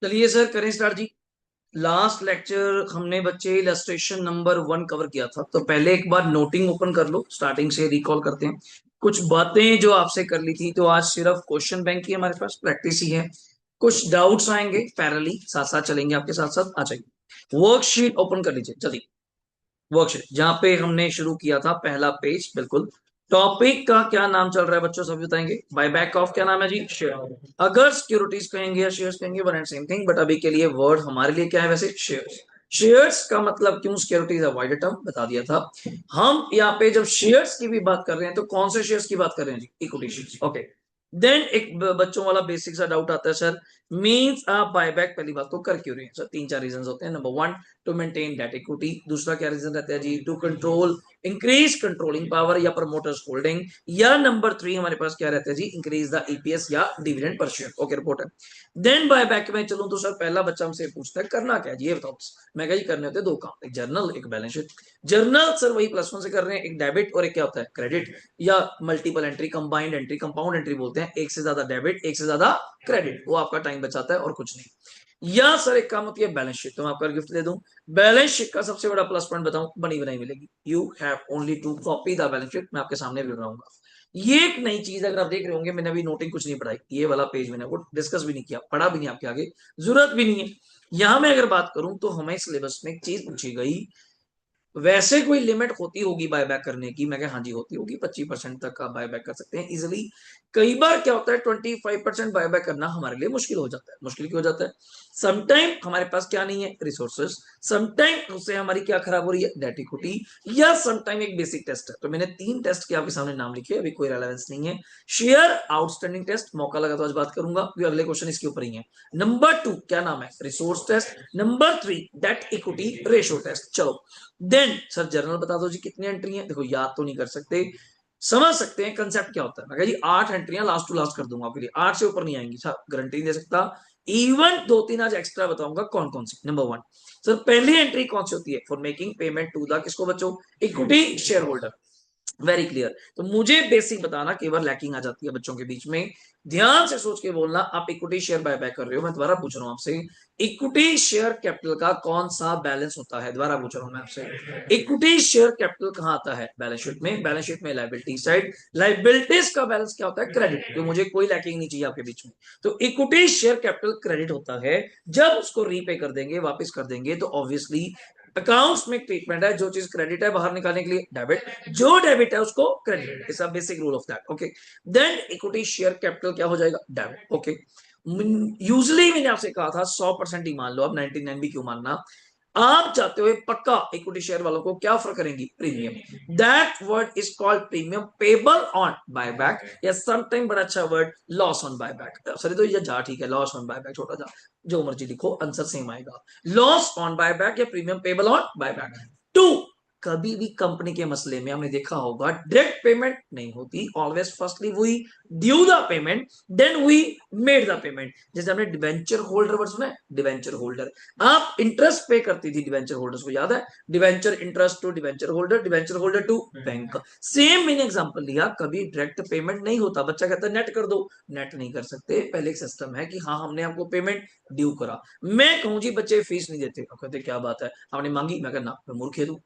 चलिए सर करें स्टार्ट जी। Last lecture हमने बच्चे इलस्ट्रेशन नंबर 1 कवर किया था, तो पहले एक बार नोटिंग ओपन कर लो, स्टार्टिंग से रिकॉल करते हैं कुछ बातें जो आपसे कर ली थी। तो आज सिर्फ क्वेश्चन बैंक की हमारे पास प्रैक्टिस ही है। कुछ डाउट्स आएंगे, पैरेलली साथ साथ चलेंगे, आपके साथ साथ आ जाएंगे। वर्कशीट ओपन कर लीजिए जल्दी। वर्कशीट जहां पे हमने शुरू किया था, पहला पेज बिल्कुल। टॉपिक का क्या नाम चल रहा है बच्चों, सभी बताएंगे। बाय बैक ऑफ क्या नाम है जी, शेयर। अगर सिक्योरिटीज कहेंगे या शेयर्स कहेंगे, one and same thing, but अभी के लिए वर्ड हमारे लिए क्या है वैसे, शेयर्स। शेयर्स का मतलब क्यों सिक्योरिटीज अवॉइड टर्म बता दिया था। हम यहाँ पे जब शेयर्स की भी बात कर रहे हैं तो कौन से शेयर्स की बात कर रहे हैं जी, इक्विटी शेयर्स। ओके। देन एक बच्चों वाला बेसिक सा डाउट आता है, सर मींस आप बायबैक पहली बात तो कर क्यों रहे हैं। सर तीन चार रीजन होते हैं। Number one, to maintain debt equity. दूसरा क्या रीजन रहता है जी, to control, increase controlling power या प्रमोटर्स होल्डिंग। या नंबर थ्री हमारे पास क्या रहता है जी, इंक्रीज द ईपीएस या dividend per share. Okay, report है। देन बाय बैक में चलूं तो सर पहला बच्चा हमसे पूछता है करना क्या है जी, ये बताओ। मैं कहा जी करने होते हैं दो काम, एक जर्नल एक बैलेंस शीट। जर्नल सर वही प्लस वन से कर रहे हैं, एक डेबिट और एक क्या होता है क्रेडिट, या multiple entry, combined entry, compound entry बोलते हैं। एक से ज्यादा डेबिट एक से ज्यादा क्रेडिट, वो आपका टाइम बचाता है और कुछ नहीं। या सर एक काम होती है बैलेंस शीट, तो मैं आपका गिफ्ट दे दूं। बैलेंस शीट का सबसे बड़ा प्लस पॉइंट बताऊं, बनी बनाई मिलेगी। You have only to copy the balance sheet. मैं आपके सामने भी बनाऊंगा। ये एक नई चीज अगर आप देख रहे होंगे, मैंने अभी नोटिंग कुछ नहीं पढ़ाई, ये वाला पेज मैंने वो डिस्कस भी नहीं किया, पढ़ा भी नहीं, आपके आगे जरूरत भी नहीं है। यहां मैं अगर बात करूं तो हमें सिलेबस में एक चीज पूछी गई, वैसे कोई लिमिट होती होगी बायबैक करने की। मैं कहा हाँ जी होती होगी, 25% तक आप बायबैक कर सकते हैं इजिली। कई बार क्या होता है 25% बायबैक करना हमारे लिए मुश्किल हो जाता है। मुश्किल क्यों हो जाता है, समटाइम हमारे पास क्या नहीं है, रिसोर्सेस। समटाइम उससे हमारी क्या खराब हो रही है, डेट इक्विटी। या समटाइम एक बेसिक टेस्ट है। तो मैंने तीन टेस्ट के आपके सामने नाम लिखे, अभी कोई रेलेवेंस नहीं है। शेयर आउटस्टैंडिंग टेस्ट, मौका लगा तो आज बात करूंगा क्योंकि अगले क्वेश्चन इसके ऊपर ही है। नंबर टू क्या नाम है, resource test. Number three debt equity ratio test. चलो देन सर जनरल बता दो जी कितनी एंट्री है। देखो याद तो नहीं कर सकते, समझ सकते हैं कंसेप्ट क्या होता है। मैं कहा जी 8 एंट्रियां लास्ट टू लास्ट कर दूंगा आपके लिए, 8 से ऊपर नहीं आएंगी सर, गारंटी नहीं दे सकता। इवन दो तीन आज एक्स्ट्रा बताऊंगा कौन कौन सी। नंबर वन सर पहली एंट्री कौन सी होती है, for making payment to the किसको बच्चों, equity share holder. Very clear. तो मुझे बेसिक बताना, केवल लैकिंग आ जाती है बच्चों के बीच में। ध्यान से सोच के बोलना, आप इक्विटी शेयर बायबैक कर रहे हो, मैं दोबारा पूछ रहा हूं आपसे, इक्विटी शेयर कैपिटल का कौन सा बैलेंस होता है। दोबारा पूछ रहा हूं मैं आपसे, इक्विटी शेयर कैपिटल कहां आता है, बैलेंस शीट में। बैलेंस शीट में लाइबिलिटी साइड, लाइबिलिटीज का बैलेंस क्या होता है, क्रेडिट। तो मुझे कोई लैकिंग नहीं चाहिए आपके बीच में। तो इक्विटी शेयर कैपिटल क्रेडिट होता है, जब उसको रीपे कर देंगे, वापस कर देंगे, तो ऑब्वियसली अकाउंट्स में ट्रीटमेंट है, जो चीज क्रेडिट है बाहर निकालने के लिए डेबिट, जो डेबिट है उसको credit. It's a basic rule of that. Okay. Then equity share capital क्या हो जाएगा, डेबिट। ओके। यूजली मैंने आपसे कहा था 100% ही मान लो, अब 99 भी क्यों मानना। आप चाहते हो पक्का इक्विटी शेयर वालों को क्या ऑफर करेंगी, premium. That word is called premium payable on buyback, या समटाइम बड़ा अच्छा word loss on buyback. Sorry तो ये जा ठीक है, लॉस ऑन बायबैक छोटा जा, जो मर्जी लिखो आंसर सेम आएगा। लॉस ऑन बायबैक या premium payable on buyback. Two, कभी भी कंपनी के मसले में हमने देखा होगा डायरेक्ट पेमेंट नहीं होती, always firstly we due the payment, then we made the payment. जैसे हमने डिवेंचर होल्डर वर्ड सुना है, डिवेंचर होल्डर, आप इंटरेस्ट पे करती थी डिवेंचर होल्डर्स को, याद है, debenture interest to debenture holder, debenture holder to bank. Same मैंने एग्जांपल लिया, कभी डायरेक्ट पेमेंट नहीं होता। बच्चा कहता है नेट कर दो, नेट नहीं कर सकते, पहले एक सिस्टम है कि हाँ हमने आपको पेमेंट ड्यू करा। मैं कहूं जी बच्चे फीस नहीं देते, कहते क्या बात है आपने मांगी, मैं कहना मैं मूर्ख हूं।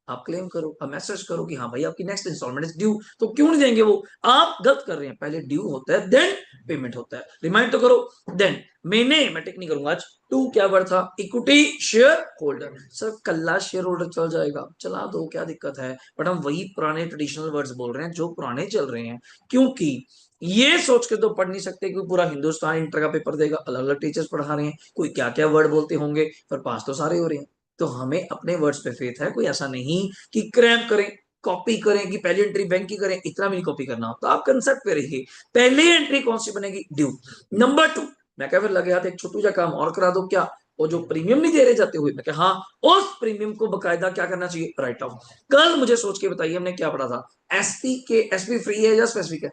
आप क्लेम करो, आप मैसेज करो कि हाँ भाई आपकी नेक्स्ट इंस्टॉलमेंट इज ड्यू, तो क्यों नहीं देंगे वो। आप गलत कर रहे हैं, पहले ड्यू होता है देन पेमेंट होता है, रिमाइंड तो करो। देन मैं टिक नहीं करूंगा आज। टू क्या वर्ड था, इक्विटी शेयर होल्डर। सर कल्ला शेयर होल्डर चल जाएगा, चला दो क्या दिक्कत है, बट हम वही पुराने ट्रेडिशनल वर्ड्स बोल रहे हैं जो पुराने चल रहे हैं। क्योंकि ये सोच के तो पढ़ नहीं सकते कि पूरा हिंदुस्तान इंटर का पेपर देगा, अलग अलग टीचर्स पढ़ा रहे हैं, कोई क्या क्या वर्ड बोलते होंगे, पर पास तो सारे हो रहे हैं। तो हमें अपने वर्ड्स पे फेथ है, कोई ऐसा नहीं कि क्रैम्प करें, कॉपी करें कि पहली एंट्री बैंक की करें, इतना भी नहीं कॉपी करना होता। आप कंसेप्ट पे रहिए, पहली एंट्री कौन सी बनेगी, ड्यू। नंबर टू, मैं क्या फिर लगे हाथ एक छोटू सा काम और करा दो क्या, वो जो प्रीमियम नहीं दे रहे जाते हुए, मैं क्या हाँ, उस प्रीमियम को बकायदा क्या करना चाहिए, राइट ऑफ। कल मुझे सोच के बताइए हमने क्या पढ़ा था, एसपी के, एसपी फ्री है या स्पेसिफिक है,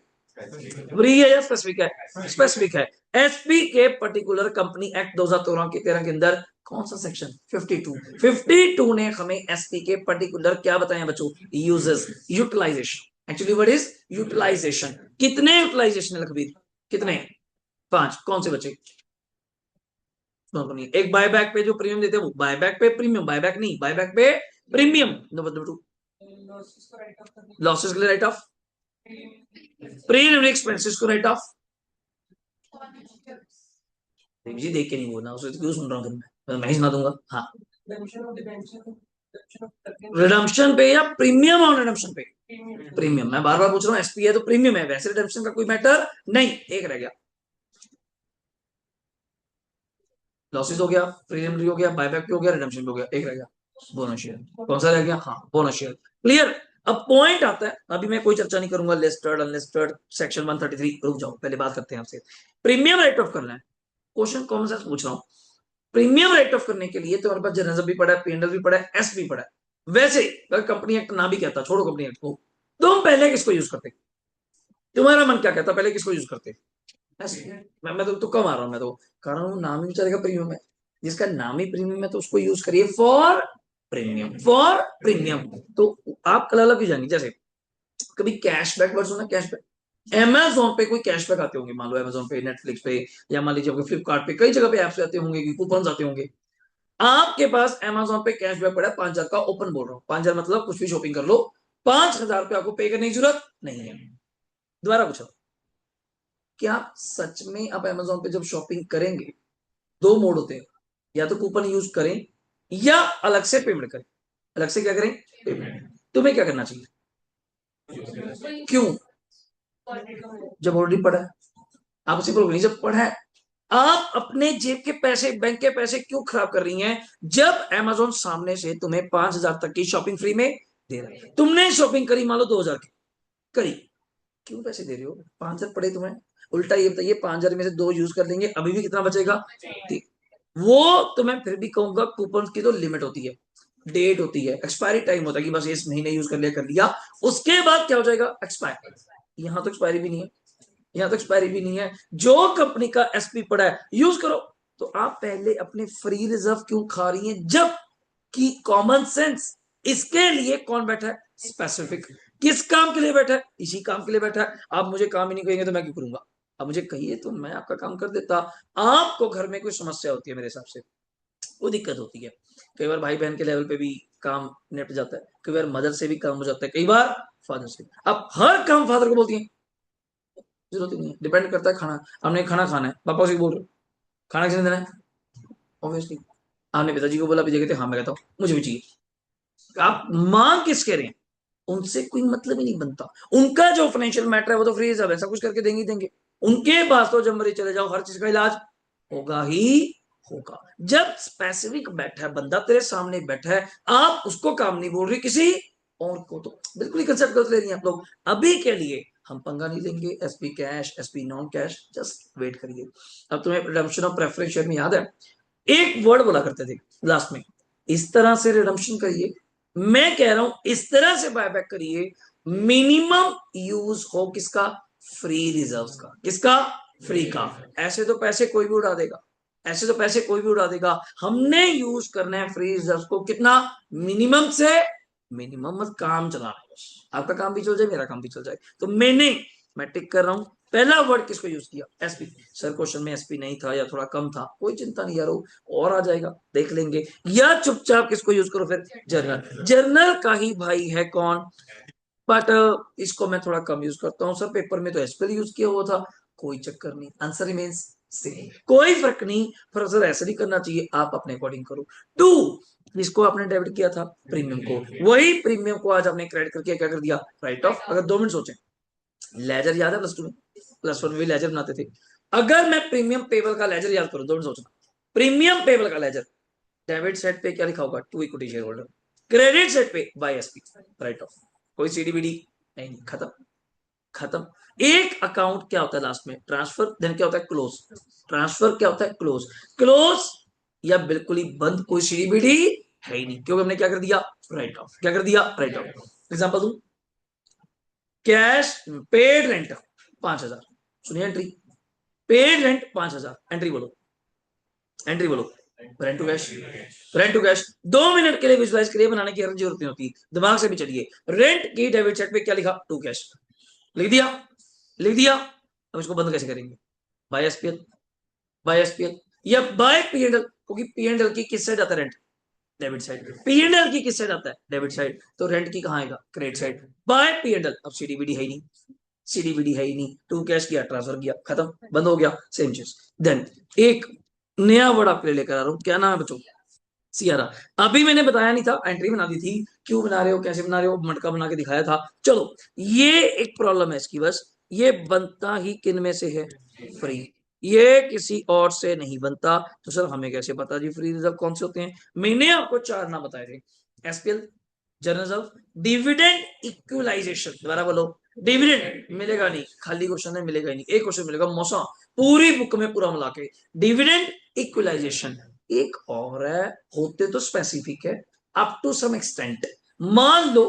फ्री है या स्पेसिफिक है, स्पेसिफिक है। एसपी के पर्टिकुलर कंपनी एक्ट 2013 के अंदर कौन सा सेक्शन, 52। 52 ने हमें एसपी के पर्टिकुलर क्या बताया बच्चों, uses, utilisation. Actually what is utilisation, कितने यूटिलाइजेशन है लखबीर, कितने, 5, कौन से बच्चे, एक बायबैक पे जो प्रीमियम देते हैं वो बायबैक पे प्रीमियम, बायबैक नहीं, बायबैक पे प्रीमियम। नंबर 2, लॉसेस के लिए राइट ऑफ, प्रीमियम एक्सपेंसेस को राइट ऑफ। जी देख के नहीं बोलना, उसे क्यों सुन रहा हूँ मैं ही सुना दूंगा। हाँ, रिडम्पशन पे या प्रीमियम ऑन रिडम्पशन पे? प्रीमियम। मैं बार बार पूछ रहा हूँ, एसपी है तो प्रीमियम है, वैसे रिडम्पशन का कोई मैटर नहीं। एक रह गया, लॉसेस हो गया, प्रीमियम हो गया, बायबैक भी हो गया, रिडम्पशन भी हो गया, एक रह गया बोनस शेयर। कौन सा रह गया? हाँ, बोनस शेयर। क्लियर। अब पॉइंट आता है, अभी मैं कोई चर्चा नहीं करूंगा लिस्टेड अनलिस्टेड सेक्शन 133, रुक जाओ, पहले बात करते हैं आपसे। प्रीमियम राइट ऑफ करना है, क्वेश्चन कॉमन सेंस पूछ रहा हूँ। प्रीमियम राइट ऑफ करने के लिए तुम्हारे पास जर्नलिज्म भी पड़ा है, पीएनएल भी पड़ा है, एस भी पड़ा है। वैसे अगर कंपनी एक्ट ना भी कहता, छोड़ो कंपनी एक्ट को, तुम पहले किसको यूज करते? तुम्हारा मन क्या कहता, पहले किसको यूज करते? मैं तो तुक्का मार रहा हूँ, मैं तो कह रहा हूँ नाम ही चलेगा प्रीमियम है, जिसका नाम ही प्रीमियम है तो उसको यूज करिए फॉर प्रीमियम, फॉर प्रीमियम। तो आप कल अलग ही जानिए, जैसे कभी कैशबैक वर्ड सुना? कैशबैक, अमेजोन पे कोई कैशबैक आते होंगे, मान लो अमेजोन पे, नेटफ्लिक्स पे, या मान लीजिए फ्लिपकार्ट पे, कई जगह पे ऐप्स आते होंगे, कूपन आते होंगे। आपके पास अमेजोन पे कैशबैक पड़ा है 5,000 का, ओपन बोल रहा हूँ, 5,000 मतलब कुछ भी शॉपिंग कर लो, 5,000 रुपये आपको पे करने की जरूरत नहीं है। दोबारा पूछो, क्या आप सच में आप अमेजोन पे जब शॉपिंग करेंगे, दो मोड होते हैं, या तो कूपन यूज करें या अलग से पेमेंट करें। अलग से क्या करें? पेमेंट। तुम्हें क्या करना चाहिए? क्यों? जब ऑलरेडी पड़ा है, आप उसे बोलोगे नहीं, जब पड़ा है। आप अपने जेब के पैसे, बैंक के पैसे क्यों खराब कर रही हैं, जब अमेजोन सामने से तुम्हें 5,000 तक की शॉपिंग फ्री में दे रहा है? तुमने शॉपिंग करी मान लो 2,000 की करी, क्यों पैसे दे रहे हो? 5,000 पड़े तुम्हें, उल्टा ये बताइए 5,000 में से दो यूज कर लेंगे, अभी भी कितना बचेगा? वो तो मैं फिर भी कहूंगा कूपन की तो लिमिट होती है, डेट होती है, एक्सपायरी टाइम होता है कि बस इस महीने यूज कर लिया, उसके बाद क्या हो जाएगा? एक्सपायर। यहां तो एक्सपायरी भी नहीं है, यहां तो एक्सपायरी भी नहीं है। जो कंपनी का एसपी पड़ा है यूज करो। तो आप पहले अपने फ्री रिजर्व क्यों खा रही हैं, जब कि कॉमन सेंस इसके लिए कौन बैठा है? स्पेसिफिक। किस काम के लिए बैठा है? इसी काम के लिए बैठा है। आप मुझे काम ही नहीं कहेंगे तो मैं क्यों करूंगा? अब मुझे कहिए तो मैं आपका काम कर देता। आपको घर में कोई समस्या होती है मेरे हिसाब से, वो दिक्कत होती है, कई बार भाई बहन के लेवल पे भी काम निपट जाता है, कई बार मदर से भी काम हो जाता है, कई बार फादर से। अब हर काम फादर को बोलती है, जरूरत ही नहीं है, डिपेंड करता है खाना। हमने खाना खाना है, पापा से बोल रहे हो, खाना किसने देना है? ऑब्वियसली आपने पिताजी को बोला, पिताजी कहते हाँ, मैं कहता हूँ मुझे भी चाहिए। आप मांग किस कह रहे हैं? उनसे कोई मतलब ही नहीं बनता। उनका जो फाइनेंशियल मैटर है वो तो फ्री है, ऐसा कुछ करके देंगे ही देंगे। उनके पास तो जब मरीज चले जाओ हर चीज का इलाज होगा ही होगा। जब स्पेसिफिक बैठा है बंदा तेरे सामने बैठा है, आप उसको काम नहीं बोल रही, किसी और को, तो बिल्कुल ही कंसेप्ट गलत ले रही हैं आप लोग। अभी के लिए हम पंगा नहीं लेंगे, SP cash, SP non cash, just wait करिए। अब तुम्हें रिडम्पशन ऑफ प्रेफरेंस शेयर में याद है, एक वर्ड बोला करते थे लास्ट में, इस तरह से रिडम्पशन करिए। मैं कह रहा हूं इस तरह से बायबैक करिए, मिनिमम यूज हो किसका? फ्री रिजर्व्स का। किसका? फ्री का। ऐसे तो पैसे कोई भी उड़ा देगा, ऐसे तो पैसे कोई भी उड़ा देगा। हमने यूज करना है फ्री रिजर्व को कितना? मिनिमम से मिनिमम, मत काम चलाना है बस। आपका काम भी चल जाए, मेरा काम भी चल जाए। तो मैं टिक कर रहा हूं। पहला वर्ड किसको यूज किया? एसपी। सर क्वेश्चन में एसपी नहीं था या थोड़ा कम था, कोई चिंता नहीं यार, और आ जाएगा, देख लेंगे। या चुपचाप किसको यूज करो फिर? जर्नल। जर्नल का ही भाई है कौन? बट इसको मैं थोड़ा कम यूज करता हूँ सर, पेपर में तो एसपीएल यूज किया हुआ था। कोई चक्कर नहीं, आंसर रिमेन्स सेम, कोई फर्क नहीं। पर सर ऐसा नहीं करना चाहिए, आप अपने अकॉर्डिंग करो। टू, जिसको आपने डेबिट किया था प्रीमियम को, वही प्रीमियम को आज आपने क्रेडिट करके क्या कर दिया? Write of. अगर 2 मिनट सोचें, लेजर याद है प्लस टू में? प्लस वन में भी लेजर बनाते थे। अगर मैं प्रीमियम पेबल का लेजर याद करूं, 2 मिनट सोचना, प्रीमियम पेबल का लेजर, डेबिट साइड पे क्या लिखा होगा? To equity share holder, credit side पे बाय एसपी, राइट ऑफ। कोई सीडीबीडी नहीं, खत्म, खत्म। एक अकाउंट क्या होता है लास्ट में? ट्रांसफर, देन क्या होता है? क्लोज। ट्रांसफर क्या होता है? क्लोज। क्लोज या बिल्कुल ही बंद, कोई सीडीबीडी है ही नहीं, क्योंकि हमने क्या कर दिया? Write off. क्या कर दिया? Write off. एग्जांपल दूं, कैश पेड रेंट 5,000, सुनिए एंट्री, पेड रेंट 5,000, एंट्री बोलो, एंट्री बोलो। Rent to cash, rent to cash. 2 minute के लिए विजुअलाइज करिए, बनाने की जरूरत नहीं होती, दिमाग से भी चलिए। रेंट की डेबिट चेक पे क्या लिखा? टू कैश, लिख दिया, लिख दिया। अब इसको बंद कैसे करेंगे? By SPL, by SPL. या बाय पी एंड एल, क्योंकि पी एंड एल की किस साइड आता है rent, debit side, P and L की किस साइड आता है डेबिट साइड, तो रेंट की कहां आएगा credit side, bye P and L. अब सीडीबीडी है ही नहीं, सीडीबीडी है ही नहीं, टू कैश किया ट्रांसफर किया खत्म बंद हो गया, सेम चीज। देन एक नया वर्ड आपके लिए लेकर आ रहा हूं, क्या नाम है बच्चों, सियारा। अभी मैंने बताया नहीं था, एंट्री बना दी थी, क्यों बना रहे हो कैसे बना रहे हो, मटका बना के दिखाया था। चलो ये एक प्रॉब्लम है इसकी, बस ये बनता ही किन में से है, फ्री, ये किसी और से नहीं बनता। तो सर हमें कैसे पता जी फ्री रिजर्व कौन से होते हैं, मैंने आपको चार नाम बताए थे, SPL, general reserve, dividend equalisation, दोबारा बोलो, डिविडेंड मिलेगा नहीं, खाली क्वेश्चन है मिलेगा ही नहीं, एक क्वेश्चन मिलेगा मौसा, पूरी बुक में पूरा मिला के, डिविडेंड इक्वलाइजेशन। एक और है, होते तो स्पेसिफिक है, अप टू सम एक्सटेंट, मान लो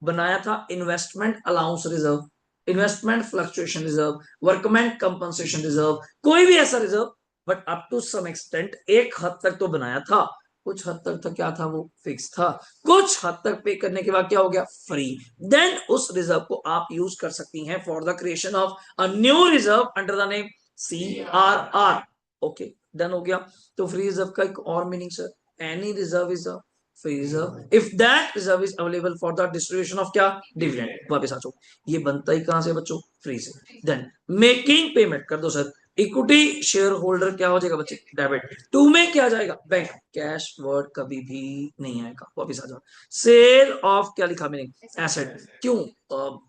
बनाया था investment allowance reserve, investment fluctuation reserve, workman compensation reserve, कोई भी ऐसा reserve, but up to some extent एक हद तक तो बनाया था, कुछ हद तक तो क्या था वो फिक्स था, कुछ हद तक पे करने के बाद क्या हो गया फ्री, देन उस रिजर्व को आप यूज कर सकती हैं for the creation of a new reserve under the name CRR। Okay done हो गया। तो फ्री रिजर्व का एक और meaning sir, any reserve is a free reserve if that reserve is available for the distribution of क्या, dividend. वापस आ जाओ, ये बनता ही कहां से बच्चों, फ्री से। देन मेकिंग पेमेंट कर दो सर, इक्विटी शेयर होल्डर क्या हो जाएगा बच्चे, डेबिट, टू में क्या जाएगा बैंक, कैश वर्ड कभी भी नहीं आएगा, वापस आ जाओ। सेल ऑफ क्या लिखा मैंने, एसेट, क्यों,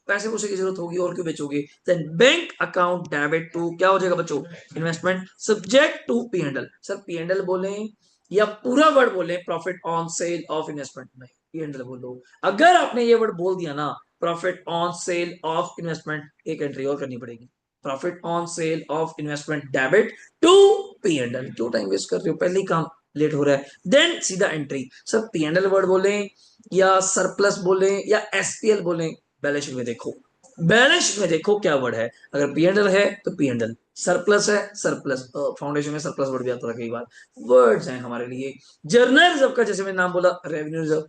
पैसे पूसे की जरूरत होगी और क्यों बेचोगे, then bank account debit to क्या हो जाएगा बच्चों, investment, subject to P and L, sir P and L बोले या पूरा वर्ड बोले profit on sale of investment, नहीं पी एंडल बोलो। अगर आपने ये वर्ड बोल दिया ना, profit on sale of investment, एक एंट्री और करनी पड़ेगी, profit on sale of investment debit to P and L, क्यों टाइम वेस्ट कर रहे हो, पहले ही काम लेट हो रहा है। देन सीधा entry, sir P and L word बोले या सरप्लस बोले या एसपीएल बोले, बैलेंस शीट में देखो, बैलेंस शीट में देखो क्या वर्ड है, अगर पी एंड एल है तो पी एंड एल, सरप्लस है सरप्लस, फाउंडेशन में सरप्लस वर्ड भी आता था कई बार, वर्ड्स हैं हमारे लिए। जर्नल रिजर्व का जैसे मैंने नाम बोला रेवेन्यू रिजर्व,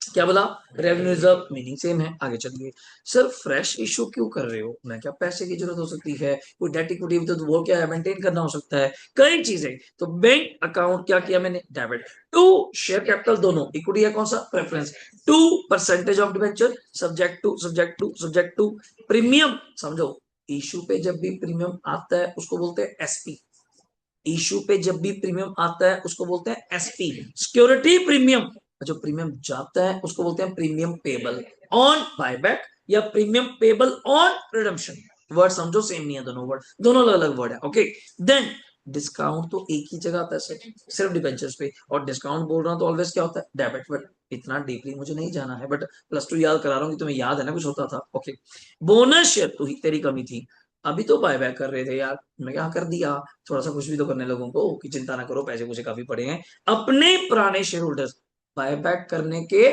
क्या बोला, रेवेन्यू रिजर्व, मीनिंग सेम है। आगे चलिए, सर फ्रेश इशू क्यों कर रहे हो, मैं क्या पैसे की जरूरत हो सकती है, कोई डेट इक्विटी भी तो वो क्या है मेंटेन करना हो सकता है, कई चीजें, तो बैंक अकाउंट क्या किया मैंने, डेबिट, टू शेयर कैपिटल दोनों, इक्विटी है कौन सा preference, to percentage of debenture, subject to premium, समझो इशू पे जब भी प्रीमियम आता है उसको बोलते हैं एसपी, इशू पे जब भी प्रीमियम आता है उसको बोलते हैं एसपी, सिक्योरिटी प्रीमियम, जो प्रीमियम जाता है उसको बोलते हैं प्रीमियम पेबल ऑन बायबैक या premium payable on redemption. Word समझो सेम नहीं है दोनों वर्ड, दोनों अलग अलग वर्ड है। ओके देन डिस्काउंट तो एक ही जगह आता है सिर्फ डिबेंचर्स पे, और डिस्काउंट बोल रहा हूं तो ऑलवेज क्या होता है डेबिट, बट इतना डीपली मुझे नहीं जाना है, बट प्लस टू याद करा रहा हूँ कि तुम्हें याद है ना कुछ होता था। ओके बोनस शेयर तो ही तेरी कमी थी, अभी तो बायबैक कर रहे थे यार, मैं क्या कर दिया, थोड़ा सा कुछ भी तो करने लोगों को कि चिंता ना करो पैसे पूसे काफी पड़े हैं, अपने पुराने शेयर होल्डर्स बायबैक करने के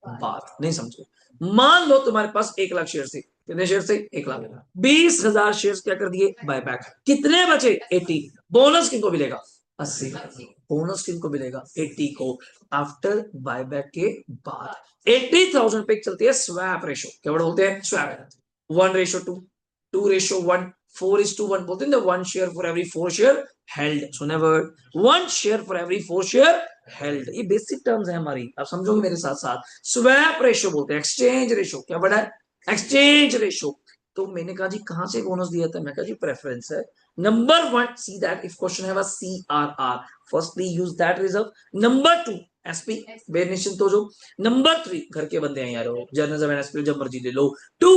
बाद, नहीं समझो, मान लो तुम्हारे पास 1 लाख शेयर थे, कितने शेयर थे 1 लाख, 20,000 शेयर क्या कर दिए बायबैक, कितने बचे 80, बोनस किनको मिलेगा 80, बोनस किनको मिलेगा 80 को, आफ्टर बायबैक के बाद 80,000 पे चलती है स्वैप रेशो, क्या बोलते हैं स्वैप, 1:2, 2:1, 4:1 बोलते हैं, 1 share for every 4 share held, सुने word, 1 share for every 4 share held, ये बेसिक टर्म्स है हमारी, आप समझोगे मेरे साथ साथ। स्वैप रेशो बोलते हैं, एक्सचेंज रेशो, क्या बड़ा है एक्सचेंज रेशो। तो मैंने कहा जी कहां से बोनस दिया था, मैं कहा जी प्रेफरेंस है, number 1 see that if question है CRR, firstly use that reserve, number 2 SP बेर निश्चिंत हो जो, नंबर 3 घर के बंदे हैं यार, जर्नल एसपी जब मर्जी ले लो, 2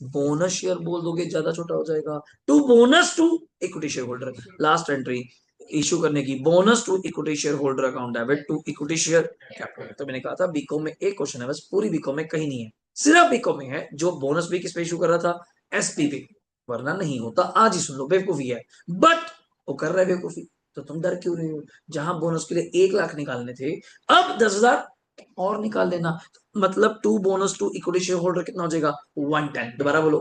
बोनस शेयर बोल दोगे ज्यादा छोटा हो जाएगा, to bonus to equity share holder, last entry issue करने की, bonus to equity share holder account debit to equity share capital. तो मैंने कहा था बीकॉम में एक क्वेश्चन है बस, पूरी बीकॉम में कहीं नहीं है, सिर्फ बीकॉम में है जो बोनस भी किस पे इशू कर रहा था, एसपी पे, वरना नहीं होता, आज ही सुन लो बेवकूफी है, बट वो कर रहे बेवकूफी, तो तुम डर क्यों रहे हो, जहां बोनस के लिए 1 लाख निकालने थे अब 10,000 और निकाल लेना, मतलब to bonus to equity share holder कितना हो जाएगा 110, दोबारा बोलो,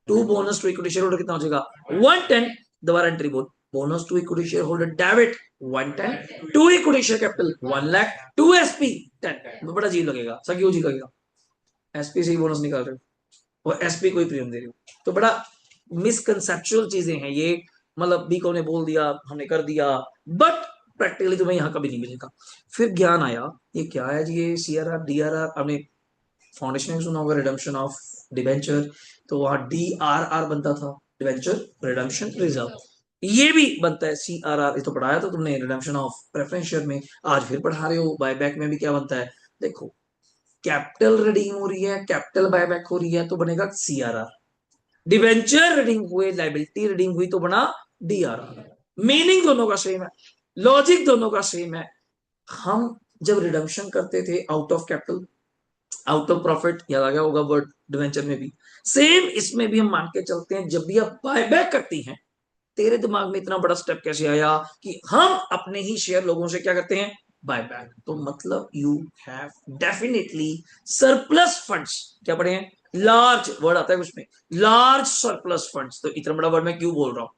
to bonus to equity share holder कितना हो जाएगा 110, दोबारा एंट्री बोल, bonus to equity share holder debit 110, to equity share capital 1 lakh, to SP 10, बड़ा अजीब लगेगा, सब क्यों अजीब लगेगा, एसपी से ही बोनस निकाल रहे हो और एसपी को ही प्रीमियम दे रहे हो, तो बड़ा मिसकंसेप्चुअल चीजें हैं ये, मतलब बीको ने बोल दिया, हमने कर दिया, बट प्रैक्टिकली तुम्हें यहाँ कभी नहीं मिलेगा। फिर ज्ञान आया, ये क्या है जी, ये CRR DRR, हमने फाउंडेशन में सुना होगा, रिडम्पशन ऑफ डिवेंचर, तो वहां DRR बनता था, डिवेंचर रिडम्पशन रिजर्व। ये भी बनता है CRR, ये तो पढ़ाया था तुमने रिडम्पशन ऑफ प्रेफरेंस शेयर में, आज फिर पढ़ा रहे हो। बायबैक में भी क्या बनता है, देखो, कैपिटल रिडीम हो रही है, कैपिटल बायबैक हो रही है, तो बनेगा CRR। डिवेंचर रिडीम हुए, लाइबिलिटी रिडीम हुई, तो बना DRR। मीनिंग दोनों का सेम है, लॉजिक दोनों का सेम है। हम जब रिडम्पशन करते थे out of capital, out of profit, याद आ गया होगा वर्ड, डिवेंचर में भी सेम, इसमें भी हम मान के चलते हैं जब भी आप बायबैक करती हैं, तेरे दिमाग में इतना बड़ा स्टेप कैसे आया कि हम अपने ही शेयर लोगों से क्या करते हैं, बायबैक। तो मतलब you have definitely surplus funds, क्या पढ़े हैं, लार्ज वर्ड आता है उसमें, लार्ज सरप्लस फंड्स। तो इतना बड़ा वर्ड मैं क्यों बोल रहा हूं,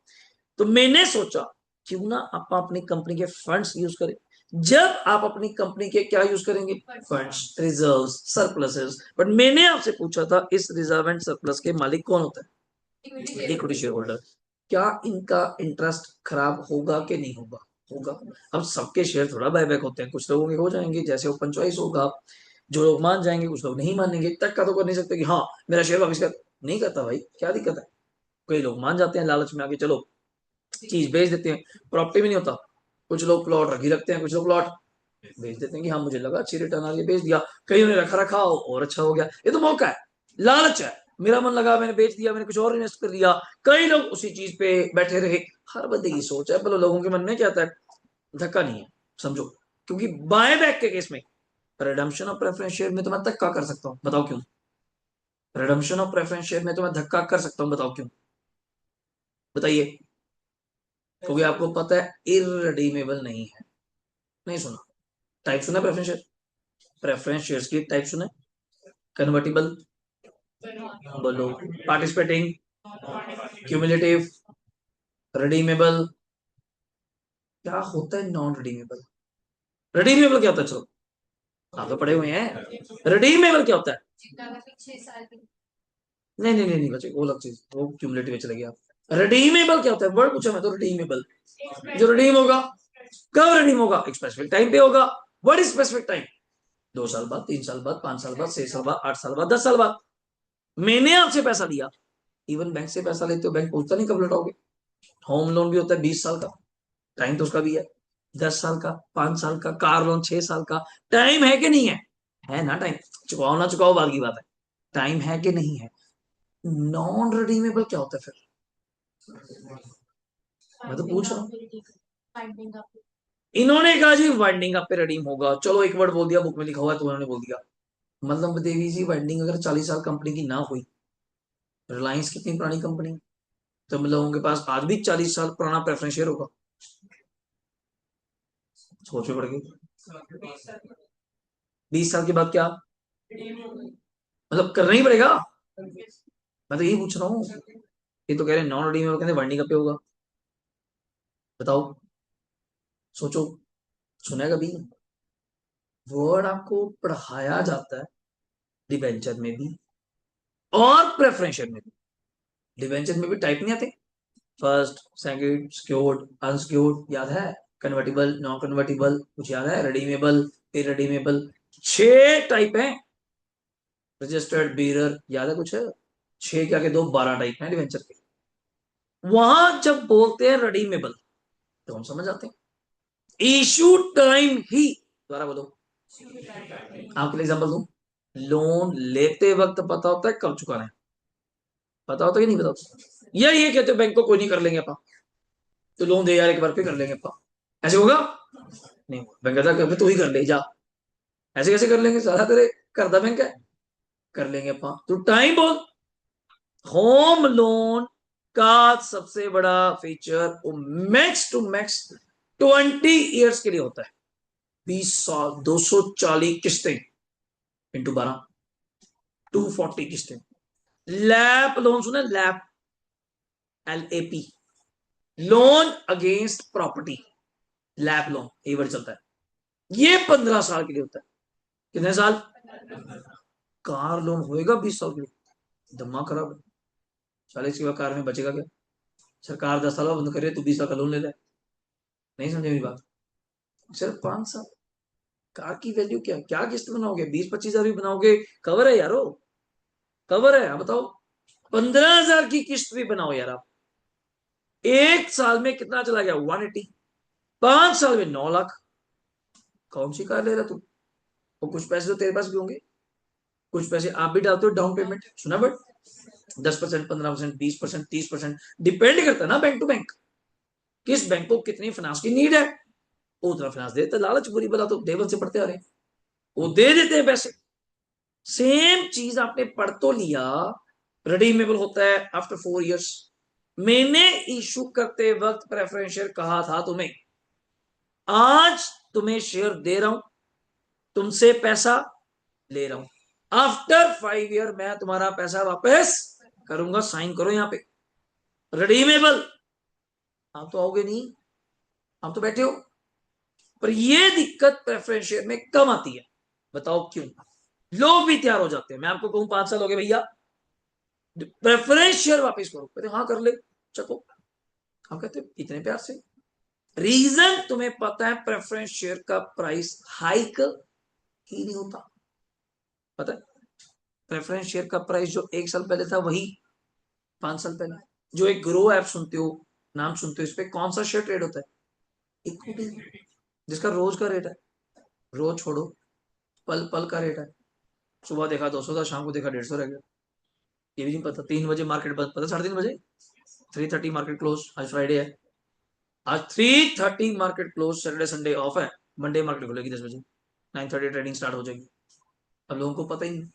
तो मैंने सोचा क्यों ना आप अपनी कंपनी के फंड्स यूज करें। जब आप अपनी कंपनी के क्या यूज करेंगे, फंड्स, रिजर्व्स, सरप्लसेस, बट मैंने आपसे पूछा था इस रिजर्व एंड सरप्लस के मालिक कौन होता है, इक्विटी शेयर होल्डर। क्या इनका इंटरेस्ट खराब होगा कि नहीं होगा, होगा। अब सबके शेयर थोड़ा बायबैक होते हैं, कुछ लोगों के हो जाएंगे, जैसे ओपन चॉइस होगा, जो लोग मान जाएंगे, कुछ लोग नहीं मानेंगे, तक का तो कर नहीं सकते कि हाँ मेरा शेयर वापस कर, नहीं करता भाई, क्या दिक्कत है। कई लोग मान जाते हैं लालच में आके, चलो चीज बेच देते हैं, प्रॉपर्टी भी नहीं होता, कुछ लोग प्लॉट रख ही रखते हैं, कुछ लोग प्लॉट बेच देते हैं कि हाँ मुझे लगा अच्छी रिटर्न आ रही है, बेच दिया। कईयों ने रखा रखा और अच्छा हो गया, ये तो मौका है, लालच है, मेरा मन लगा मैंने बेच दिया, मैंने कुछ और इन्वेस्ट कर दिया, कई लोग उसी चीज पे बैठे रहे। हर बंदे की सोच है, पर लोगों के मन में क्या आता है, धक्का नहीं है, समझो। क्योंकि बाय बैक के केस में, रिडम्पशन ऑफ प्रेफरेंस शेयर में तो मैं धक्का कर सकता हूँ, बताओ क्यों। रिडम्पशन ऑफ प्रेफरेंस शेयर में तो मैं धक्का कर सकता हूँ, बताओ क्यों, बताइए। क्योंकि आपको पता है इररिडीमेबल नहीं है, नहीं सुना, टाइप सुना प्रेफरेंस शेयर, प्रेफरेंस शेयर्स की टाइप सुना, कन्वर्टिबल, बोलो, पार्टिसिपेटिंग, क्यूमुलेटिव, रिडीमेबल, क्या होता है नॉन रिडीमेबल, रिडीमेबल क्या होता है, चलो आप तो पढ़े हुए हैं, रिडीमेबल क्या होता है, नहीं नहीं नहीं नहीं बच्चे, वो अलग चीज, वो क्यूमुलेटिव चले गया। रिडीमेबल क्या होता है, वर्ड पूछा मैं तो, रिडीमेबल, जो रिडीम होगा, कब रिडीम होगा, एक स्पेसिफिक टाइम पे होगा। व्हाट इज स्पेसिफिक टाइम, 2 साल बाद, 3 साल बाद, 5 साल बाद, 6 साल बाद, 8 साल बाद, 10 साल बाद। मैंने आपसे पैसा लिया, इवन बैंक से पैसा लेते हो, बैंक पूछता नहीं कब लौटाओगे। होम लोन भी होता है 20 साल का, टाइम तो उसका भी है, 10 साल का, 5 साल का, कार लोन 6 साल का, टाइम है कि नहीं है, है ना टाइम, चुकाओ ना चुकाओ बात की बात है, टाइम है कि नहीं है। नॉन रिडीमेबल क्या होता है फिर, मैं तो पूछ रहा हूँ। इन्होंने कहा जी वाइंडिंग अप पे रिडीम होगा, चलो एक वर्ड बोल दिया, बुक में लिखा हुआ है तो उन्होंने बोल दिया। मतलब देवी जी वाइंडिंग अगर 40 साल कंपनी की ना हुई, रिलायंस कितनी पुरानी कंपनी, तो हम लोगों के पास आज भी 40 साल पुराना प्रेफरेंस शेयर होगा, सोचो पड़ गई। 20 साल के बाद क्या, मतलब करना ही पड़ेगा, मैं तो यही पूछ रहा हूँ। ये तो कह रहे नॉन रिडीमेबल, कहते वाइंडिंग अप पे होगा, बताओ, सोचो, सुना है कभी, वर्ड आपको पढ़ाया जाता है डिबेंचर में भी और प्रेफरेंस शेयर में भी। डिबेंचर में भी टाइप नहीं आते, फर्स्ट, सेकंड, सिक्योर्ड, अनसिक्योर्ड, याद है, कन्वर्टिबल, नॉन कन्वर्टिबल, कुछ याद है, रिडीमेबल, इररिडीमेबल, 6 टाइप है, रजिस्टर्ड, बीरर, याद है कुछ है, 6 क्या के 2, 12 टाइप है डिवेंचर के। वहां जब बोलते हैं रिडीमेबल तो हम समझ आते हैं, इशू टाइम ही, दोबारा बोलो, आपके लिए एग्जांपल दूं, लोन लेते वक्त पता होता है कब चुकाना है, पता होता है कि नहीं पता होता, या ये कहते हो बैंक को कोई नहीं कर लेंगे अपन, तो लोन दे यार एक बार फिर कर लेंगे अपन, ऐसे होगा, नहीं, बैंक कहता है तू ही कर ले जा, ऐसे कैसे कर लेंगे, सारा तेरे करदा बैंक है, कर लेंगे अपन, तो टाइम बोल। होम लोन का सबसे बड़ा फीचर, वो मैक्स टू मैक्स 20 ईयर्स के लिए होता है, 20 साल, 240 किस्तें, इंटू 12, 240 किस्तें। लैप लोन सुना, lap, LAP, loan against property, lap loan, यही वर्ड चलता है, ये 15 साल के लिए होता है, कितने साल, कार लोन होएगा 20 साल के लिए, दिमाग खराब है, 40 के बाद कार में बचेगा क्या, सरकार 10 साल बाद बंद करे, तू 20 लाख का लोन ले ले। नहीं समझे मेरी बात? सिर्फ 5 साल। कार की वैल्यू क्या, क्या किस्त बनाओगे? 20-25 हजार भी बनाओगे, कवर है यारो, कवर है। आप बताओ, 15 हजार की किस्त भी बनाओ यार आप, एक साल में कितना चला गया? 180। 5 साल में 9 लाख। कौन सी कार ले रहा तू? और कुछ पैसे तो तेरे पास भी होंगे, कुछ पैसे आप भी डालते हो डाउन पेमेंट, सुना? बट 10%, 15%, 20%, 30%, डिपेंड करता है ना बैंक टू बैंक, किस बैंक को कितनी फाइनेंस की नीड है, वो उतना फाइनेंस देते। लालच बुरी बला तो देवल से पढ़ते आ रहे हैं, वो दे देते हैं पैसे। सेम चीज आपने पढ़ तो लिया, रिडीमेबल होता है आफ्टर 4 इयर्स। मैंने इशू करते वक्त प्रेफरेंस शेयर कहा था तुम्हें, आज तुम्हें शेयर दे रहा हूं, तुमसे पैसा ले रहा हूं, आफ्टर 5 ईयर मैं तुम्हारा पैसा वापस करूंगा। साइन करो यहां पे, रिडीमेबल। आप तो आओगे नहीं, आप तो बैठे हो। पर ये दिक्कत प्रेफरेंस शेयर में कम आती है, बताओ क्यों? लोग भी तैयार हो जाते हैं, मैं आपको कहूं 5 साल हो गए भैया, प्रेफरेंस शेयर वापस करो, कहते हाँ कर ले, चको। हम कहते इतने प्यार से, रीजन तुम्हें पता है, प्रेफरेंस शेयर का प्राइस हाइक ही नहीं होता। पता है, प्रेफरेंस शेयर का प्राइस जो 1 साल पहले था वही 5 साल पहले। जो एक ग्रो ऐप सुनते हो, नाम सुनते हो, इस पे कौन सा शेयर ट्रेड होता है? इक्विटी, जिसका रोज का रेट है, रोज छोड़ो, पल पल का रेट है। सुबह देखा 200 था, शाम को देखा 150 रह गया, ये भी नहीं पता। 3 बजे मार्केट बंद, पता 3:30 बजे, 3:30 मार्केट क्लोज। आज फ्राइडे है, आज 3:30 market close, Saturday Sunday off है, मंडे मार्केट खुलेगी 10 बजे, 9:30 ट्रेडिंग स्टार्ट हो जाएगी। अब लोगों को पता ही नहीं।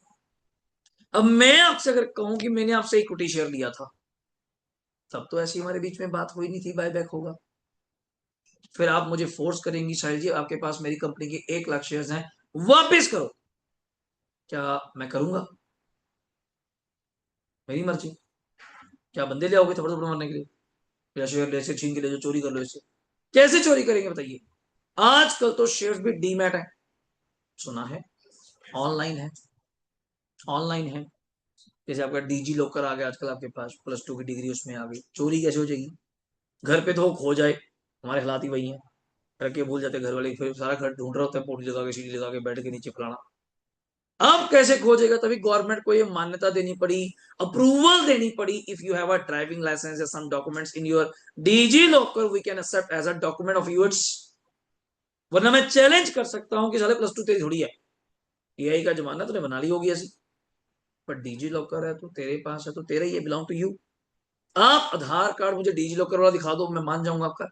अब मैं आपसे अगर कहूं कि मैंने आपसे इक्विटी शेयर लिया था, तब तो ऐसी हमारे बीच में बात हुई नहीं थी, बाय बैक होगा। फिर आप मुझे फोर्स करेंगी, शायद जी आपके पास मेरी कंपनी के 1 लाख शेयर हैं, वापिस करो। क्या मैं करूंगा? मेरी मर्जी। क्या बंदे ले आओगे थप्पड़ थप्पड़ मारने के लिए? या शेयर ऐसे छीन के ले जो, चोरी कर लो इसे? कैसे चोरी करेंगे बताइए? आजकल तो शेयर्स भी डीमैट है, सुना है, ऑनलाइन है, ऑनलाइन है। जैसे आपका डीजी लॉकर आ गया आजकल, आपके पास +2 की डिग्री उसमें आ गई, चोरी कैसे हो जाएगी? घर पे तो खो जाए, हमारे हालात ही वही है, रख के भूल जाते घर वाले, फिर सारा घर ढूंढ रहा होता है, पौड़ी लगा के, सीढ़ी लगा के, बेड के नीचे फलाना। अब कैसे खोजेगा? तभी गवर्नमेंट को ये मान्यता देनी पड़ी, अप्रूवल देनी पड़ी, if you have a driving license या some documents in your DigiLocker we can accept as a document of yours. वरना मैं चैलेंज कर सकता हूं कि साले +2 तेरी थोड़ी है, एआई का जमाना, तूने बना ली होगी ऐसी। पर डीजी लॉकर है तो तेरे पास है, तो तेरा ही बिलोंग टू यू। आप आधार कार्ड मुझे डीजी लॉकर वाला दिखा दो, मैं मान जाऊंगा आपका।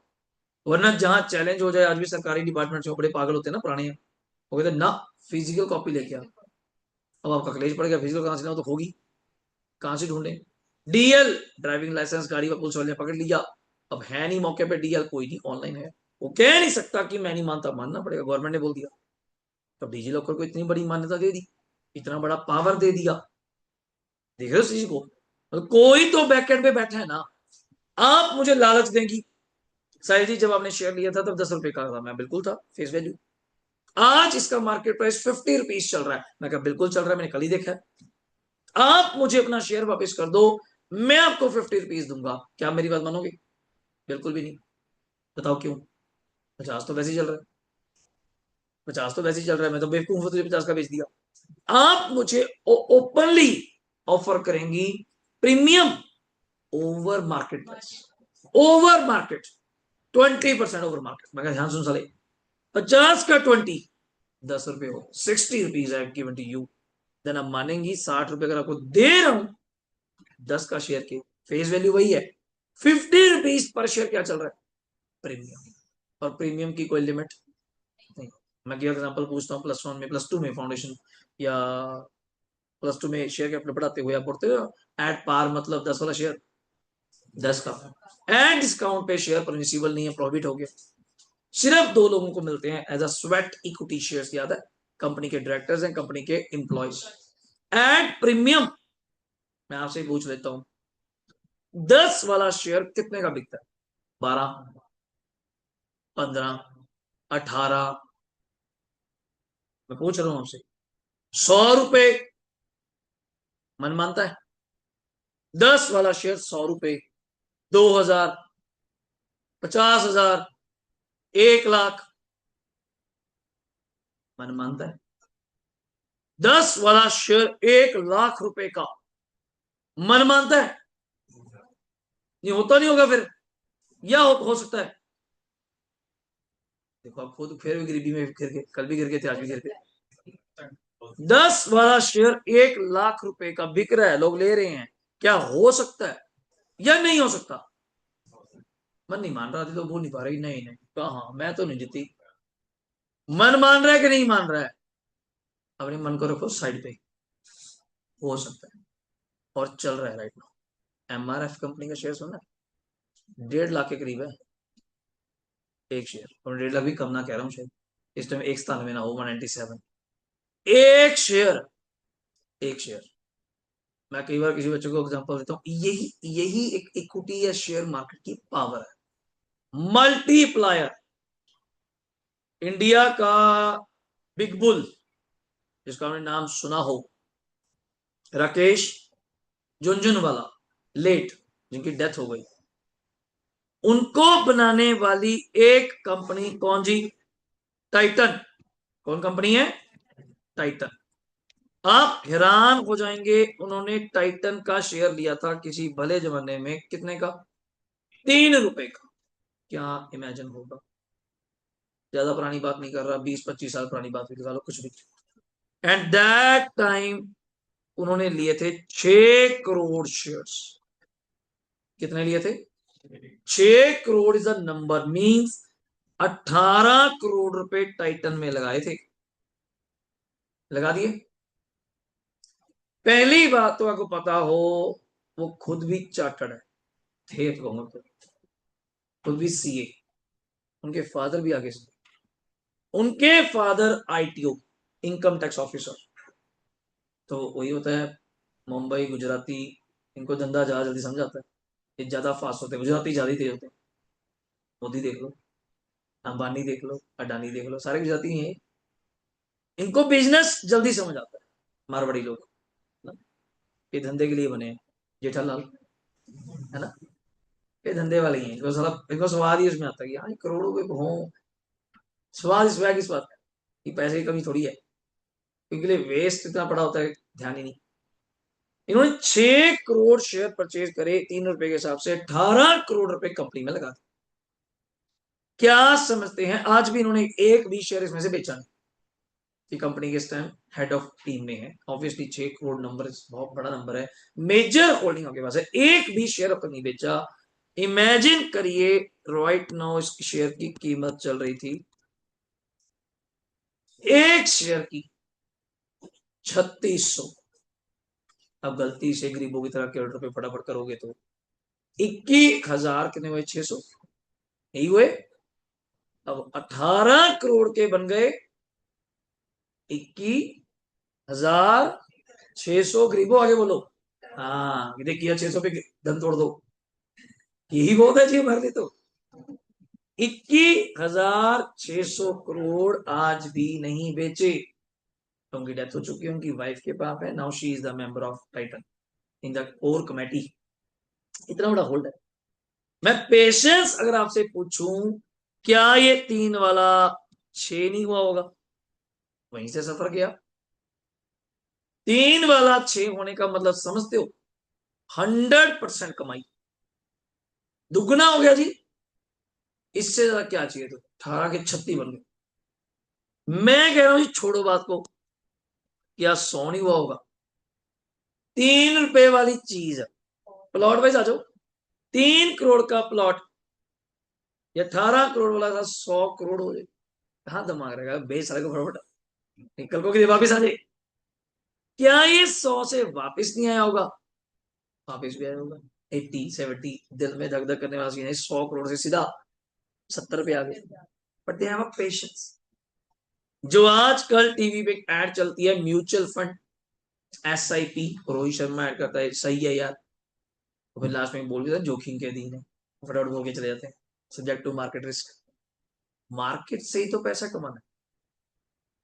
वरना जहां चैलेंज हो जाए, आज भी सरकारी डिपार्टमेंट से बड़े पागल होते हैं ना पुराने, वो कहते ना, फिजिकल कॉपी लेके आ। अब आपका कलेज पड़ गया, फिजिकल कहां से लाओ? तो होगी कहां से ढूंढे? डीएल, ड्राइविंग लाइसेंस, गाड़ी का पुलिस वाले ने पकड़ लिया, अब है नहीं मौके पे डीएल, कोई नहीं, ऑनलाइन है। वो कह नहीं सकता कि मैं नहीं मानता, मानना पड़ेगा, गवर्नमेंट ने बोल दिया। तब डीजी लॉकर को इतनी बड़ी मान्यता दे दी, इतना बड़ा पावर दे दिया। देख रहे हो इस चीज को? मतलब कोई तो बैकएंड पे बैठा है ना। आप मुझे लालच देंगी, साहिल जी जब आपने शेयर लिया था तब 10 रुपए का था, मैं बिल्कुल था फेस वैल्यू। आज इसका मार्केट प्राइस 50 रुपीज चल रहा है, मैं कहा बिल्कुल चल रहा है, मैंने कल ही देखा है। आप मुझे अपना शेयर वापस कर दो, मैं आपको 50 रुपीज दूंगा, क्या मेरी बात मानोगे? बिल्कुल भी नहीं। बताओ क्यों? 50 तो वैसे ही चल रहा है, 50 तो वैसे ही चल रहा है, मैं तो बेवकूफ हूं, तुझे 50 का बेच दिया। आप मुझे ओपनली ऑफर करेंगी premium over market price, over market, 20% over market. मैं ध्यान सुन साले, 50 का 20, 10 रुपए हो, 60 rupees I given to you. Then आप मानेंगी 60 रुपए अगर आपको दे रहा हूं 10 का शेयर के, फेस वैल्यू वही है, 50 रुपीज पर शेयर क्या चल रहा है? प्रीमियम। और प्रीमियम की कोई लिमिट नहीं। मैं क्या एग्जांपल पूछता हूँ, +1 में, +2 में फाउंडेशन, या +2 में शेयर कैपिटल बढ़ाते हुए आप पढ़ते हो, एट पार मतलब 10 वाला शेयर, 10 का एंड डिस्काउंट पे शेयर परमिसिबल नहीं है, प्रॉफिट हो गया। सिर्फ 2 लोगों को मिलते हैं as a sweat equity shares, याद है? कंपनी के डायरेक्टर्स हैं, कंपनी के एम्प्लॉयज। एट प्रीमियम, मैं आपसे पूछ लेता हूं, 10 वाला शेयर कितने का बिकता है? 12, 15, 18? मैं पूछ रहा हूं आपसे, 100 रुपए मन मानता है? 10 वाला शेयर 100 रुपए, 2,000, 50,000, 1 लाख। मन मानता है? 10 वाला शेयर 1 लाख रुपए का, मन मानता है? नहीं होता, नहीं होगा फिर, या हो सकता है? देखो आप खुद फिर भी गरीबी में गिर के, कल भी गिर गए थे, आज भी गिर गए। 10 वाला शेयर 1 लाख रुपए का बिक रहा है, लोग ले रहे हैं, क्या हो सकता है या नहीं हो सकता? मन नहीं मान रहा थी तो बोल नहीं पा रही, नहीं नहीं कहा, मैं तो नहीं जीती। मन मान रहा है कि नहीं मान रहा है? अपने मन को रखो साइड पे, हो सकता है। और चल रहा है राइट नाउ। MRF कंपनी का शेयर सुना है? 1.5 लाख के करीब है एक शेयर, और 1.5 लाख भी कम ना कह रहा हूँ शायद, इस टाइम 197 ना हो, 197। एक शेयर, एक शेयर। मैं कई बार किसी बच्चों को एग्जांपल देता हूँ, यही यही एक इक्विटी या शेयर मार्केट की पावर है, मल्टीप्लायर। इंडिया का बिग बुल, जिसका आपने नाम सुना हो, राकेश झुनझुनवाला, लेट, जिनकी डेथ हो गई, उनको बनाने वाली एक कंपनी कौन जी? टाइटन। कौन कंपनी है? टाइटन। आप हैरान हो जाएंगे, उन्होंने टाइटन का शेयर लिया था किसी भले जमाने में, कितने का? 3 रुपए का। क्या इमेजिन होगा? ज्यादा पुरानी बात नहीं कर रहा, 20-25 साल पुरानी बात भी लगा लो, कुछ भी। एंड दैट टाइम उन्होंने लिए थे 6 करोड़ शेयर्स। कितने लिए थे? 6 crore is a number, means 18 crore रुपए टाइटन में लगाए थे। लगा दिए। पहली बात तो आपको पता हो, वो खुद भी चार्टर्ड है, थे तो कहूंगा तो, खुद भी CA। उनके फादर भी आगे से, उनके father ITO, income tax officer. तो वही होता है, मुंबई गुजराती, इनको धंधा ज्यादा जल्दी समझ आता है, ये ज्यादा फास्ट होते हैं, गुजराती ज्यादा तेज होते हैं। मोदी देख लो, अंबानी देख लो, अडानी देख लो, सारे गुजराती ही हैं। इनको बिजनेस जल्दी समझ आता है, मारवाड़ी लोग ना, ये धंधे के लिए बने हैं, जेठालाल, है ना, ये धंधे वाले ही हैं, इनको सारा, इनको स्वाद ही उसमें आता है कि हाँ करोड़ों के हो, स्वाद इस किस बात का, कि पैसे की कमी थोड़ी है, इनके लिए वेस्ट इतना पड़ा होता है, ध्यान ही नहीं। इन्होंने 6 करोड़ शेयर परचेज करे, 3 रुपए के हिसाब से 18 करोड़ रुपए कंपनी में लगा दिए। क्या समझते हैं, आज भी इन्होंने एक भी शेयर इसमें से बेचा नहीं, कि कंपनी के इस टाइम हेड ऑफ टीम में है। ऑब्वियसली 6 करोड़ नंबर बहुत बड़ा नंबर है, मेजर होल्डिंग आपके पास है, एक भी शेयर अब तक नहीं बेचा। इमेजिन करिए, राइट नाउ इस शेयर की कीमत चल रही थी, एक शेयर की 3600। अब गलती से गरीबों की तरह करोड़ रुपए फटाफट करोगे तो 21,000 कितने हुए? 600 यही हुए। अब 18 करोड़ के बन गए 21,600। गरीबों आगे बोलो। हाँ देखिए, 600 पे दम तोड़ दो, यही बहुत है जी भर दे तो। 21,600 करोड़ आज भी नहीं बेचे। तो उनकी डेथ हो चुकी है, उनकी वाइफ के पास है, now she is the member of Titan in the core committee. इतना बड़ा होल्ड है। मैं पेशेंस अगर आपसे पूछूं, क्या ये 3 वाला 6 नहीं हुआ होगा? वहीं से सफर किया। 3 वाला 6 होने का मतलब समझते हो? 100% कमाई, दुगना हो गया जी। इससे ज्यादा क्या चाहिए? तो 18 के 36 बन गए। मैं कह रहा हूं जी, छोड़ो बात को, क्या 100 नहीं हुआ होगा? 3 रुपए वाली चीज है, प्लॉट वाइज आ जाओ, 3 करोड़ का प्लॉट या 18 करोड़ वाला था, 100 करोड़ हो जाए। कहां दिमाग रहेगा, बेच सारे को फटाफट, कल को के वापिस आ जाए। क्या ये 100 से वापिस नहीं आया होगा? वापिस भी आया होगा। 80-70 दिल में धक धक करने वाला सीन है, 100 करोड़ से सीधा 70 पे आ गए। But they have a patience. जो आजकल टीवी पे एड चलती है, mutual fund, SIP, Rohit Sharma add करता है, सही है यार, तो फिर लास्ट में बोल देता है जोखिम के अधीन है, फटाफट बोल के चले जाते हैं, subject to market risk. Market से ही तो पैसा कमाना है।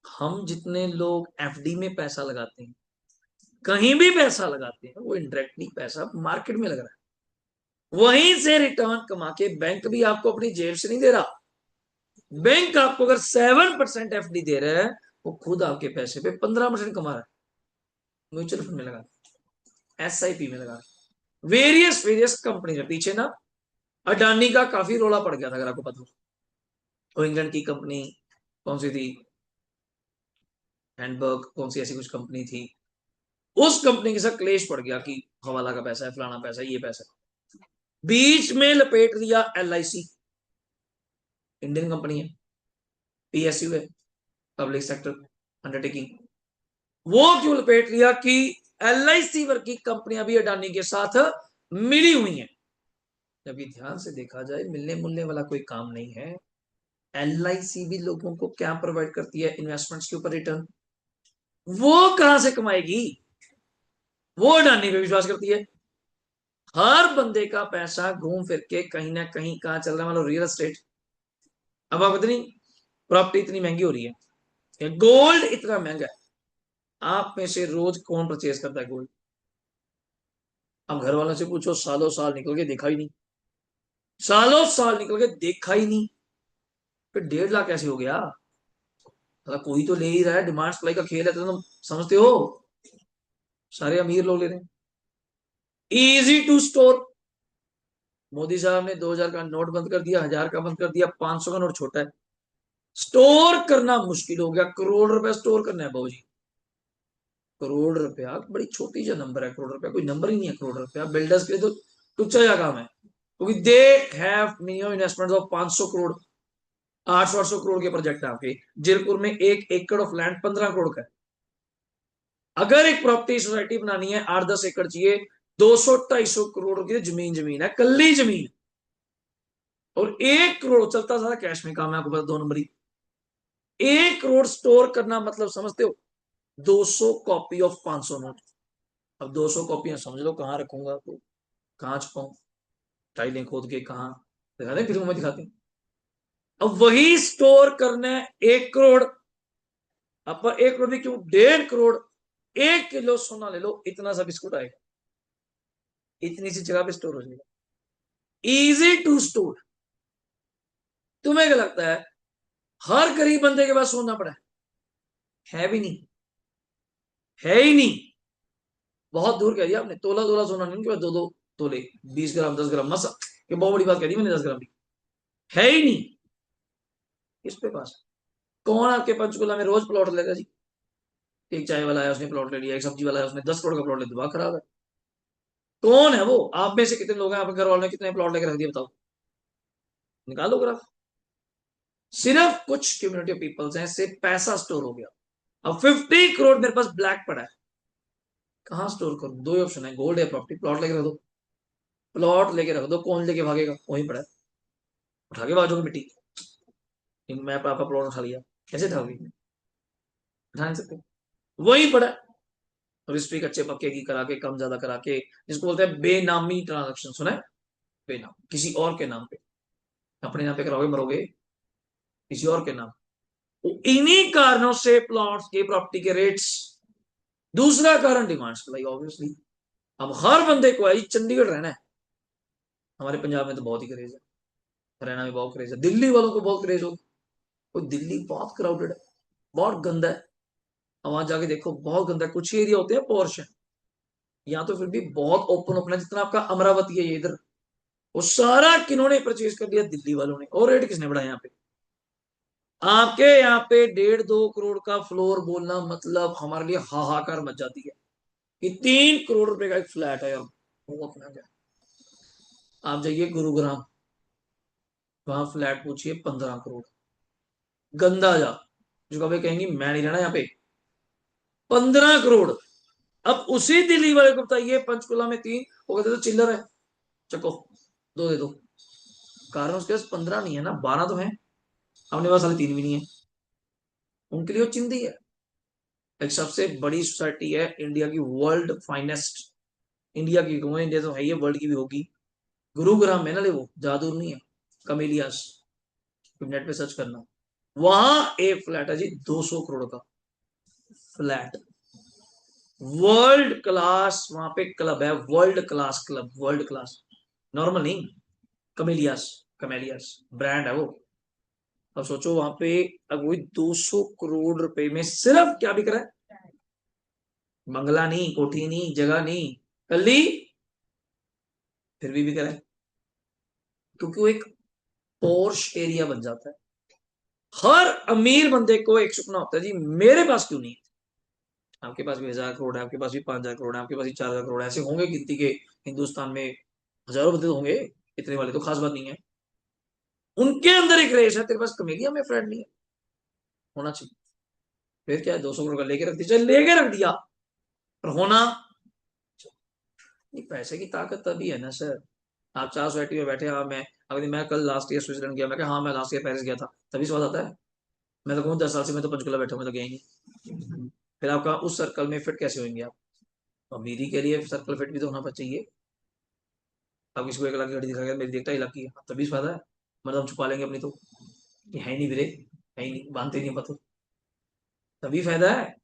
हम जितने लोग FD में पैसा लगाते हैं, कहीं भी पैसा लगाते हैं, वो इंडायरेक्टली पैसा मार्केट में लग रहा है। वहीं से रिटर्न कमा के बैंक भी आपको अपनी जेब से नहीं दे रहा। बैंक आपको अगर 7% एफडी दे रहा है, वो खुद आपके पैसे पे 15% कमा रहा है। म्यूचुअल फंड में लगा, एसआईपी में लगा, वेरियस वेरियस कंपनी है पीछे ना। अडानी का काफी रोला पड़ गया था, अगर आपको पता हो। वो इंग्लैंड की कंपनी कौन सी थी, हैंडबर्ग कौन सी ऐसी कुछ कंपनी थी, उस कंपनी के साथ क्लेश पड़ गया कि हवाला का पैसा है, फलाना पैसा है, ये पैसा है। बीच में लपेट दिया एलआईसी, इंडियन कंपनी है, पीएसयू है, पब्लिक सेक्टर अंडरटेकिंग। वो क्यों लपेट लिया कि एलआईसी वर्ग की कंपनियां भी अडानी के साथ मिली हुई हैं। जब ये ध्यान से देखा जाए, मिलने मुलने वाला कोई काम नहीं है। एलआईसी भी लोगों को क्या प्रोवाइड करती है, इन्वेस्टमेंट्स के ऊपर रिटर्न। वो कहां से कमाएगी, वो अडानी पे विश्वास करती है। हर बंदे का पैसा घूम फिर के कहीं ना कहीं कहां चल रहा है, मतलब रियल एस्टेट। अब आप इतनी प्रॉपर्टी इतनी महंगी हो रही है, गोल्ड इतना महंगा है, आप में से रोज कौन परचेज करता है गोल्ड? अब घर वालों से पूछो, सालों साल निकल के देखा ही नहीं, सालों साल निकल के देखा ही नहीं, फिर 1.5 लाख कैसे हो गया? मतलब कोई तो ले ही रहा है, डिमांड सप्लाई का खेल है, तो तुम समझते हो। सारे अमीर लोग ले रहे हैं। इजी टू स्टोर, मोदी साहब ने 2,000 का नोट बंद कर दिया, 1,000 का बंद कर दिया, 500 का नोट छोटा है। स्टोर करना मुश्किल हो गया, करोड़ रुपया स्टोर करना है बाबूजी। करोड़ रुपया बड़ी छोटी जो नंबर है, करोड़ रुपया कोई नंबर ही नहीं है। करोड़ रुपया बिल्डर्स के लिए तो टुच्चा जा काम है, क्योंकि they have minimum investment of 500 crore, 800 800 crore के प्रोजेक्ट है आपके। जयपुर में 1 एकड़ ऑफ लैंड 15 करोड़ का है। अगर एक प्रॉपर्टी सोसाइटी बनानी है, 8 10 एकड़ चाहिए, 200 250 करोड़ की जमीन जमीन है, कल्ली जमीन। और 1 करोड़ चलता सारा कैश में काम है, आपको पता, 2 नंबरी। 1 करोड़ स्टोर करना मतलब समझते हो, 200 कॉपी ऑफ 500 नोट। अब 200 कॉपियां समझ लो कहाँ रखूंगा, तो कहाँ छुपाऊं, टाइलें खोद के कहाँ, दिखाते फिल्मों में दिखाते हैं। अब वही स्टोर करना है 1 करोड़, अब 1 करोड़ भी क्यों, 1.5 करोड़। 1 किलो सोना ले लो, इतना सा बिस्कुट आएगा, इतनी सी जगह पे स्टोर हो जाएगा, इजी टू स्टोर। तुम्हें क्या लगता है हर गरीब बंदे के पास सोना पड़ा है भी नहीं, है ही नहीं। बहुत दूर कह दिया आपने, तोला तोला सोना नहीं, उनके पास 2 2 तोले, 20 ग्राम 10 ग्राम मसा, ये बहुत बड़ी बात कह दी मैंने, 10 ग्राम भी है ही नहीं किसके पास। कौन आपके पंचकुला में रोज प्लॉट लेगा जी? एक चाय वाला है उसने प्लॉट ले लिया, एक सब्जी वाला है उसने 10 करोड़ का प्लॉट ले, दिमाग खराब है। कौन है वो? आप में से कितने लोग हैं, आपके घर वालों ने कितने प्लॉट लेकर रख दिए, बताओ, निकालो ग्राफ। सिर्फ कुछ कम्युनिटी पीपल्स हैं, सिर्फ पैसा स्टोर हो गया। अब 50 करोड़ मेरे पास ब्लैक पड़ा है, कहाँ स्टोर करूं? दो ही ऑप्शन है, गोल्ड या प्रॉपर्टी। प्लॉट लेके रख दो, प्लॉट लेके रख दो, कौन लेके भागेगा? वहीं पड़ा है, उठा के भागोगे मिट्टी। मैं पापा प्लॉट उठा लिया, कैसे उठाओगे? उठा नहीं सकते, वहीं पड़ा है। रजिस्ट्री कच्चे पक्के की करा के, कम ज्यादा करा के, जिसको बोलते हैं बेनामी ट्रांजेक्शन, सुना है? बेनाम, किसी और के नाम पे, अपने नाम पे कराओगे मरोगे, किसी और के नाम। तो इन्हीं कारणों से प्लॉट्स के, प्रॉपर्टी के रेट्स। दूसरा कारण डिमांड सप्लाई, ऑब्वियसली। अब हर बंदे को है चंडीगढ़ रहना है, हमारे पंजाब में तो बहुत ही क्रेज है, हरियाणा में बहुत क्रेज है, दिल्ली वालों को बहुत क्रेज हो। तो दिल्ली बहुत क्राउडेड है, बहुत गंदा है। अब वहां जाके देखो, बहुत गंदा है। कुछ एरिया होते हैं पॉर्श है, यहाँ तो फिर भी बहुत ओपन ओपन है, जितना आपका अमरावती है ये इधर, वो सारा किन्होंने परचेज कर लिया, दिल्ली वालों ने। और रेट किसने बढ़ाया यहाँ पे? आपके यहाँ पे 1.5 2 करोड़ का फ्लोर बोलना मतलब हमारे लिए हाहाकार मच जाती है, कि 3 करोड़ रुपए का एक फ्लैट है यार, बहुत महंगा है। आप जाइए गुरुग्राम, वहां फ्लैट पूछिए 15 करोड़, गंदा जा, जो कभी कहेंगी मैं नहीं रहना यहाँ पे, 15 करोड़। अब उसी दिल्ली वाले को बताइए पंचकुला में 3, वो कहते तो चिल्लर है, चको, दो दे दो। कारण उसके पास 15 नहीं है ना, 12 तो है, अपने पास साले 3 भी नहीं है। उनके लिए वो चिंदी है। एक सबसे बड़ी सोसाइटी है इंडिया की, वर्ल्ड फाइनेस्ट, इंडिया की कहूँ, इंडिया तो है ही, वर्ल्ड की भी होगी। गुरुग्राम में ना, ले वो ज्यादा दूर नहीं है, कमेलियास, नेट पे सर्च करना। वहां एक फ्लैट है जी 200 करोड़ का फ्लैट, वर्ल्ड क्लास। वहां पे क्लब है, world class club, world class. Normal नहीं, कमेलियास, कमेलियास ब्रांड है वो। अब सोचो वहां पे, अब वही 200 करोड़ रुपए में सिर्फ क्या बिक रहा है? बंगला नहीं, कोठी नहीं, जगह नहीं, कल्ली, फिर भी बिक रहा है, क्योंकि वो एक पोर्श एरिया बन जाता है। हर अमीर बंदे को एक सपना होता है जी, मेरे पास क्यों नहीं है? आपके पास भी 1,000 करोड़ है, आपके पास भी 5,000 करोड़ है, आपके पास भी 4,000 करोड़ है, ऐसे होंगे गिनती के हिंदुस्तान में हजारों बंदे तो होंगे, इतने वाले तो खास बात नहीं है। उनके अंदर एक रेस है, तेरे पास कमेलिया में फ्रेंड नहीं है, होना चाहिए। फिर क्या है, 200 करोड़ का लेके रख दिया, चल लेके रख दिया, पर होना नहीं। पैसे की ताकत तभी है ना सर। आप 4 सोसाइटी में बैठे, हाँ मैं कल लास्ट ईयर स्विट्जरलैंड गया, मैं कहा हाँ मैं लास्ट ईयर पेरिस गया था, तभी स्वाद आता है। मैं तो कहूँ 10 साल से मैं तो पंचकुला बैठा हूँ, मैं तो गया ही नहीं। फिर आपका उस सर्कल में फिट कैसे होंगे आप? अमीरी के लिए सर्कल फिट भी तो होना चाहिए। अब किसी को 1 लाख की गाड़ी दिखा गया, मेरी देखता ही लाख की है, तभी फायदा है। मतलब हम छुपा लेंगे अपनी तो, ये है ही नहीं वीरे, है ही नहीं, बांधते नहीं पता, तभी फायदा है।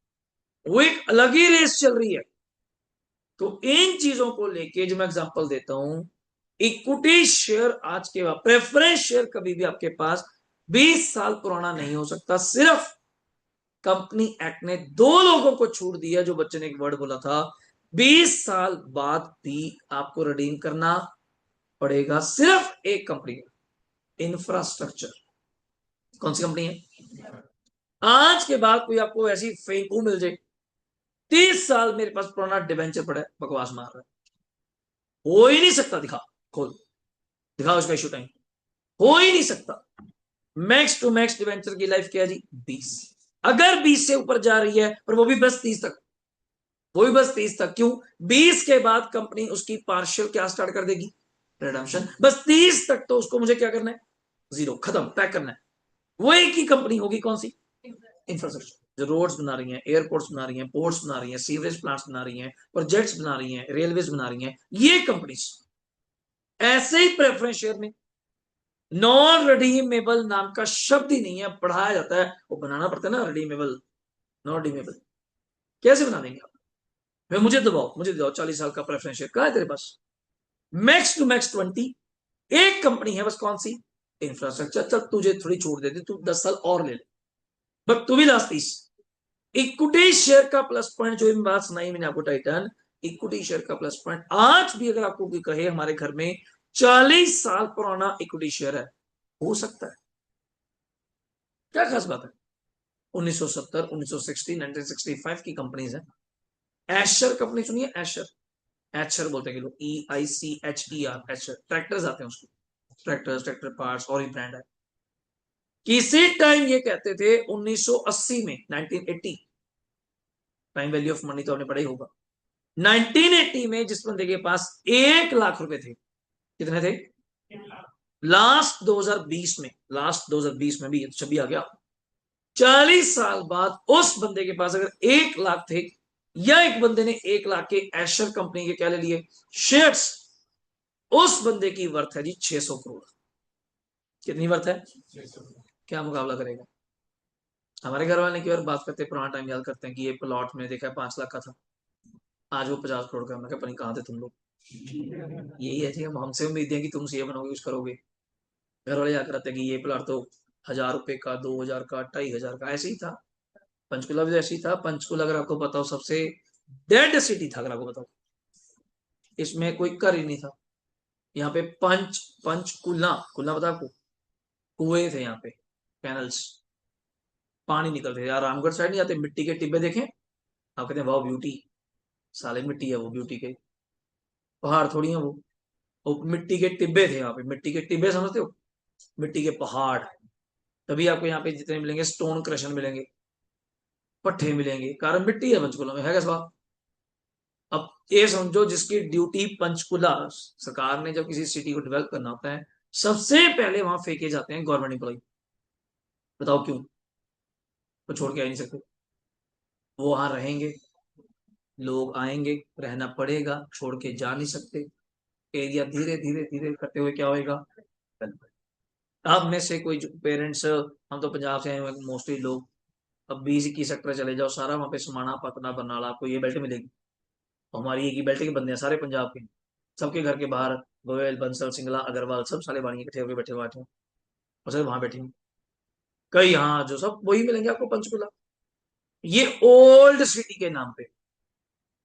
वो एक अलग ही रेस चल रही है। तो इन चीजों को लेके जो मैं एग्जांपल देता हूं, इक्विटी शेयर आज के बाद, प्रेफरेंस शेयर कभी भी आपके पास 20 साल पुराना नहीं हो सकता। सिर्फ कंपनी एक्ट ने 2 लोगों को छूट दिया, जो बच्चे ने एक वर्ड बोला था, 20 साल बाद भी आपको रिडीम करना पड़ेगा। सिर्फ एक कंपनी, इंफ्रास्ट्रक्चर। कौन सी कंपनी है? आज के बाद कोई आपको ऐसी फेंकू मिल जाए, 30 साल मेरे पास पुराना डिवेंचर पड़ा है, बकवास मार रहा है, हो ही नहीं सकता, दिखा, खोल, दिखाओ उसका इशू टाइम, हो ही नहीं सकता। मैक्स टू मैक्स डिवेंचर की लाइफ क्या है जी? 20। अगर 20 से ऊपर जा रही है, पर वो भी बस 30 तक, वो भी बस 30 तक, क्यों? 20 के बाद कंपनी उसकी पार्शियल क्या स्टार्ट कर देगी? रिडम्पशन। बस 30 तक तो उसको मुझे क्या करना है? जीरो, खत्म, पैक करना है। वो एक ही कंपनी होगी, कौन सी? इंफ्रास्ट्रक्चर। जो रोड्स बना रही हैं, एयरपोर्ट्स बना रही हैं, पोर्ट्स बना रही हैं, सीवरेज प्लांट्स बना रही हैं, प्रोजेक्ट्स बना रही हैं, रेलवेज बना रही हैं, ये कंपनीज। ऐसे ही प्रेफरेंस शेयर में नॉन रिडीमेबल नाम का शब्द ही नहीं है, पढ़ाया जाता है, वो बनाना पड़ता है ना रिडीमेबल, नॉन रिडीमेबल। कैसे बना देंगे आप? मैं मुझे दबाओ, मुझे दबाओ, 40 साल का प्रेफरेंस शेयर कहा है तेरे पास? Max to max 20। एक कंपनी है बस, कौन सी? इंफ्रास्ट्रक्चर। चल तुझे थोड़ी छूट देती, तू 10 साल और ले ले, बट तू भी लास्ट 30। इक्विटी शेयर का प्लस पॉइंट, जो बात सुनाई मैंने आपको टाइटन, इक्विटी शेयर का प्लस पॉइंट, आज भी अगर आपको कोई कहे हमारे घर में 40 साल पुराना इक्विटी शेयर है, हो सकता है, क्या खास बात है? 1970, 1960, 1965 की कंपनीज है। एशर कंपनी सुनिए, एशर, एचर बोलते हैं लोग, EICHER, एशर, ट्रैक्टर्स आते हैं उसके, ट्रैक्टर्स, ट्रैक्टर पार्ट्स, और ही ब्रांड है। किसी टाइम ये कहते थे 1980 में, 1980, टाइम वैल्यू ऑफ मनी तो आपने पढ़ा ही होगा। 1980 में जिस बंदे के पास 1 लाख रुपए थे, कितने थे? लास्ट 2020 में, लास्ट 2020 में भी ये तो छवि आ गया, 40 साल बाद उस बंदे के पास अगर 1 लाख थे, या एक बंदे ने 1 लाख के एशर कंपनी के क्या ले लिए? शेयर्स। उस बंदे की वर्थ है जी 600 करोड़। कितनी वर्थ है? क्या मुकाबला करेगा? हमारे घर वाले की बार बात करते हैं, पुराना टाइम याद करते हैं कि ये प्लॉट में देखा है 5 लाख का था, आज वो 50 करोड़ का। मैं क्या, पता नहीं कहाँ थे तुम लोग। यही है जी, हम हमसे उम्मीद है कि तुम सीए बनोगे, कुछ करोगे। घर वाले याद करते हैं कि ये प्लॉट तो 1,000 रुपए का, 2,000 का, 2,500 का, ऐसे ही था। पंचकुला भी ऐसे ही था। पंचकुला अगर आपको बताओ सबसे डेड सिटी था, अगर आपको बताओ, इसमें कोई कर ही नहीं था। यहाँ पे पंचकुला, कुल्ला पता आपको? कुएं थे यहाँ पे, कैनल्स, पानी निकलते थे यार। रामगढ़ साइड नहीं आते, मिट्टी के टिब्बे देखे आप, कहते हैं वाह ब्यूटी, साले मिट्टी है वो, ब्यूटी के पहाड़ थोड़ी है वो मिट्टी के टिब्बे थे यहाँ पे, मिट्टी के टिब्बे समझते हो? मिट्टी के पहाड़। तभी आपको यहाँ पे जितने मिलेंगे स्टोन क्रशर मिलेंगे, पट्टे मिलेंगे, कारण मिट्टी है पंचकुला में, है क्या सवाल? अब ये समझो, जिसकी ड्यूटी पंचकुला, सरकार ने जब किसी सिटी को डेवलप करना होता है, सबसे पहले वहां फेंके जाते हैं गवर्नमेंट एम्प्लॉय। बताओ क्यों? वो छोड़ के आ ही नहीं सकते, वो वहां रहेंगे, लोग आएंगे, रहना पड़ेगा, छोड़ के जा नहीं सकते। एरिया धीरे धीरे धीरे करते हुए क्या होएगा? अब में से कोई पेरेंट्स, हम तो पंजाब से आए हुए मोस्टली लोग, अब 20-21 सेक्टर चले जाओ, सारा वहां पे समाना, पतना, बरनाला, आपको ये बेल्ट मिलेगी। हमारी एक ही बेल्ट के बंदे हैं सारे पंजाब के, सबके घर के बाहर गोयल, बंसल, सिंगला, अग्रवाल सब साले बानी इकट्ठे होकर बैठे हुए थे, और सर वहां बैठे हैं कई, हाँ जो सब वही मिलेंगे आपको पंचकुला, ये ओल्ड सिटी के नाम पे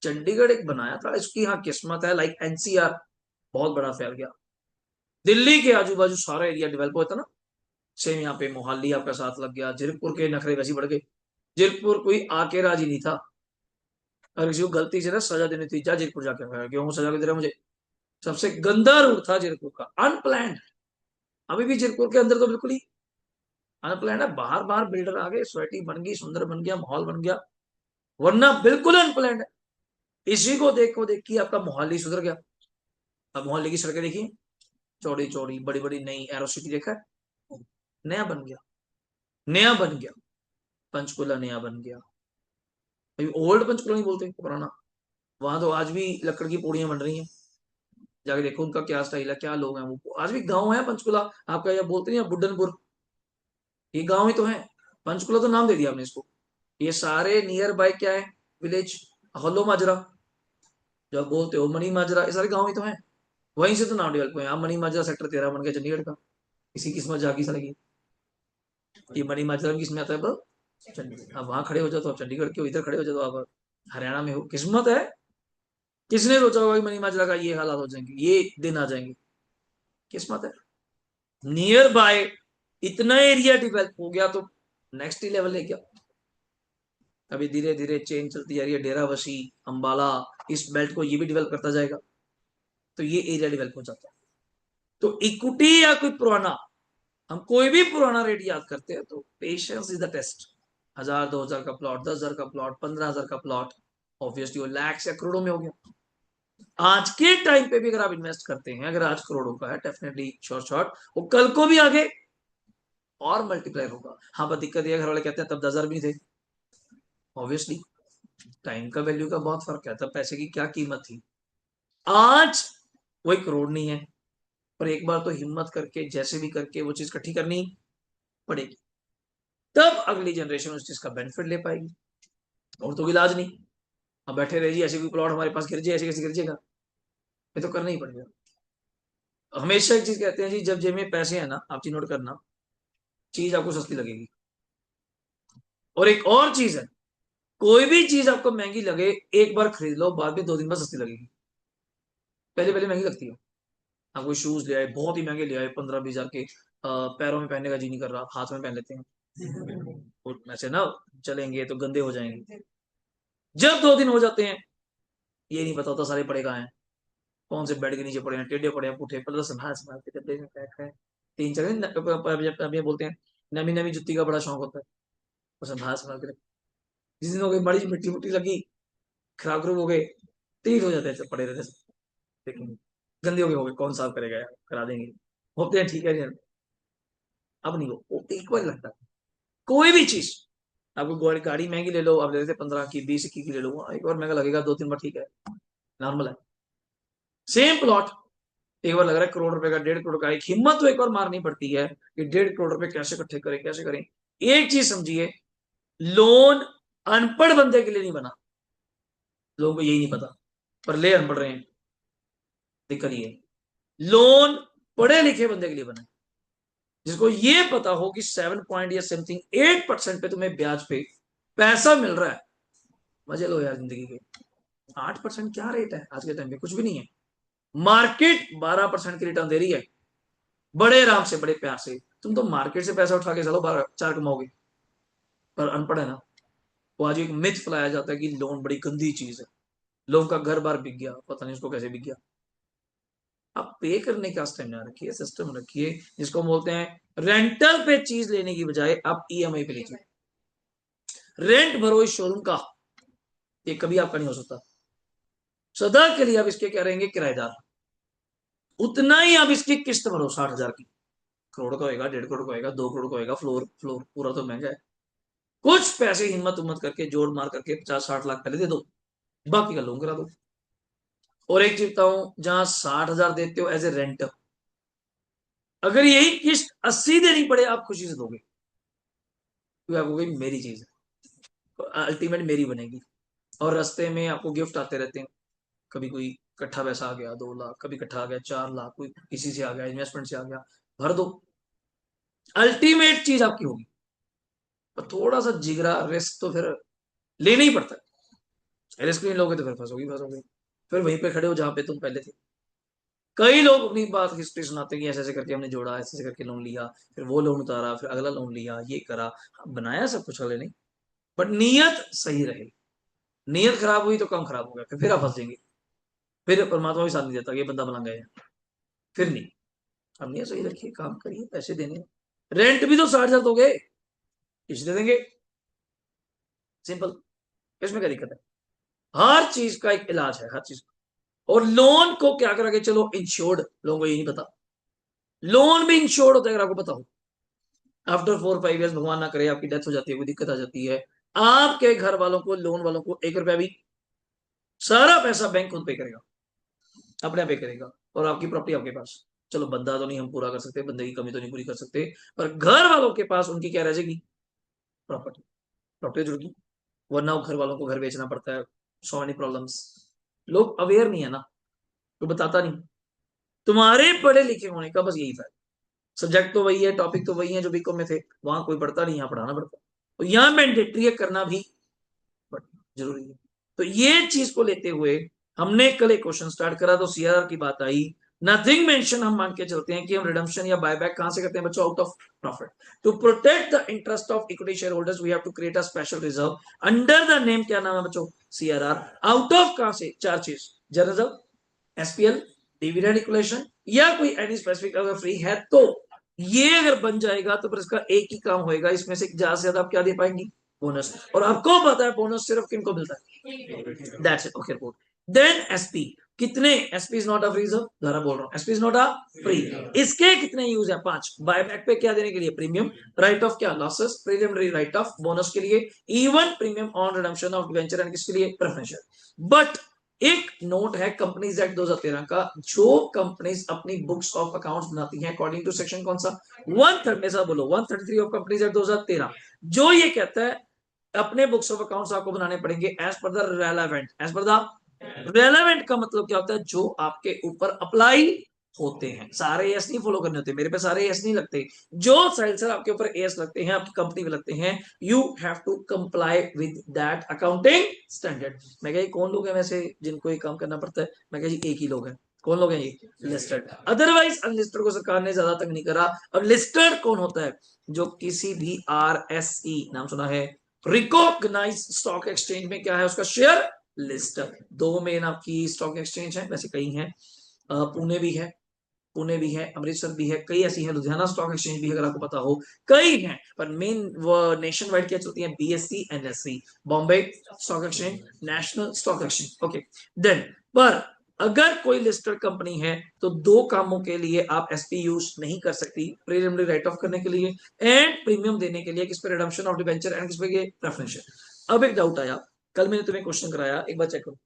चंडीगढ़ एक बनाया था, इसकी हाँ किस्मत है, लाइक एनसीआर बहुत बड़ा फैल गया, दिल्ली के आजू बाजू सारा एरिया डेवलप होता ना, सेम यहाँ पे मोहाली आपका साथ लग गया, जीरकपुर के नखरे वैसे बढ़ गए, जीरकपुर कोई आके राजी नहीं था, अगर किसी को गलती से ना सजा देनी थी, जा जीरकपुर जाके खाया, क्यों सजा दे रहा मुझे, सबसे गंदा रूट था जीरकपुर का, अनप्लैंड, अभी भी जीरकपुर के अंदर तो बिल्कुल ही अनप्लैंड है, बाहर बाहर बिल्डर आ गए, सोसाइटी बन गई, सुंदर बन गया, माहौल बन गया, वरना बिल्कुल अनप्लैंड है। इसी को देख के आपका मोहाली सुधर गया, अब मोहाली की सड़कें देखिए, चौड़ी चौड़ी बड़ी बड़ी, नई एरो सिटी देखा है, नया बन गया, नया बन गया, पंचकुला नया बन गया, अभी ओल्ड पंचकुला नहीं बोलते पुराना, वहां तो आज भी लकड़ की पौड़ियां बन रही हैं, जाके देखो उनका क्या स्टाइल है, क्या लोग हैं वो, आज भी गांव है पंचकुला आपका, या बोलते हैं बुड्डनपुर, ये गांव ही तो है, पंचकुला तो नाम दे दिया आपने इसको, ये सारे नियर बाय क्या है, विलेज, हल्लो माजरा, जो आप बोलते हो मनी माजरा, ये सारे गांव ही तो है, वहीं से तो नाम डेवलप हुए, मनी माजरा सेक्टर 13 बन गया चंडीगढ़ का, इसी किस्मत जागी सड़ेगी, ये मनी माजरा किस में आता है, चंडीगढ़, अब वहां खड़े हो जाओ तो आप चंडीगढ़ के हो, इधर खड़े हो जाओ तो आप हरियाणा में हो, किस्मत है, किसने सोचा होगा कि मनी माजरा का ये हालात हो जाएंगे, ये दिन आ जाएंगे, किस्मत है, नियर बाय इतना एरिया डेवलप हो गया तो नेक्स्ट ही लेवल है क्या, अभी धीरे धीरे चेन चलती जा रही है, डेराबसी, अंबाला, इस बेल्ट को ये भी डेवलप करता जाएगा, तो ये एरिया डेवलप हो जाता है, तो इक्विटी या कोई पुराना, हम कोई भी पुराना रेट याद करते हैं तो पेशेंस इज द टेस्ट, 1000 2000 का प्लॉट, 10,000 का प्लॉट, 15,000 का प्लॉट, ऑब्वियसली वो लैक्स या करोड़ों में हो गया, आज के टाइम पे भी अगर आप इन्वेस्ट करते हैं, अगर आज करोड़ों का है, डेफिनेटली शॉर्ट शॉर्ट वो कल को भी आगे और मल्टीप्लाई होगा, हाँ पर दिक्कत ये, घर वाले कहते हैं तब 10,000 भी नहीं थे, ऑब्वियसली टाइम का वैल्यू का बहुत फर्क है, तब पैसे की क्या कीमत थी, आज वही करोड़ नहीं है, पर एक बार तो हिम्मत करके जैसे भी करके वो चीज इकट्ठी करनी पड़ेगी, तब अगली जनरेशन उस चीज का बेनिफिट ले पाएगी, और तो इलाज नहीं, अब बैठे रहे जी ऐसे कोई प्लॉट हमारे पास गिर जाए, ऐसे कैसे गिर जाएगा, ये तो करना ही पड़ेगा, हमेशा एक चीज कहते हैं जी, जब जेब में पैसे है ना, आप चीज नोट करना, चीज आपको सस्ती लगेगी, और एक और चीज है, कोई भी चीज आपको महंगी लगे, एक बार खरीद लो, बाद में 2 दिन बाद सस्ती लगेगी, पहले पहले महंगी लगती है, आप कोई शूज ले आए बहुत ही महंगे ले आए 15 20 हजार के, पैरों में पहनने का जी नहीं कर रहा, हाथ में पहन लेते हैं, और ऐसे ना चलेंगे तो गंदे हो जाएंगे, जब 2 दिन हो जाते हैं, ये नहीं पता होता सारे पड़े कहाँ हैं, कौन से बेड के नीचे पड़े हैं, टेढ़े पड़े हैं, पुठे, मतलब संभाल संभाल के डब्बे में पैक है, 3 4 दिन अब ये बोलते हैं, नमी नमी जुत्ती का बड़ा शौक होता है, और संभाल संभाल के जिस दिन हो गई बड़ी मिट्टी मुट्टी लगी, खराब खरूब हो गए, तीन हो जाते हैं, सब पड़े रहते हैं, लेकिन गंदे हो गए कौन साफ करेगा यार, करा देंगे, होते हैं ठीक है यार, अब नहीं वो एक बार लगता है, कोई भी चीज, आपको गाड़ी महंगी ले लो, आप ले लेते 15 की 20 की ले लो, एक बार महंगा लगेगा, 2 3 बार ठीक है, नॉर्मल है, सेम प्लॉट एक बार लग रहा है करोड़ रुपए का, 1.5 करोड़ का, एक हिम्मत तो एक बार मारनी पड़ती है कि 1.5 करोड़ रुपए कैसे इकट्ठे करें, कैसे करें, एक चीज समझिए, लोन अनपढ़ बंदे के लिए नहीं बना, लोगों को यही नहीं पता, पर ले अनपढ़ रहे हैं, दिक्कत ये है, लोन पढ़े लिखे बंदे के लिए बना, जिसको ये पता हो कि 7 पॉइंट या समथिंग 8% पे तुम्हें ब्याज पे पैसा मिल रहा है, मजे लो यार जिंदगी के, 8% क्या रेट है आज के टाइम पे, कुछ भी नहीं है, मार्केट 12% की रिटर्न दे रही है, बड़े आराम से बड़े प्यार से, तुम तो मार्केट से पैसा उठा के चलो 12 4 कमाओगे, पर अनपढ़ है ना, वो आज एक मिथ फैलाया जाता है कि लोन बड़ी गंदी चीज है, लोगों का घर बार बिक गया, पता नहीं उसको कैसे बिक गया, आप पे करने का सिस्टम ना रखिए, सिस्टम रखिए जिसको बोलते हैं रेंटल पे चीज लेने की बजाय आप ईएमआई पे लीजिए, रेंट भरो इस शोरूम का, ये कभी आपका नहीं हो सकता, सदा के लिए आप इसके क्या रहेंगे, किराएदार, उतना ही आप इसकी किस्त भरो 60,000 की, करोड़ का होएगा, 1.5 करोड़ का होएगा, 2 करोड़ का होएगा, फ्लोर फ्लोर पूरा तो महंगा है, कुछ पैसे हिम्मत उम्मत करके जोड़ मार करके 50 60 लाख पहले दे दो, बाकी का लोन करा दो, और एक चीज बताऊं, जहां 60,000 देते हो एज ए रेंट, अगर यही किस्त 80 देनी पड़े आप खुशी से दोगे, क्योंकि आपको कोई मेरी चीज है, अल्टीमेट मेरी बनेगी, और रास्ते में आपको गिफ्ट आते रहते हैं, कभी कोई इकट्ठा पैसा आ गया 2 लाख, कभी इकट्ठा आ गया 4 लाख, कोई किसी से आ गया, इन्वेस्टमेंट से आ गया, भर दो। अल्टीमेट चीज आपकी होगी, पर थोड़ा सा जिगरा रिस्क तो फिर लेना ही पड़ता है। रिस्क नहीं लोगे तो फिर फंसोगी फंसोगे, फिर वहीं पे खड़े हो जहां पे तुम पहले थे। कई लोग अपनी बात हिस्ट्री सुनाते हैं कि ऐसे ऐसे करके हमने जोड़ा, ऐसे ऐसे करके लोन लिया, फिर वो लोन उतारा, फिर अगला लोन लिया, ये करा। हाँ, बनाया सब कुछ अगले ने, बट नीयत सही रहे। नीयत खराब हुई तो काम खराब हो गया, फिर आप फंस जाएंगे। फिर परमात्मा भी साथ नहीं देता, ये बंदा बना गया है। फिर नहीं, अब नीयत सही रखिए, काम करिए, पैसे देने हैं। रेंट भी तो 60,000 हो गए, किस दे देंगे, सिंपल। इसमें क्या दिक्कत है? हर चीज का एक इलाज है, हर चीज का। और लोन को क्या करा के चलो इंश्योर्ड, लोगों को ये नहीं पता, लोन भी इंश्योर्ड होता है, अगर आपको पता हो। आफ्टर 4-5 ईयर्स, भगवान ना करे आपकी डेथ हो जाती है, कोई दिक्कत आ जाती है, आपके घर वालों को, लोन वालों को 1 रुपया भी, सारा पैसा बैंक खुद पे करेगा, अपने आप पे करेगा, और आपकी प्रॉपर्टी आपके पास। चलो बंदा तो नहीं हम पूरा कर सकते, बंदे की कमी तो नहीं पूरी कर सकते, पर घर वालों के पास उनकी क्या रह जाएगी, प्रॉपर्टी। प्रॉपर्टी जुड़गी, वरना घर वालों को घर बेचना पड़ता है, सो मेनी प्रॉब्लम्स। लोग अवेयर नहीं है ना, तो बताता नहीं। तुम्हारे पढ़े लिखे होने का बस यही था, सब्जेक्ट तो वही है, टॉपिक तो वही है जो बीकॉम में थे, वहां कोई पढ़ता नहीं, यहाँ पढ़ाना पड़ता है। तो यहाँ मैंडेटरी है, करना भी बट जरूरी है। तो ये चीज को लेते हुए हमने कल एक क्वेश्चन स्टार्ट करा, तो सीआरआर की बात आई। नथिंग मेंशन हम मान के चलते हैं कि हम रिडम्पशन या बायबैक कहां से करते हैं बच्चों, out of profit. To protect the interest of equity share holders we have to create a special reserve under the name, क्या नाम है बच्चों, सीआरआर। आउट ऑफ कहां से, 4 चीज, जनरल रिजर्व, एसपीएल, डिविडेंड इक्वलेशन, या कोई एनी स्पेसिफिक अगर फ्री है तो। ये अगर बन जाएगा तो फिर इसका एक ही काम होएगा, इसमें से ज्यादा से ज्यादा आप क्या दे पाएंगे, बोनस। और आपको पता है बोनस सिर्फ किनको मिलता है, that's it, okay report. Then SP, कितने, SP is not a free reserve, दोबारा बोल रहा हूं, SP is not a free. इसके कितने यूज है, 5। बायबैक पे क्या देने के लिए, प्रीमियम, राइट ऑफ क्या, losses, preliminary right of, bonus के लिए, even premium on redemption of debenture, and किसके लिए, प्रेफरेंशियल। बट एक नोट है कंपनीज एक्ट 2013 का, जो कंपनीज अपनी बुक्स ऑफ अकाउंट्स बनाती हैं अकॉर्डिंग टू सेक्शन कौन सा, 130, ऐसा बोलो 133 ऑफ कंपनीज एक्ट 2013, जो ये कहता है अपने बुक्स ऑफ अकाउंट्स आपको बनाने पड़ेंगे as per the relevant. As per the relevant का मतलब क्या होता है, जो आपके ऊपर अप्लाई होते हैं। सारे एस नहीं फॉलो करने होते, मेरे पे सारे एस नहीं लगते, जो साइंसर आपके ऊपर एस लगते हैं, आपकी कंपनी में लगते हैं, you have to comply with that accounting standard. मैं कह कौन लोग हैं वैसे जिनको ये काम करना पड़ता है, मैं कह जी एक ही लोग हैं। कौन लोग हैं ये, लिस्टेड। अदरवाइज अनलिस्टेड को सरकार ने ज्यादा तंग नहीं करा। और लिस्टेड कौन होता है, जो किसी भी RSE नाम सुना है, रिकॉग्नाइज स्टॉक एक्सचेंज में क्या है उसका शेयर लिस्ट। 2 मेन आपकी स्टॉक एक्सचेंज है, वैसे कई हैं, पुणे भी है, पुणे भी है, अमृतसर भी है, कई ऐसी हैं, लुधियाना स्टॉक एक्सचेंज भी अगर आपको पता हो, कई हैं, पर मेन वो नेशन वाइड क्या चलती है, BSE NSE, Bombay stock exchange, national stock exchange, okay. Then पर अगर कोई लिस्टेड कंपनी है तो 2 कामों के लिए आप एसपी यूज नहीं कर सकती, प्रीलिमिनरी राइट ऑफ करने के लिए एंड प्रीमियम देने के लिए, किस पे, रिडम्पशन ऑफ डिबेंचर, एंड किस पे, प्रेफरेंशियल। अब एक डाउट आया, कल मैंने तुम्हें क्वेश्चन कराया, एक बार चेक करो,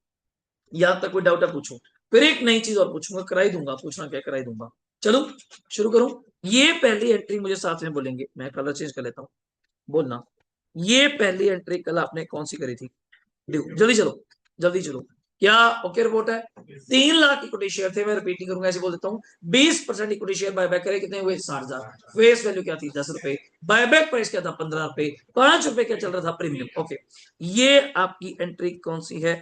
यहां तक कोई डाउट है पूछो, फिर एक नई चीज और पूछूंगा, कराई दूंगा, पूछना क्या कराई दूंगा। चलो शुरू करूं। ये पहली एंट्री मुझे साथ में बोलेंगे, मैं कलर चेंज कर लेता हूं, बोलना। ये पहली एंट्री कल आपने कौन सी करी थी, जल्दी चलो, जल्दी चलो। क्या ओके रिपोर्ट है, 3 लाख इक्विटी शेयर थे, मैं रिपीट नहीं करूंगा, ऐसे बोल देता हूँ। 20% इक्विटी शेयर बायबैक करे, कितने हुए, 60,000। फेस वैल्यू क्या थी, 10 रुपए। बायबैक प्राइस क्या था, 15 रुपए। 5 रुपए क्या चल रहा था, प्रीमियम, ओके। ये आपकी एंट्री कौन सी है,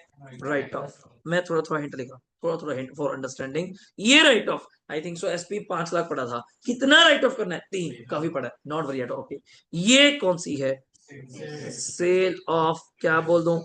राइट ऑफ। मैं थोड़ा थोड़ा हिंट लिखा, थोड़ा थोड़ा हिंट फॉर अंडरस्टैंडिंग। ये right of, I think so SP 5 lakh पड़ा था, कितना राइट ऑफ करना है, 3, काफी पड़ा है, नॉट वेरी ओके। ये कौन सी है, सेल ऑफ, क्या बोल दूं,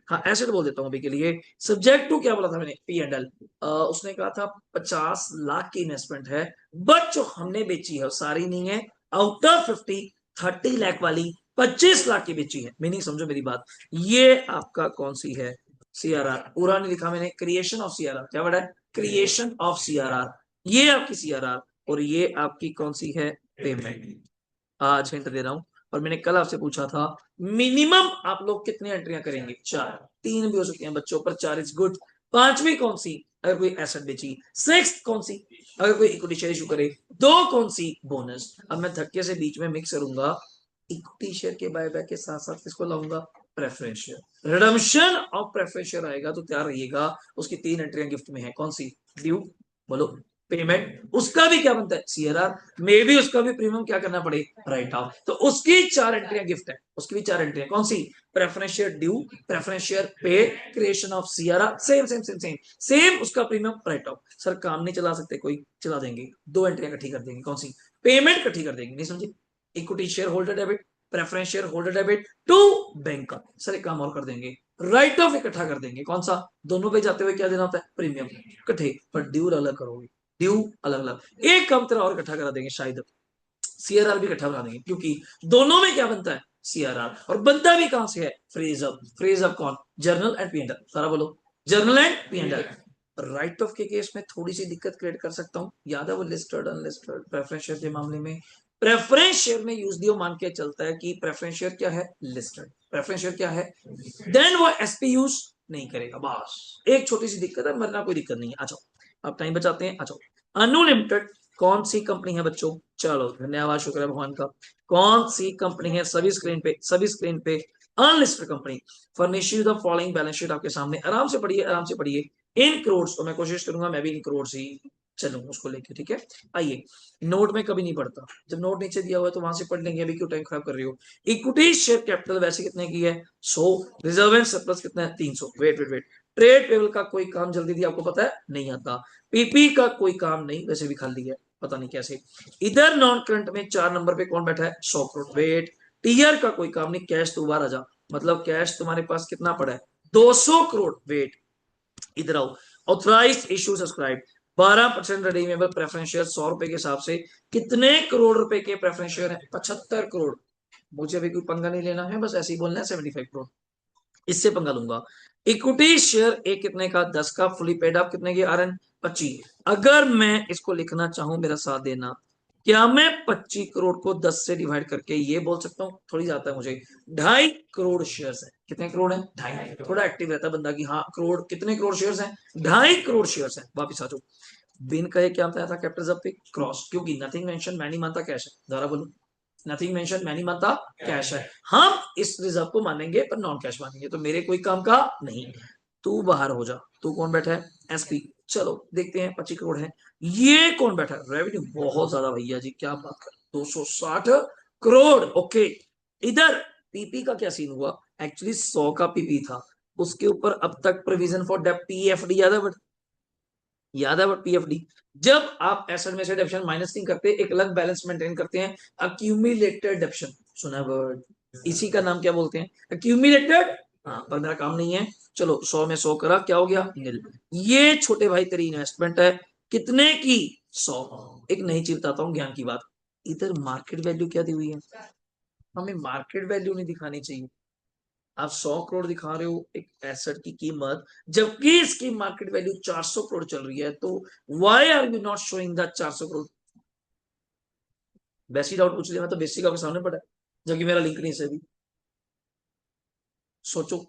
हाँ एसेट बोल देता हूं अभी के लिए। सब्जेक्ट टू क्या बोला था मैंने, P&L। उसने कहा था 50 लाख की इन्वेस्टमेंट है, बट जो हमने बेची है वो सारी नहीं है, आउट ऑफ 30 लाख वाली 25 लाख की बेची है। मीनिंग समझो मेरी बात, ये आपका कौन सी है, CRR। पूरा नहीं लिखा मैंने, क्रिएशन ऑफ CRR, क्या बड़ा है, क्रिएशन ऑफ CRR। ये आपकी CRR, और ये आपकी कौन सी है, पेमेंट। आज हिंट दे रहा हूं, और मैंने कल आपसे पूछा था मिनिमम आप लोग कितनी एंट्रियां करेंगे, 4। 3 भी हो सकती हैं बच्चों, पर 4 इज गुड। 5वीं कौन सी, अगर कोई एसेट बेची। 6th कौन सी, अगर कोई इक्विटी शेयर इशू करे। 2 कौन सी, बोनस। अब मैं धक्के से बीच में मिक्स करूंगा, इक्विटी शेयर के बायबैक के साथ साथ किसको लाऊंगा, preference share. Redemption of preference share आएगा तो तैयार रहिएगा, उसकी 3 एंट्रियां गिफ्ट में है। कौन सी? ड्यू, बोलो, पेमेंट, उसका भी क्या बनता है? सीआरआर, मे भी उसका भी प्रीमियम क्या करना पड़े? Right of. तो उसकी 4 एंट्रियां गिफ्ट है, उसकी भी 4 एंट्रियां। कौन सी? Preference share due, preference share पे, creation of CRR, same same same same same, उसका प्रीमियम राइट ऑफ। सर काम नहीं चला सकते कोई? चला देंगे, 2 एंट्रियां इकट्ठी कर देंगे। कौन सी? पेमेंट इकट्ठी कर देंगे। नहीं समझे? Equity share holder debit, preference share holder debit to bank का। सर एक काम और कर देंगे, राइट ऑफ इकट्ठा कर देंगे। कौन सा? दोनों पे जाते हुए क्या देना होता है? प्रीमियम इकट्ठे, पर ड्यू अलग करोगे, ड्यू अलग अलग। एक काम तेरा और इकट्ठा करा देंगे शायद, सीआरआर भी इकट्ठा बना देंगे, क्योंकि दोनों में क्या बनता है? सीआरआर। और बनता भी कहां से है? Phrase up. फ्रेज अप कौन? Journal and P and L. सारा बोलो, journal and P and L. Right of के केस में थोड़ी सी दिक्कत क्रिएट कर सकता हूं, याद है वो लिस्टेड अनलिस्टेड प्रेफरेंस शेयर के मामले में? प्रेफरेंस शेयर में यूज दियो मान के चलता है कि प्रेफरेंस शेयर क्या है? लिस्टेड। प्रेफरेंस शेयर क्या है? देन वो एसपी यूज नहीं करेगा। बस एक छोटी सी दिक्कत है, वरना कोई दिक्कत नहीं है। आ जाओ, अब टाइम बचाते हैं। आ जाओ, अनु लिमिटेड कौन सी कंपनी है बच्चों? चलो धन्यवाद, शुक्र है भगवान का। कौन सी कंपनी है? सभी स्क्रीन पे, सभी स्क्रीन पे। Unlisted company. Furnish the following balance sheet आपके सामने, आराम से पढ़िए, आराम से पढ़िए। इन करोड़, तो मैं कोशिश करूंगा मैं भी इन करोड़ ही चलूं उसको लेके, ठीक है? आइए, नोट में कभी नहीं पढ़ता, जब नोट नीचे दिया हुआ है तो वहां से पढ़ लेंगे, अभी क्यों टाइम खराब कर रही हो? इक्विटी शेयर कैपिटल वैसे कितने की है? 100। रिजर्व एंड सरप्लस कितना है? 300। Wait wait wait, trade payable का कोई काम जल्दी दिया आपको पता है? नहीं आता। पीपी का कोई काम नहीं, वैसे भी खाली है, पता नहीं कैसे। इधर नॉन करंट में 4 नंबर पे कौन बैठा है? 100 करोड़। वेट, टीआर का कोई काम नहीं, कैश तो बाहर आ जा, मतलब कैश तुम्हारे पास कितना पड़ा है? 200 करोड़। वेट, इधर आओ। Authorise issue subscribe 12% redeemable preference share 100 रुपए के हिसाब से कितने करोड़ रुपए के प्रेफरेंस शेयर है? 75 करोड़। मुझे अभी कोई पंगा नहीं लेना है, बस ऐसे ही बोलना है 75 करोड़। इससे पंगा लूंगा। इक्विटी शेयर एक कितने का? 10 का। फुली पेड अप कितने की? Are in 25। अगर मैं इसको लिखना चाहूं, मेरा साथ देना, क्या मैं 25 करोड़ को 10 से डिवाइड करके ये बोल सकता हूँ? थोड़ी जाता है मुझे, 2.5 करोड़ शेयर्स है। कितने करोड़ है? 2.5। थोड़ा एक्टिव रहता है बंदा कि हाँ करोड़, कितने करोड़ शेयर्स हैं? 2.5 करोड़ शेयर्स है। वापिस आ जाओ, बिन कहे क्या बताया था? कैपिटल जब पे क्रॉस, क्योंकि नथिंग मेंशन, मैं नहीं मानता कैश है। दोबारा बोलो, नथिंग मेंशन, मैं नहीं मानता कैश है। हम इस रिजर्व को मानेंगे पर नॉन कैश मानेंगे, तो मेरे कोई काम का नहीं। तू बाहर हो जा। तू कौन बैठा है? एसपी। चलो देखते हैं, 25 करोड़ है। ये कौन बैठा है? रेवेन्यू बहुत ज्यादा भैया जी, क्या बात कर, 260 करोड़। ओके, इधर पीपी का क्या सीन हुआ? एक्चुअली 100 का पीपी था, उसके ऊपर अब तक प्रोविजन फॉर डेप्ट पीएफडी, याद है? बट याद है बट पीएफडी, जब आप एसेट में से डेप्शन माइनस नहीं करते, एक अलग बैलेंस मेंटेन करते हैं, अक्यूमुलेटेड डेप्शन। सुना वर्ड? इसी का नाम क्या बोलते हैं? अक्यूमुलेटेड। हाँ, पर मेरा काम नहीं है। चलो 100 में 100 करा, क्या हो गया? निल। ये छोटे भाई तेरी इन्वेस्टमेंट है, कितने की? 100। एक नई चीज बताता हूँ, ज्ञान की बात। इधर मार्केट वैल्यू क्या दी हुई है? हमें मार्केट वैल्यू नहीं दिखानी चाहिए। आप 100 करोड़ दिखा रहे हो एक एसेट की कीमत, जबकि इसकी मार्केट वैल्यू 400 करोड़ चल रही है, तो why are you not showing the 400 crore? Basic doubt पूछ लिया, मैं तो बेसिक आपके सामने पड़ा है, जबकि मेरा लिंक नहीं है अभी। सोचो,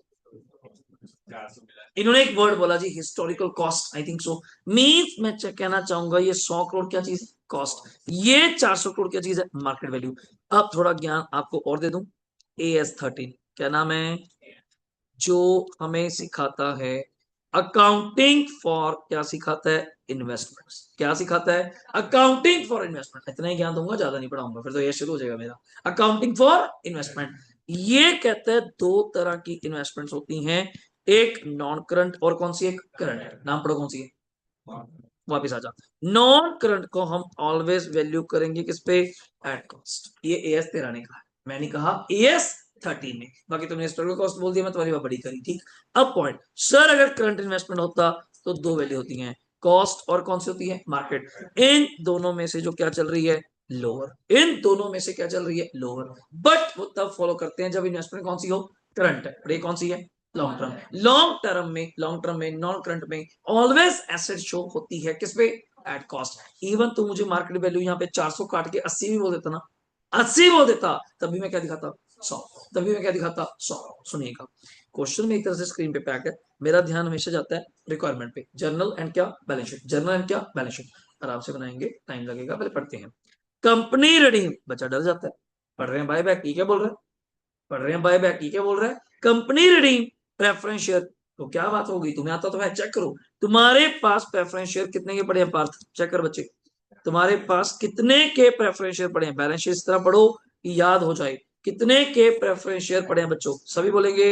इन्होंने एक वर्ड बोला जी, historical cost, I think so. Means मैं कहना चाहूंगा ये 100 करोड़ क्या चीज है? कॉस्ट। ये 400 करोड़ क्या चीज है? Market value. अब थोड़ा ज्ञान आपको और दे दूं। AS13 क्या नाम है? जो हमें सिखाता है अकाउंटिंग फॉर, क्या सिखाता है? इन्वेस्टमेंट्स। क्या सिखाता है? Accounting for investment. इतना ही ज्ञान दूंगा, ज्यादा नहीं पढ़ाऊंगा, फिर तो ये शुरू हो जाएगा मेरा। अकाउंटिंग फॉर इन्वेस्टमेंट, ये कहता है 2 तरह की इन्वेस्टमेंट्स होती हैं, एक नॉन करंट और कौन सी? एक करंट। नाम पढ़ो, कौन सी है? वापिस आ जा। नॉन करंट को हम ऑलवेज वैल्यू करेंगे किस पे? At cost. ये AS13 ने कहा, मैं नहीं कहा, AS13 ने। बाकी तुमने हिस्टोरिकल कॉस्ट बोल दिया, मैं तुम्हारी बात बड़ी करी, ठीक। अब पॉइंट, सर अगर करंट इन्वेस्टमेंट होता तो 2 वैल्यू होती हैं, कॉस्ट और कौन सी होती है? मार्केट। इन दोनों में से जो क्या चल रही है? लोअर। इन दोनों में से क्या चल रही है? लोअर। बट वो तब फॉलो करते हैं जब इन्वेस्टमेंट कौन सी हो? करंट है। और ये कौन सी है? Long term. लॉन्ग टर्म में, नॉन करंट में ऑलवेज एसेट शो होती है किस पे? At cost. इवन तो मुझे मार्केट वैल्यू यहाँ पे 400 काट के 80 भी बोल देता ना, 80 बोल देता, तभी मैं क्या दिखाता? 100। तभी मैं क्या दिखाता? 100। सुनिएगा, क्वेश्चन में एक तरह से स्क्रीन पे पैक है, मेरा ध्यान हमेशा जाता है रिक्वायरमेंट पे। जर्नल एंड क्या? Balance sheet. जर्नल एंड क्या? Balance sheet. आराम से बनाएंगे, टाइम लगेगा, पहले पढ़ते हैं। कंपनी रीडिंग, बच्चा डर जाता है, पढ़ रहे हैं बाय बैक, ये क्या बोल रहे हैं? पढ़ रहे हैं बाय बैक, ये क्या बोल रहा है, कंपनी रिडीम प्रेफरेंस शेयर। तो क्या बात हो गई, तुम्हें आता तो है, चेक करो। तुम्हारे पास प्रेफरेंस शेयर कितने के पड़े हैं पार्थ, चेक कर बच्चे, तुम्हारे पास कितने के प्रेफरेंस शेयर पड़े हैं, बैलेंस शीट इस तरह पढ़ो कि याद हो जाए। कितने के प्रेफरेंस शेयर पड़े हैं बच्चों, सभी बोलेंगे।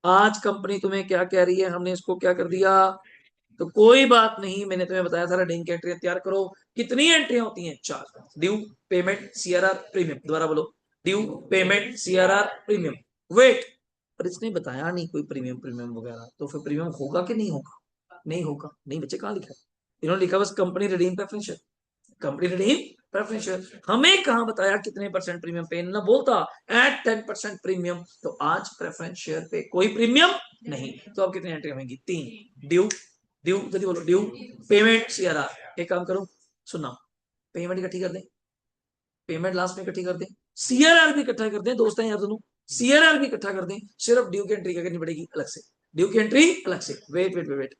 आज कंपनी तुम्हें क्या कह रही है, हमने इसको क्या कर दिया, तो कोई बात नहीं, मैंने तुम्हें बताया था रिडीम की एंट्री तैयार करो। कितनी एंट्रियां होती हैं, 4। Due, payment, CRR, premium. दोबारा बोलो, due, payment, CRR, premium. Wait, पर इसने बताया नहीं कोई प्रीमियम प्रीमियम वगैरह, तो फिर प्रीमियम होगा कि नहीं होगा, नहीं होगा, नहीं बच्चे, कहाँ लिखा है, इन्होंने लिखा बस company redeem preference share, company redeem preference share. हमें कहां बताया कितने परसेंट प्रीमियम पे, ना बोलता एट 10% प्रीमियम, तो आज प्रेफरेंस शेयर पे कोई प्रीमियम नहीं। तो अब कितनी एंट्री होंगी, 3। ड्यू, ड्यू जल्दी बोलो, ड्यू, पेमेंट, सीआरआर। एक काम करो, सुना, पेमेंट इकट्ठी कर दें, पेमेंट लास्ट में इकट्ठी कर दें, सीआरआर भी इकट्ठा कर दें, दोस्त हैं यार दोनों, सीआरआर भी इकट्ठा कर दें, सिर्फ ड्यू की एंट्री क्या करनी पड़ेगी अलग से, ड्यू की एंट्री अलग से। Wait wait wait,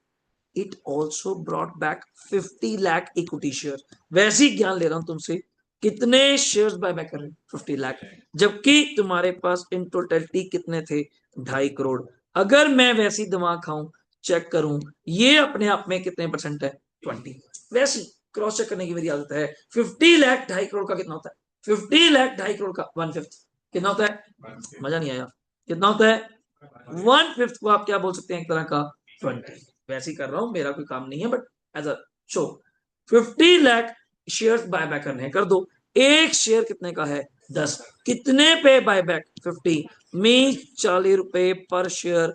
it also brought back 50 lakh equity share. वैसे ही ज्ञान ले रहा हूं तुमसे, कितने शेयर्स बाय बैक कर रहे हैं, 50 लाख, जबकि तुम्हारे पास इन टोटलिटी कितने थे, 2.5 करोड़। अगर मैं वैसी दिमाग खाऊं, चेक करूं, ये अपने आप में कितने परसेंट है, 20। वैसी क्रॉस चेक करने की मेरी आदत है। 50 लाख 2.5 करोड़ का कितना होता है, 50 लाख 2.5 करोड़ का 1/5 कितना होता है, मजा नहीं आया, कितना होता है, 1/5 को आप क्या बोल सकते हैं, एक तरह का 20। वैसे ही कर रहा हूं, मेरा कोई काम नहीं है, but as a show, 50 lakh share buy back करने हैं, कर दो। एक शेयर कितने का है, 10, कितने पे बाय बैक, 50 में 40 रुपए पर शेयर,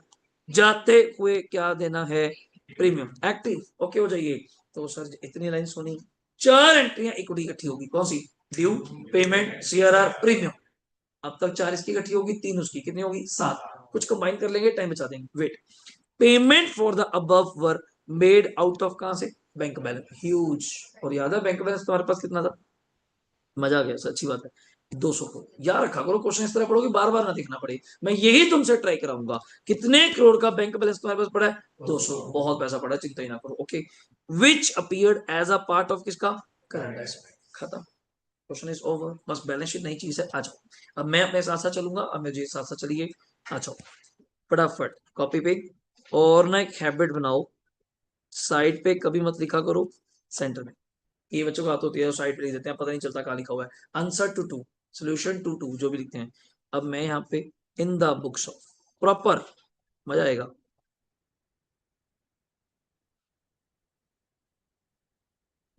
जाते हुए क्या देना है, प्रीमियम एक्टिव। ओके हो जाइए। तो सर इतनी लाइन सुनी, 4 एंट्रियां इक्विटी इकट्ठी होगी, कौन सी, ड्यू, पेमेंट, सीआरआर, प्रीमियम। अब तक 4 इसकी इकट्ठी होगी, 3 उसकी, कितनी होगी, 7। कुछ कंबाइन कर लेंगे, टाइम बचा देंगे। Wait, payment for the above were made out of, कहां से, बैंक बैलेंस, ह्यूज। और याद है बैंक बैलेंस तुम्हारे पास कितना था, मजा आ गया, अच्छी बात है, 200 करोड़। याद रखा करो, क्वेश्चन इस तरह पढ़ो कि बार बार ना देखना पड़े, मैं यही तुमसे ट्राई कराऊंगा। कितने करोड़ का बैंक बैलेंस तुम्हारे पास पड़ा है, 200, बहुत पैसा पड़ा है, चिंता ही ना करो। Okay, which appeared as a part of किसका, करंट एसेट। खत्म, क्वेश्चन इज ओवर। बस बैलेंस शीट नई चीज है, आ जाओ। अब मैं अपने साथ साथ चलूंगा, अब मुझे साथ साथ चलिए, आ जाओ फटाफट कॉपी पे। और ना एक हैबिट बनाओ, साइड पे कभी मत लिखा करो, सेंटर में। ये बच्चों को आदत होती है, साइड पे लिख देते हैं, पता नहीं चलता कहाँ लिखा हुआ है। Answer two two, solution two two, जो भी लिखते हैं। अब मैं यहाँ पे in the books of, proper, मजा आएगा।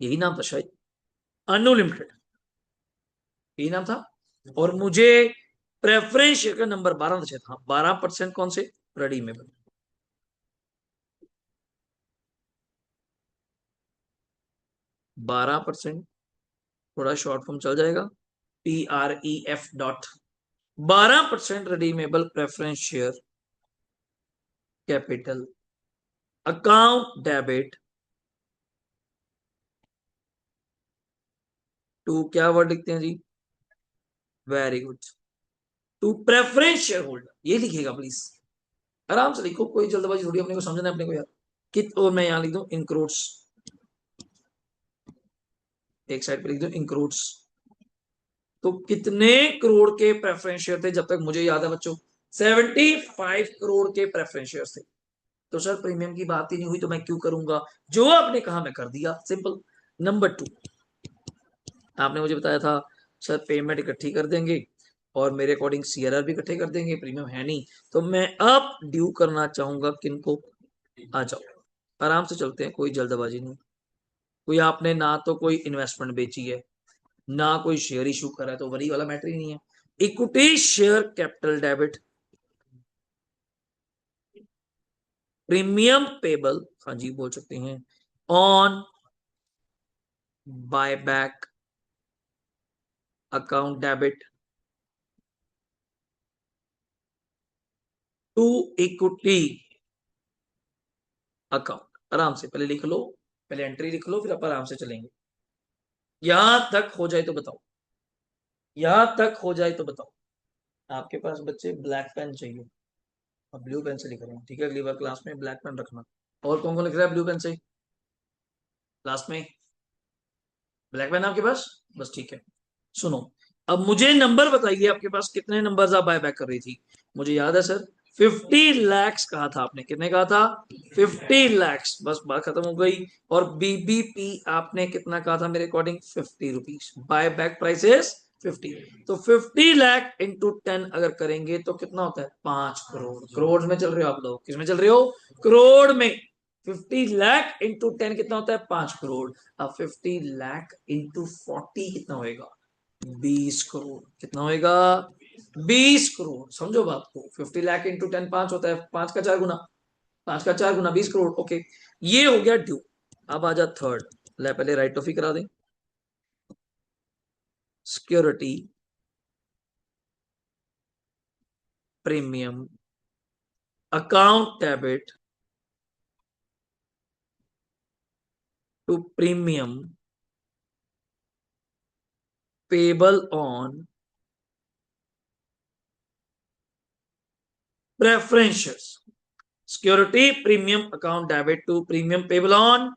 यही नाम था शायद, अनलिमिटेड, यही नाम था। और मुझे प्रेफरेंस शेयर का नंबर 12 चाहिए था, 12% कौन से, रेडीमेबल। 12%, थोड़ा शॉर्ट फॉर्म चल जाएगा, PREF dot, 12% redeemable preference share capital, account debit to, क्या वर्ड लिखते हैं जी, very good, to preference share holder, ये लिखिएगा प्लीज, आराम से लिखो, कोई जल्दबाजी थोड़ी, अपने को समझना है अपने को यार। कित, और मैं यहां लिख दूं इन करोड्स, एक साइड पे लिख दूं इन करोड्स। तो कितने करोड़ के प्रेफरेंस शेयर थे, जब तक मुझे याद है बच्चों, 75 करोड़ के प्रेफरेंस शेयर थे। तो सर प्रीमियम की बात ही नहीं हुई, तो मैं क्यों करूंगा, जो आपने कहा मैं कर दिया, सिंपल। नंबर 2, आपने मुझे बताया था सर पेमेंट इकट्ठी कर देंगे, और मेरे अकॉर्डिंग सीआरआर भी इकट्ठे कर देंगे, प्रीमियम है नहीं, तो मैं अब ड्यू करना चाहूंगा किनको, आ जाओ, आराम से चलते हैं, कोई जल्दबाजी नहीं। कोई आपने ना तो कोई इन्वेस्टमेंट बेची है, ना कोई शेयर इशू करा है, तो वही वाला मैटर ही नहीं है। Equity share capital debit, premium payable, हाँ जी बोल सकते हैं, on buy back account debit to equity account. आराम से पहले लिख लो, पहले एंट्री लिख लो, फिर आप आराम से चलेंगे। यहां तक हो जाए तो बताओ, यहां तक हो जाए तो बताओ। आपके पास बच्चे ब्लैक पेन चाहिए, अब ब्लू पेन से लिख रहे हैं, ठीक है, अगली बार क्लास में ब्लैक पेन रखना। और कौन कौन लिख रहा है ब्लू पेन से लास्ट में, ब्लैक पेन आपके पास, बस ठीक है। सुनो, अब मुझे नंबर बताइए, आपके पास कितने नंबर्स आप बाय बैक कर रही थी? मुझे याद है सर, 50 lakhs कहा था आपने, कितने कहा था? 50 lakhs, बस बात खत्म हो गई। और बीबीपी आपने कितना कहा था मेरे according? 50 rupees, buy back prices 50। तो 50 लाख इंटू 10 अगर करेंगे तो कितना होता है? 5 करोड़। करोड़ में चल रहे हो आप लोग, किस में चल रहे हो? करोड़ में। 50 लाख इंटू 10 कितना होता है? 5 करोड़। अब 50 लाख इंटू 40 कितना होएगा? 20 करोड़। कितना होएगा? 20 करोड़। समझो बात को, 50 लाख इंटू 10 5 होता है, 5 का 4 गुना, 5 का 4 गुना 20 करोड़। ओके, ये हो गया ड्यू। अब आ जा थर्ड। ले पहले राइट ऑफ ही करा दें। Security premium account debit to premium payable on preferences. Security premium account debit to premium payable on,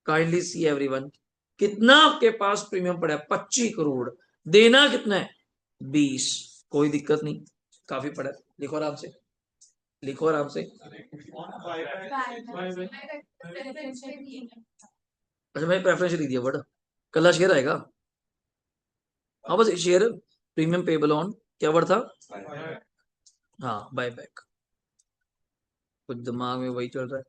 kindly see everyone, कितना आपके पास प्रीमियम पड़ा है? 25 करोड़। देना कितना है? 20। कोई दिक्कत नहीं, काफी पड़ा है। लिखो आराम से, लिखो आराम से। अच्छा, मैंने प्रेफरेंस लिख दिया वर्ड, कल शेयर आएगा। हाँ बस शेयर प्रीमियम पेबल ऑन, क्या वर्ड था? हाँ, बाय बैक। कुछ दिमाग में वही चल रहा है।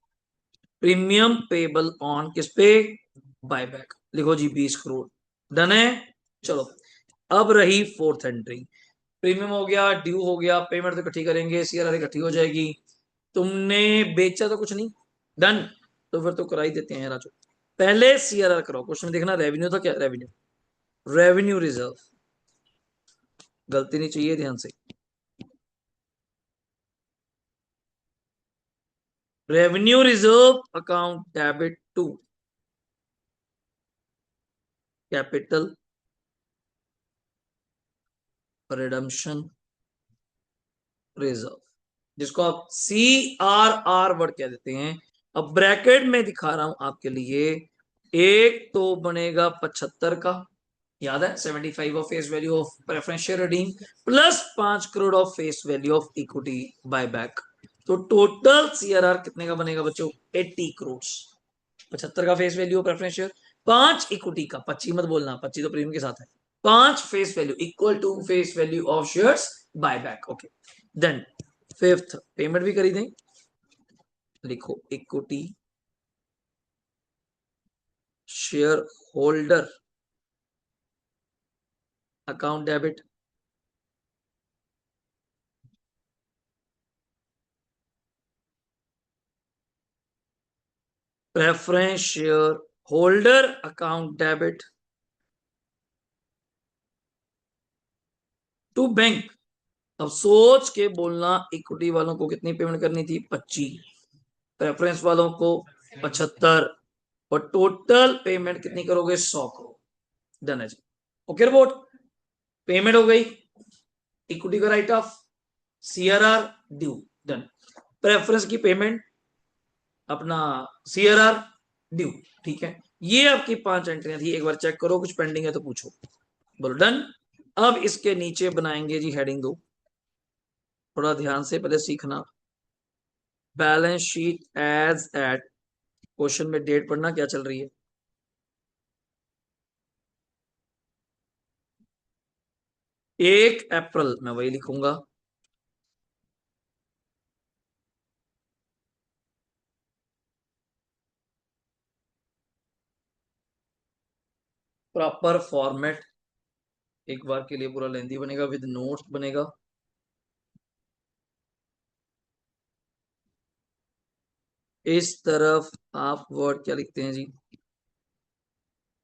प्रीमियम पेबल ऑन किस पे? Buy back. लिखो जी 20 करोड़। डन है। चलो, अब रही फोर्थ एंट्री। प्रीमियम हो गया, ड्यू हो गया, पेमेंट तो इकट्ठी करेंगे, सीआरआर इकट्ठी हो जाएगी। तुमने बेचा तो कुछ नहीं, डन। तो फिर तो करा ही देते हैं राजू। पहले सीआरआर कराओ। क्वेश्चन में देखना, रेवेन्यू था क्या? रेवेन्यू, रेवेन्यू रिजर्व, गलती नहीं चाहिए, ध्यान से। Revenue reserve account debit to capital redemption reserve, जिसको आप CRR वर्ड कह देते हैं। अब ब्रैकेट में दिखा रहा हूं आपके लिए। एक तो बनेगा 75 का, याद है? 75 of face value of preference share redeem plus 5 crore of face value of equity buy back. तो टोटल सीआरआर कितने का बनेगा बच्चों? 80 करोड़। 75 का face value of preference share, 5 equity का, 25 मत बोलना, 25 तो प्रीमियम के साथ है। 5 face value equal to face value of shares buy back. Okay, then fifth, payment भी करी दें। लिखो equity share holder account debit preference share holder account debit to bank. अब सोच के बोलना, इक्विटी वालों को कितनी पेमेंट करनी थी? 25, प्रेफरेंस वालों को 75, और टोटल पेमेंट कितनी करोगे? 100 करोड़। डन है जी। ओके रिपोर्ट, पेमेंट हो गई, इक्विटी का right of, CRR due, done. Preference की पेमेंट, अपना सीआरआर ड्यू, ठीक है। ये आपकी 5 एंट्रियां थी, एक बार चेक करो, कुछ पेंडिंग है तो पूछो। बोलो डन। अब इसके नीचे बनाएंगे जी हेडिंग 2, थोड़ा ध्यान से पहले सीखना। Balance sheet as at, question में डेट पढ़ना क्या चल रही है। 1 अप्रैल, मैं वही लिखूंगा। प्रॉपर फॉर्मेट, एक बार के लिए पूरा लेंथी बनेगा, विद नोट्स बनेगा। इस तरफ आप वर्ड क्या लिखते हैं जी?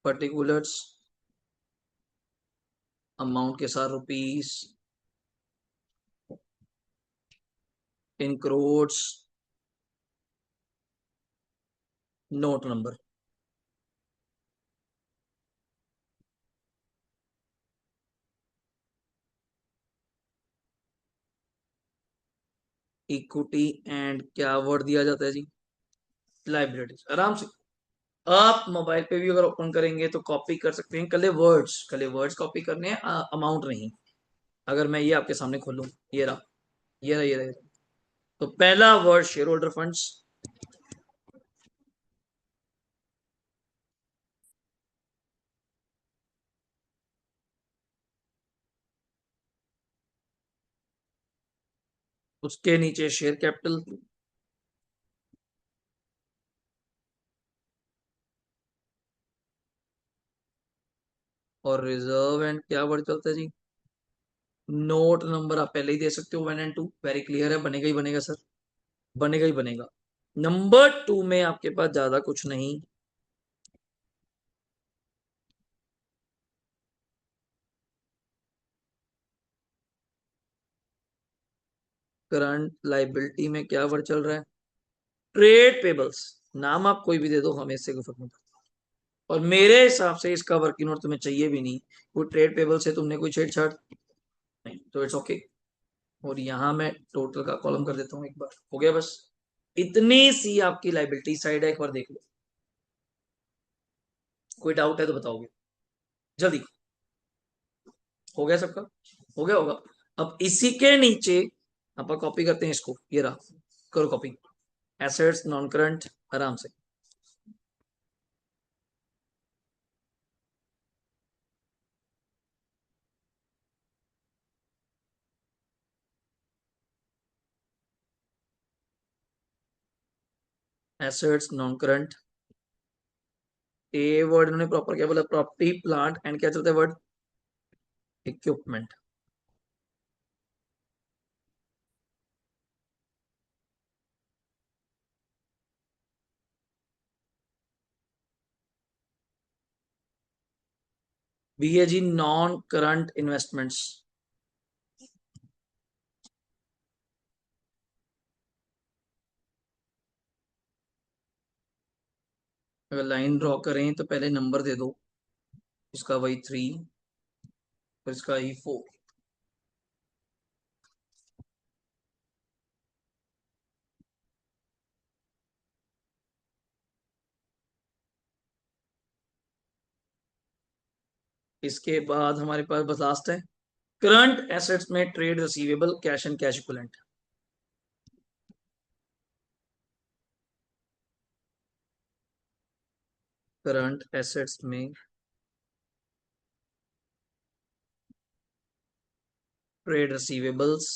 पर्टिकुलर्स, अमाउंट के साथ rupees, in crores, note number. Equity and क्या वर्ड दिया जाता है जी? लाइबिलिटीज, आराम से। आप मोबाइल पे भी अगर ओपन करेंगे तो कॉपी कर सकते हैं, कले वर्ड्स कॉपी करने हैं, अमाउंट नहीं। अगर मैं ये आपके सामने खोलूं, ये रहा, ये रहा। तो पहला वर्ड शेयर होल्डर फंड्स, उसके नीचे शेयर कैपिटल, और रिजर्व एंड क्या वर्ड चलता है जी, नोट नंबर आप पहले ही दे सकते हो 1 और 2, वेरी क्लियर है, बनेगा ही बनेगा सर, बनेगा ही बनेगा। नंबर 2 में आपके पास ज्यादा कुछ नहीं, करंट लाइबिलिटी में क्या वर्ड चल रहा है, ट्रेड पेबल्स। नाम आप कोई भी दे दो, हमें इससे कोई फर्क नहीं पड़ता। और मेरे हिसाब से इसका वर्किंग नोट तुम्हें चाहिए भी नहीं, वो ट्रेड पेबल से तुमने कोई छेड़छाड़ नहीं, तो इट्स ओके। और यहां मैं टोटल का कॉलम कर देता हूँ, एक बार हो गया बस। इतनी सी आपकी लाइबिलिटी साइड है, एक बार देख लो। कोई डाउट है तो बताओगे जल्दी। हो गया सबका, हो गया होगा। अब इसी के नीचे अपन कॉपी करते हैं इसको, ये रहा, करो कॉपी, एसेट्स नॉन करंट, आराम से। Assets non current, a word इन्होंने प्रॉपर क्या बोला, प्रॉपर्टी प्लांट एंड क्या चलता है वर्ड, इक्विपमेंट। बी है जी नॉन करंट इन्वेस्टमेंट्स। अगर लाइन ड्रॉ करें तो पहले नंबर दे दो, इसका वही 3, और इसका ही 4। इसके बाद हमारे पास बस लास्ट है, करंट एसेट्स में trade receivable, cash and cash equivalent. Current assets में ट्रेड रिसीवेबल्स,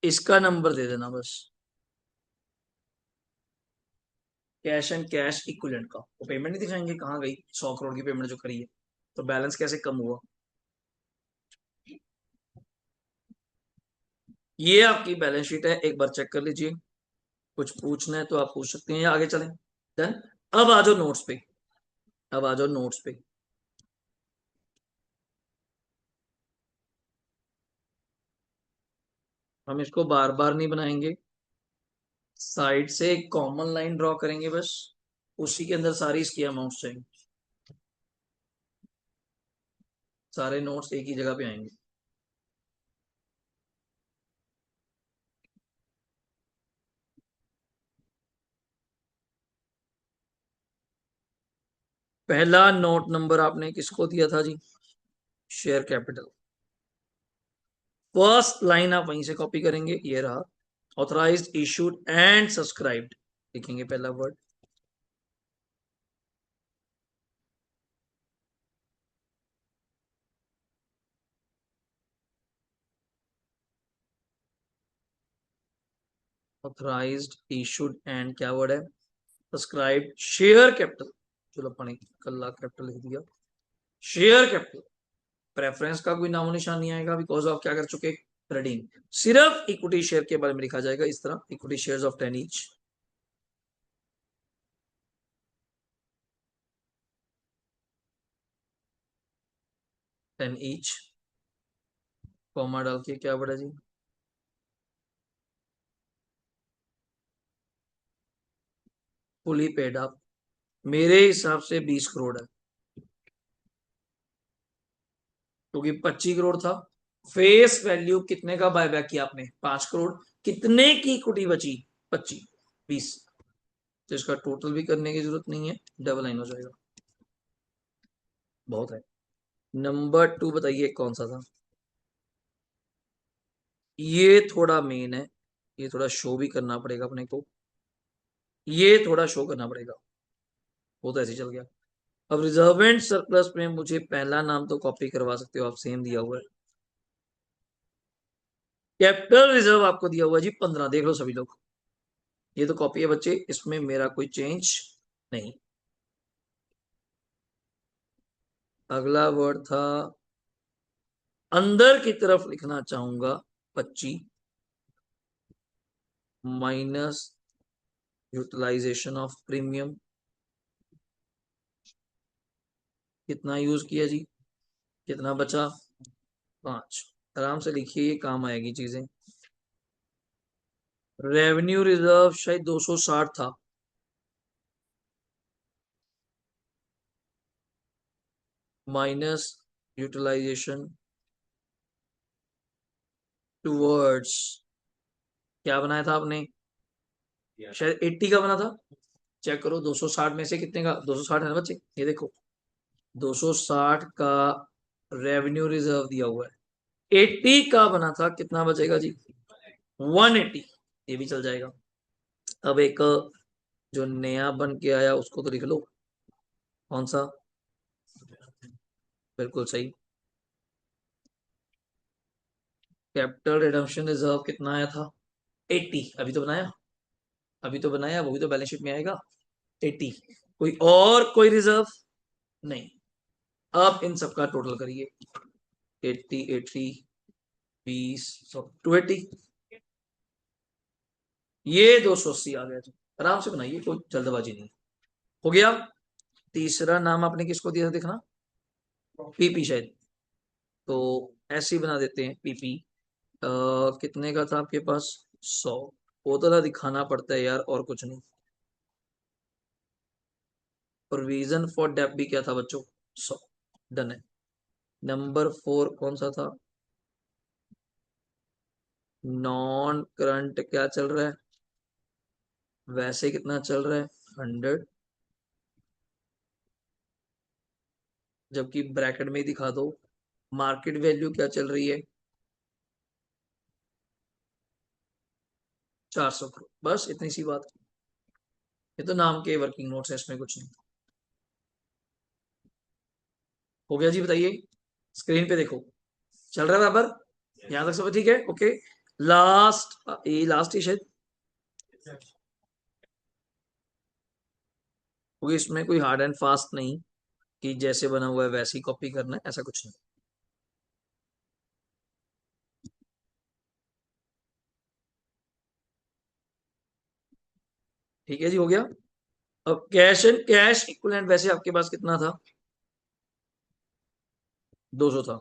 इसका नंबर दे देना बस, कैश एंड कैश इक्विवेलेंट का। वो पेमेंट नहीं दिखाएंगे कहाँ गई 100 करोड़ की पेमेंट जो करी है, तो बैलेंस कैसे कम हुआ। ये आपकी बैलेंस शीट है, एक बार चेक कर लीजिए। कुछ पूछना है तो आप पूछ सकते हैं, या आगे चलें। डन। अब आ जाओ नोट्स पे, अब आ जाओ नोट्स पे। हम इसको बार बार नहीं बनाएंगे, साइड से एक कॉमन लाइन ड्रॉ करेंगे बस, उसी के अंदर सारी इसकी अमाउंट्स चाहिए, सारे नोट्स एक ही जगह पे आएंगे। पहला नोट नंबर आपने किसको दिया था जी, शेयर कैपिटल। फर्स्ट लाइन आप वहीं से कॉपी करेंगे, ये रहा, ऑथराइज्ड इशूड एंड सब्सक्राइब्ड, लिखेंगे पहला वर्ड। ऑथराइज्ड इशूड एंड क्या वर्ड है, सब्सक्राइब शेयर कैपिटल। चलो अपने कल्ला कैपिटल लिख दिया, शेयर कैपिटल। प्रेफरेंस का कोई नामो निशान नहीं आएगा, बिकॉज ऑफ क्या कर चुके, रिडीम। सिर्फ इक्विटी शेयर के बारे में लिखा जाएगा इस तरह, equity shares of 10 each, 10 each, comma डाल के क्या बढ़ा जी, फुली पेड अप। मेरे हिसाब से 20 करोड़ है, क्योंकि 25 करोड़ था, फेस वैल्यू कितने का बायबैक किया आपने? 5 करोड़। कितने की इक्विटी बची? 25, 20। तो इसका टोटल भी करने की जरूरत नहीं है, डबल लाइन हो जाएगा, बहुत है। नंबर 2 बताइए कौन सा था? ये थोड़ा मेन है, ये थोड़ा शो भी करना पड़ेगा अपने को, ये थोड़ा शो करना पड़ेगा, वो तो ऐसे ही चल गया। अब रिजर्वेंट सरप्लस में मुझे पहला नाम तो कॉपी करवा सकते हो आप, सेम दिया हुआ है। कैपिटल रिजर्व आपको दिया हुआ है जी 15, देख लो सभी लोग, ये तो कॉपी है बच्चे, इसमें मेरा कोई चेंज नहीं। अगला वर्ड था, अंदर की तरफ लिखना चाहूंगा 25 माइनस यूटिलाइजेशन ऑफ प्रीमियम। कितना यूज किया जी? कितना बचा? 5। आराम से लिखिए, ये काम आएगी चीजें। रेवेन्यू रिजर्व शायद 260 था, माइनस यूटिलाइजेशन टूवर्ड्स, क्या बनाया था आपने? शायद 80 का बना था। चेक करो 260 में से कितने का, 260 है ना बच्चे, ये देखो 260 का रेवेन्यू रिजर्व दिया हुआ है, 80 का बना था, कितना बचेगा जी? 180। ये भी चल जाएगा। अब एक जो नया बन के आया उसको तो लिख लो, कौन सा? बिल्कुल सही। कैपिटल रिडम्पशन रिजर्व कितना आया था? 80। अभी तो बनाया, अभी तो बनाया, वो भी तो बैलेंस शीट में आएगा। 80। कोई और कोई रिजर्व नहीं। अब इन सबका टोटल करिए, 80, 80, 20, 280, ये 280 आ गया जी। आराम से बनाइए, कोई जल्दबाजी नहीं। हो गया। तीसरा नाम आपने किसको दिया था देखना? पीपी शायद, तो ऐसे ही बना देते हैं पीपी। कितने का था आपके पास? 100। वो तो ना दिखाना पड़ता है यार, और कुछ नहीं। प्रोविजन फॉर डेप भी क्या था बच्चों? 100। डन है। नंबर 4 कौन सा था? नॉन करंट क्या चल रहा है? वैसे कितना चल रहा है? 100। जबकि ब्रैकेट में ही दिखा दो। मार्केट वैल्यू क्या चल रही है? 400 करोड़। बस इतनी सी बात। ये तो नाम के वर्किंग नोट्स है, इसमें कुछ नहीं। हो गया जी, बताइए। स्क्रीन पे देखो, चल रहा है बराबर? यहाँ तक सब ठीक है? ओके। लास्ट, ये लास्ट ही शायद, क्योंकि इसमें कोई हार्ड एंड फास्ट नहीं कि जैसे बना हुआ है वैसे ही कॉपी करना है, ऐसा कुछ नहीं। ठीक है जी, हो गया। अब कैश एंड कैश इक्विवेलेंट वैसे आपके पास कितना था? 200 था,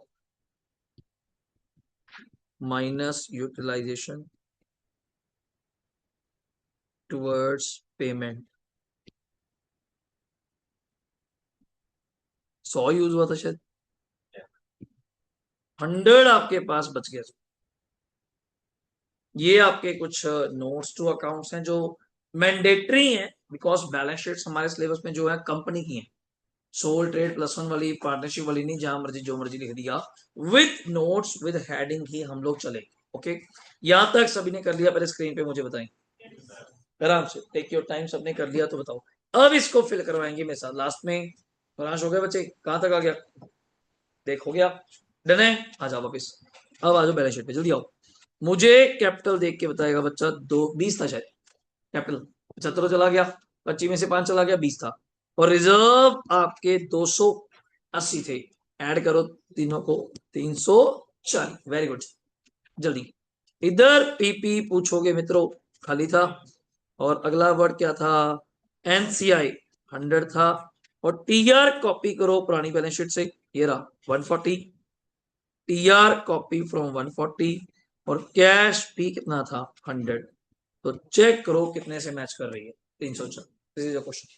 minus utilization towards payment. 100 use हुआ था शायद, 100 आपके पास बच गया। ये आपके कुछ नोट्स टू अकाउंट्स हैं जो मैंडेटरी हैं, बिकॉज बैलेंस शीट्स हमारे सिलेबस में जो है कंपनी की है, सोल ट्रेड प्लस वन वाली, पार्टनरशिप वाली नहीं, जहां मर्जी जो मर्जी लिख दिया। विथ नोट्स विद हेडिंग ही हम लोग चले। ओके, यहां तक सभी ने कर लिया? पहले स्क्रीन पे मुझे बताएं, आराम से टेक योर टाइम। सबने कर लिया तो बताओ। अब इसको फिल करवाएंगे मेरे साथ लास्ट में। फ्रांस हो गया बच्चे? कहां तक आ गया? देख, हो गया। डन है। आ जाओ वापिस। अब आ जाओ बैलेंस शीट पे, जल्दी आओ। मुझे कैपिटल देख के बताएगा बच्चा, 220 था शायद कैपिटल। 75 चला गया, 25 में से 5 चला गया, 20 था। और रिजर्व आपके 280 थे। ऐड करो तीनों को, 340। Very good. जल्दी। इधर पीपी पूछोगे मित्रों, खाली था। और अगला वर्ड क्या था? एनसीआई 100 था। और टीआर कॉपी करो पुरानी बैलेंस शीट से, ये रहा 140। TR copy from 140। और कैश भी कितना था? 100। तो चेक करो कितने से मैच कर रही है? 304। This is a question.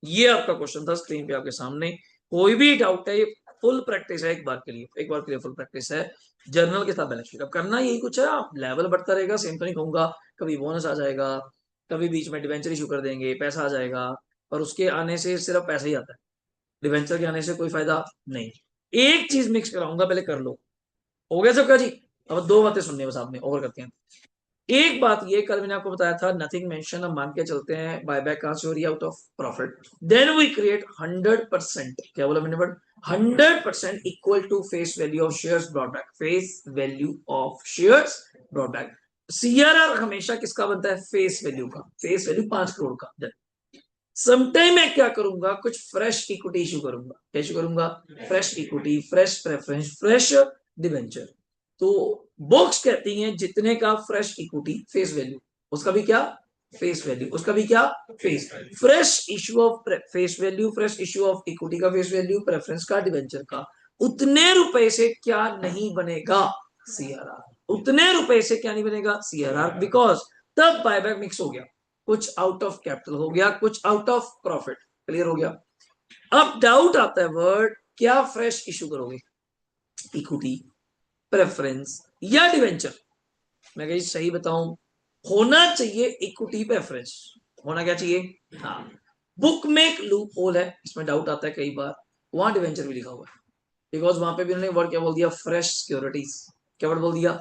ये आपका क्वेश्चन था स्क्रीन पे आपके सामने। कोई भी डाउट है, फुल प्रैक्टिस है, एक बार के लिए फुल प्रैक्टिस है जर्नल के साथ बैलेंस शीट। अब करना यही कुछ है, आप लेवल बढ़ता रहेगा, सेम तो नहीं कहूंगा, कभी बोनस आ जाएगा, कभी बीच में डिवेंचर इशू कर देंगे, पैसा आ जाएगा, और उसके आने से सिर्फ पैसा ही आता है, डिवेंचर के आने से कोई फायदा नहीं। एक चीज मिक्स कराऊंगा, पहले कर लो। हो गया सबका जी? अब दो बातें सुननी है बस आपने, ओवर करते हैं। एक बात ये, कल मैंने आपको बताया था नथिंग मेंशन, हम मान के चलते हैं बायबैक कहां से हो रही है, out of profit, then we create 100%, क्या बोला मैंने, but 100% equal to face value of shares brought back, face value of shares brought back. CRR हमेशा किसका बनता है? फेस वैल्यू का, फेस वैल्यू 5 करोड़ का। समटाइम मैं क्या करूंगा, कुछ फ्रेश इक्विटी इशू करूंगा। क्या इशू करूंगा? Fresh equity, fresh preference, fresh debenture. तो बुक्स कहती हैं जितने का फ्रेश इक्विटी फेस वैल्यू, उसका भी क्या? फेस वैल्यू, उसका भी क्या? Face fresh issue of face value, fresh issue of equity का फेस वैल्यू, प्रेफरेंस का, डिवेंचर का। उतने रुपए से क्या नहीं बनेगा? सीआरआर। उतने रुपए से क्या नहीं बनेगा? सीआरआर, बिकॉज तब बायबैक मिक्स हो गया, कुछ आउट ऑफ कैपिटल हो गया, कुछ आउट ऑफ प्रॉफिट। क्लियर हो गया? अब डाउट आता है वर्ड, क्या फ्रेश इशू करोगे? इक्विटी, प्रेफरेंस या डिवेंचर? मैं कहीं सही बताऊं, होना चाहिए इक्विटी प्रेफरेंस। होना क्या चाहिए? हाँ। बुक में एक लूप होल है, इसमें डाउट आता है कई बार, वहां डिवेंचर भी लिखा हुआ है, बिकॉज वहां पे भी उन्होंने वर्ड क्या बोल दिया? Fresh securities. क्या वर्ड बोल दिया?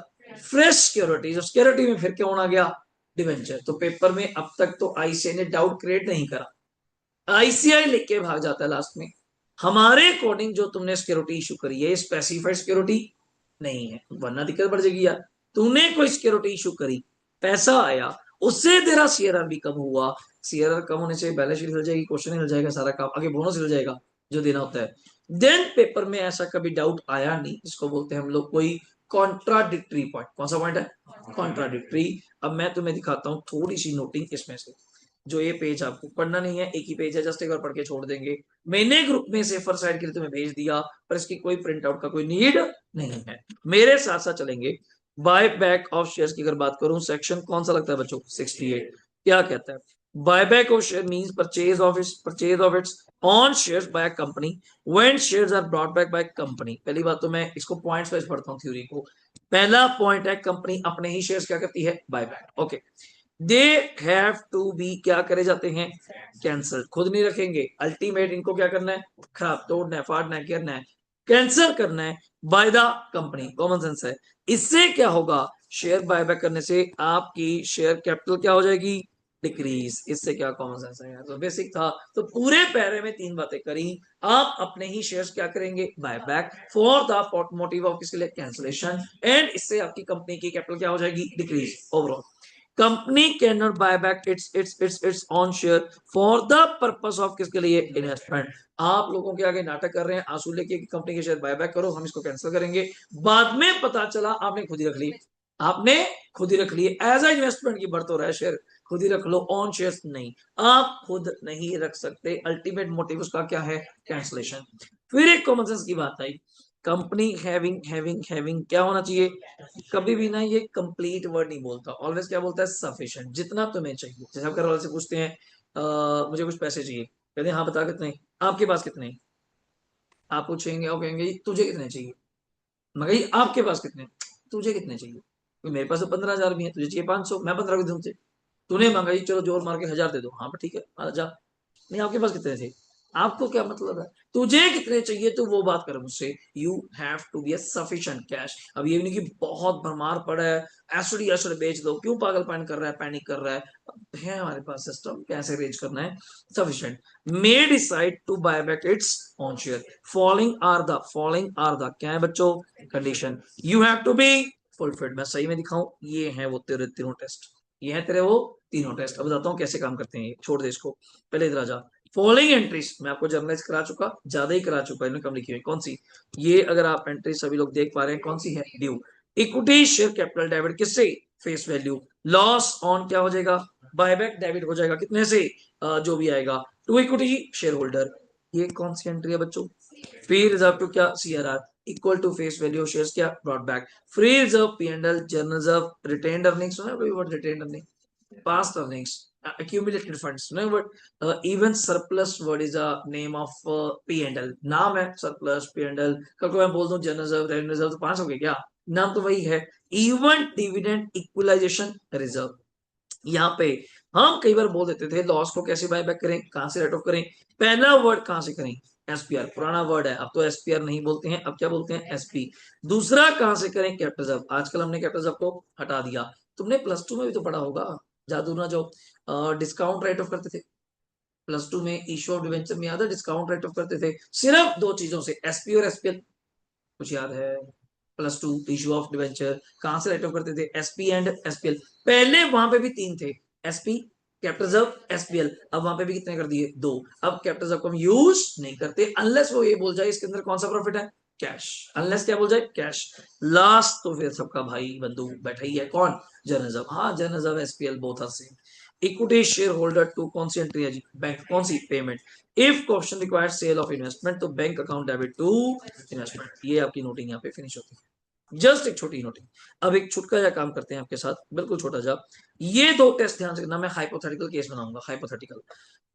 Fresh securities. और सिक्योरिटी में फिर क्या होना गया? डिवेंचर। तो पेपर में अब तक तो आईसीआई ने डाउट क्रिएट नहीं करा, आईसीआई लिख के भाग जाता है लास्ट में। हमारे अकॉर्डिंग जो तुमने सिक्योरिटी इशू करी है, स्पेसिफाइड सिक्योरिटी नहीं है, वरना दिक्कत बढ़ जाएगी यार। तूने कोई सिक्योरिटी इशू करी, पैसा आया, उससे तेरा सीआरआर भी कम हुआ, सीआरआर कम होने से बैलेंस शीट हिल जाएगी, क्वेश्चन हिल जाएगा, सारा काम आगे, बोनस हिल जाएगा जो देना होता है। देन पेपर में ऐसा कभी डाउट आया नहीं, इसको बोलते हैं हम लोग कोई कॉन्ट्राडिक्टरी पॉइंट। कौन सा पॉइंट है? कॉन्ट्राडिक्टरी। अब मैं तुम्हें दिखाता हूं थोड़ी सी नोटिंग इसमें से, जो ये पेज आपको पढ़ना नहीं है, एक ही पेज है, जस्ट एक बार पढ़ के छोड़ देंगे। मैंने ग्रुप में से फर्स्ट साइड के लिए तुम्हें भेज दिया, पर इसकी कोई प्रिंट आउट का कोई नीड नहीं है, मेरे साथ साथ चलेंगे। बाय बैक ऑफ शेयर्स की अगर बात करूं, सेक्शन कौन सा लगता है बच्चों? 68। क्या कहता है? Buyback of share means purchase of its own shares by company when shares are brought back by company. पहली बात तो मैं इसको पॉइंट्स वाइज पढ़ता हूं थ्योरी को। पहला पॉइंट है, कंपनी अपने ही शेयर्स क्या करती है? Buy back. Okay, they have to be, क्या करे जाते हैं? कैंसल। खुद नहीं रखेंगे, अल्टीमेट इनको क्या करना है? खराब, तोड़ना है, फाड़ना है, करना है, कैंसिल करना है bye the company. Common sense है। इससे क्या होगा? शेयर बायबैक करने से आपकी शेयर कैपिटल क्या हो जाएगी? डिक्रीज। इससे क्या कॉमन सेंस है यार, तो बेसिक था। तो पूरे पैरे में 3 बातें करी। आप अपने ही शेयर्स क्या करेंगे? Buyback, for the motive of किसके लिए? कैंसिलेशन। एंड इससे आपकी कंपनी की कैपिटल क्या हो जाएगी? Decrease overall. Company can not bye back its own share for the purpose of किसके लिए? इन्वेस्टमेंट। आप लोगों के आगे नाटक कर रहे हैं आंसू लेके कि कंपनी के शेयर बाय बैक करो, हम इसको कैंसिल करेंगे। बाद में पता चला आपने खुद ही रख ली, आपने खुद ही रख लिए, एज ए इन्वेस्टमेंट की बढ़ तो रहा है शेयर, खुद ही रख लो, ऑन शेयर्स नहीं। आप खुद नहीं रख सकते, अल्टीमेट मोटिव उसका क्या है? कैंसिलेशन। फिर एक कॉमन सेंस की बात आई, कंपनी हैविंग हैविंग हैविंग क्या होना चाहिए? कभी भी ना ये कंप्लीट वर्ड नहीं बोलता, ऑलवेज क्या बोलता है? सफिशिएंट, जितना तुम्हें चाहिए। जैसे आप घर वाले से पूछते हैं मुझे कुछ पैसे चाहिए, कहते हैं हाँ बता कितने, आपके पास कितने? आप पूछेंगे और कहेंगे तुझे कितने चाहिए? मगर आपके पास कितने? तुझे कितने चाहिए? तो मेरे पास तो 15,000 भी है, तुझे चाहिए 500, मैं 15 को दूं तुझे। तूने मांगा चलो जोर मार के 1,000 दे दो, हाँ ठीक है जा। नहीं, आपके पास कितने थे? आपको क्या मतलब है? तुझे कितने चाहिए तो वो बात कर मुझसे। You have to be sufficient cash. अब ये नहीं कि बहुत भरमार पड़ा है, एसडी एसडी बेच दो, क्यों पागलपन कर रहा है, पैनिक कर रहा है हमारे पास सिस्टम कैसे रेज करना है। Sufficient. May decide to buy back its own share, following are the क्या है बच्चों? Condition. You have to be fulfilled. मैं सही में दिखाऊं, ये है वो तेरे तीनों टेस्ट, ये है तेरे वो तीनों टेस्ट। अब बताता हूँ कैसे काम करते हैं ये, छोड़ दे इसको, पहले इधर आ जा। फॉलोइंग एंट्रीज मैं आपको जर्नलाइज करा चुका, ज्यादा ही करा चुका, इन्होंने कम लिखी हुई। कौन सी? ये अगर आप एंट्री सभी लोग देख पा रहे हैं, कौन सी है? Due. Equity share capital debit किससे? Face value. लॉस ऑन क्या हो जाएगा? बायबैक डेबिट हो जाएगा, कितने से? जो भी आएगा टू इक्विटी शेयर होल्डर। ये कौन सी एंट्री है बच्चों? फ्री रिजर्व टू क्या? CRR equal to face value shares क्या? Brought back. Free reserve P and L, general reserve retained earnings, सुना है कोई word? Retained earning, past earnings, accumulated funds, no, but even surplus word is a name of P&L, नाम है surplus P&L। कल को मैं बोल दूं जनरल रिजर्व रेवेन्यू रिजर्व तो पांच हो गए क्या, नाम तो वही है। इवन डिविडेंड इक्वलाइजेशन रिजर्व, यहाँ पे हम कई बार बोल देते थे लॉस को कैसे बाय बैक करें, कहां से राइट ऑफ करें, पहला वर्ड कहां से करें, एसपीआर, पुराना वर्ड है, अब तो एसपीआर नहीं बोलते हैं, अब क्या बोलते हैं, एसपी। दूसरा कहां से करें, कैपिटल रिजर्व, आजकल हमने कैपिटल रिजर्व को हटा दिया। तुमने प्लस टू में भी तो पढ़ा होगा, जादू ना जो डिस्काउंट राइट ऑफ करते थे, प्लस टू में इशू ऑफ डिवेंचर में याद है डिस्काउंट राइट ऑफ करते थे सिर्फ दो चीजों से, एसपी और एसपीएल, कुछ याद है, plus two issue of debenture कहां से राइट ऑफ करते थे, एसपी एंड एसपीएल। पहले वहां पे भी तीन थे, एसपी, कैपिटल रिजर्व, एसपीएल, अब वहां पे भी कितने कर दिए, दो। अब कैपिटल रिजर्व को हम यूज नहीं करते अनलेस वो ये बोल जाए इसके अंदर कौन सा प्रॉफिट है, कैश, अनलेस क्या बोल जाए, कैश। लास्ट तो फिर सबका भाई बंधु बैठा ही है, कौन, जनरल रिजर्व, हाँ general reserve SPL both are same. Equity share holder to कौन सी एंट्री है जी, बैंक, कौन सी, payment. If question required sale of investment तो bank account debit to investment. ये आपकी नोटिंग यहाँ पे फिनिश होती है, जस्ट एक छोटी नोटिंग। अब एक छुटका जा काम करते हैं आपके साथ, बिल्कुल छोटा जा। ये दो टेस्ट ध्यान से करना, मैं हाइपोथेटिकल केस बनाऊंगा, हाइपोथेटिकल।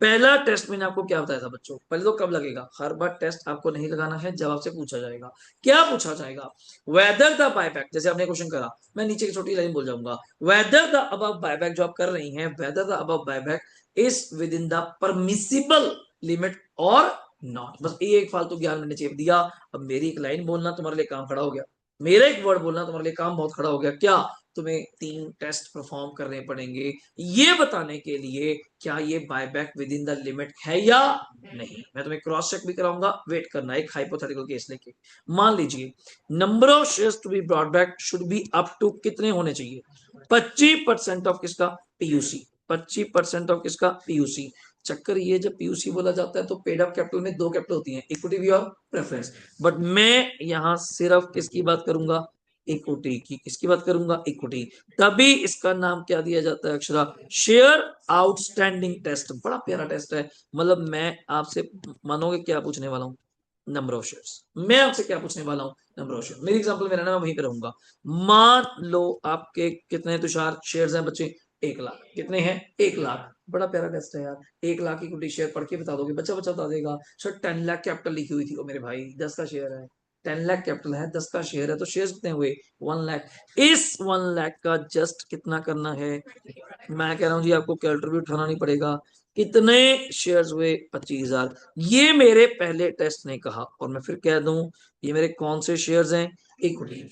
पहला टेस्ट मैंने आपको क्या बताया था बच्चों, पहले तो कब लगेगा, हर बार टेस्ट आपको नहीं लगाना है जब आपसे पूछा जाएगा। क्या पूछा जाएगा, वेदर द बायबैक, जैसे आपने क्वेश्चन करा, मैं नीचे की छोटी लाइन बोल जाऊंगा, वेदर द अबव बायबैक जो आप कर रही हैं, whether the above buyback is with in the permissible limit और नॉट। बस ये एक फालतू ज्ञान मैंने चेप दिया। अब मेरी एक लाइन बोलना तुम्हारे लिए काम खड़ा हो गया, मेरा एक वर्ड बोलना तुम्हारे लिए काम बहुत खड़ा हो गया। क्या, तुम्हें तीन टेस्ट परफॉर्म करने पड़ेंगे ये बताने के लिए क्या ये buyback with in the limit है या नहीं। मैं तुम्हें क्रॉस चेक भी कराऊंगा, वेट करना, एक हाइपोथेटिकल केस लेके। मान लीजिए number of shares to be brought back should be up to कितने होने चाहिए, 25% ऑफ किसका, पीयूसी, 25% ऑफ किसका, पीयूसी। चक्कर ये जब पीयूसी बोला जाता है तो पेड अप कैपिटल में दो कैपिटल होती हैं, इक्विटी भी और प्रेफरेंस, बट मैं यहां सिर्फ किसकी बात करूंगा, इक्विटी की, किसकी बात करूंगा, इक्विटी। तभी इसका नाम क्या दिया जाता है अक्षरा, शेयर आउटस्टैंडिंग टेस्ट। बड़ा प्यारा टेस्ट है, मतलब मैं आपसे, मानोगे क्या पूछने वाला हूँ, नंबर ऑफ शेयर्स, मैं आपसे क्या पूछने वाला हूँ, नंबर ऑफ शेयर। मेरी एग्जांपल मेरा ना, मैं वहीं पे रहूंगा। मान लो आपके कितने तुषार शेयर्स हैं बच्चे, 1 लाख, कितने हैं, 1 लाख। बड़ा प्यारा टेस्ट है यार, 1 लाख इक्विटी शेयर पढ़ के बता दोगे, बच्चा बच्चा बता देगा सर 10 लाख कैपिटल लिखी हुई थी, ओ मेरे भाई 10 का शेयर है, 10 लाख कैपिटल है, 10 का शेयर है, तो शेयर कितने हुए, 1 लाख। इस 1 लाख का जस्ट कितना करना है, मैं कह रहा हूं जी आपको कैलकुलेटर भी उठाना नहीं पड़ेगा, कितने शेयर्स हुए, 25,000। ये मेरे पहले टेस्ट ने कहा, और मैं फिर कह दूं ये मेरे कौन से शेयर्स हैं, इक्विटी।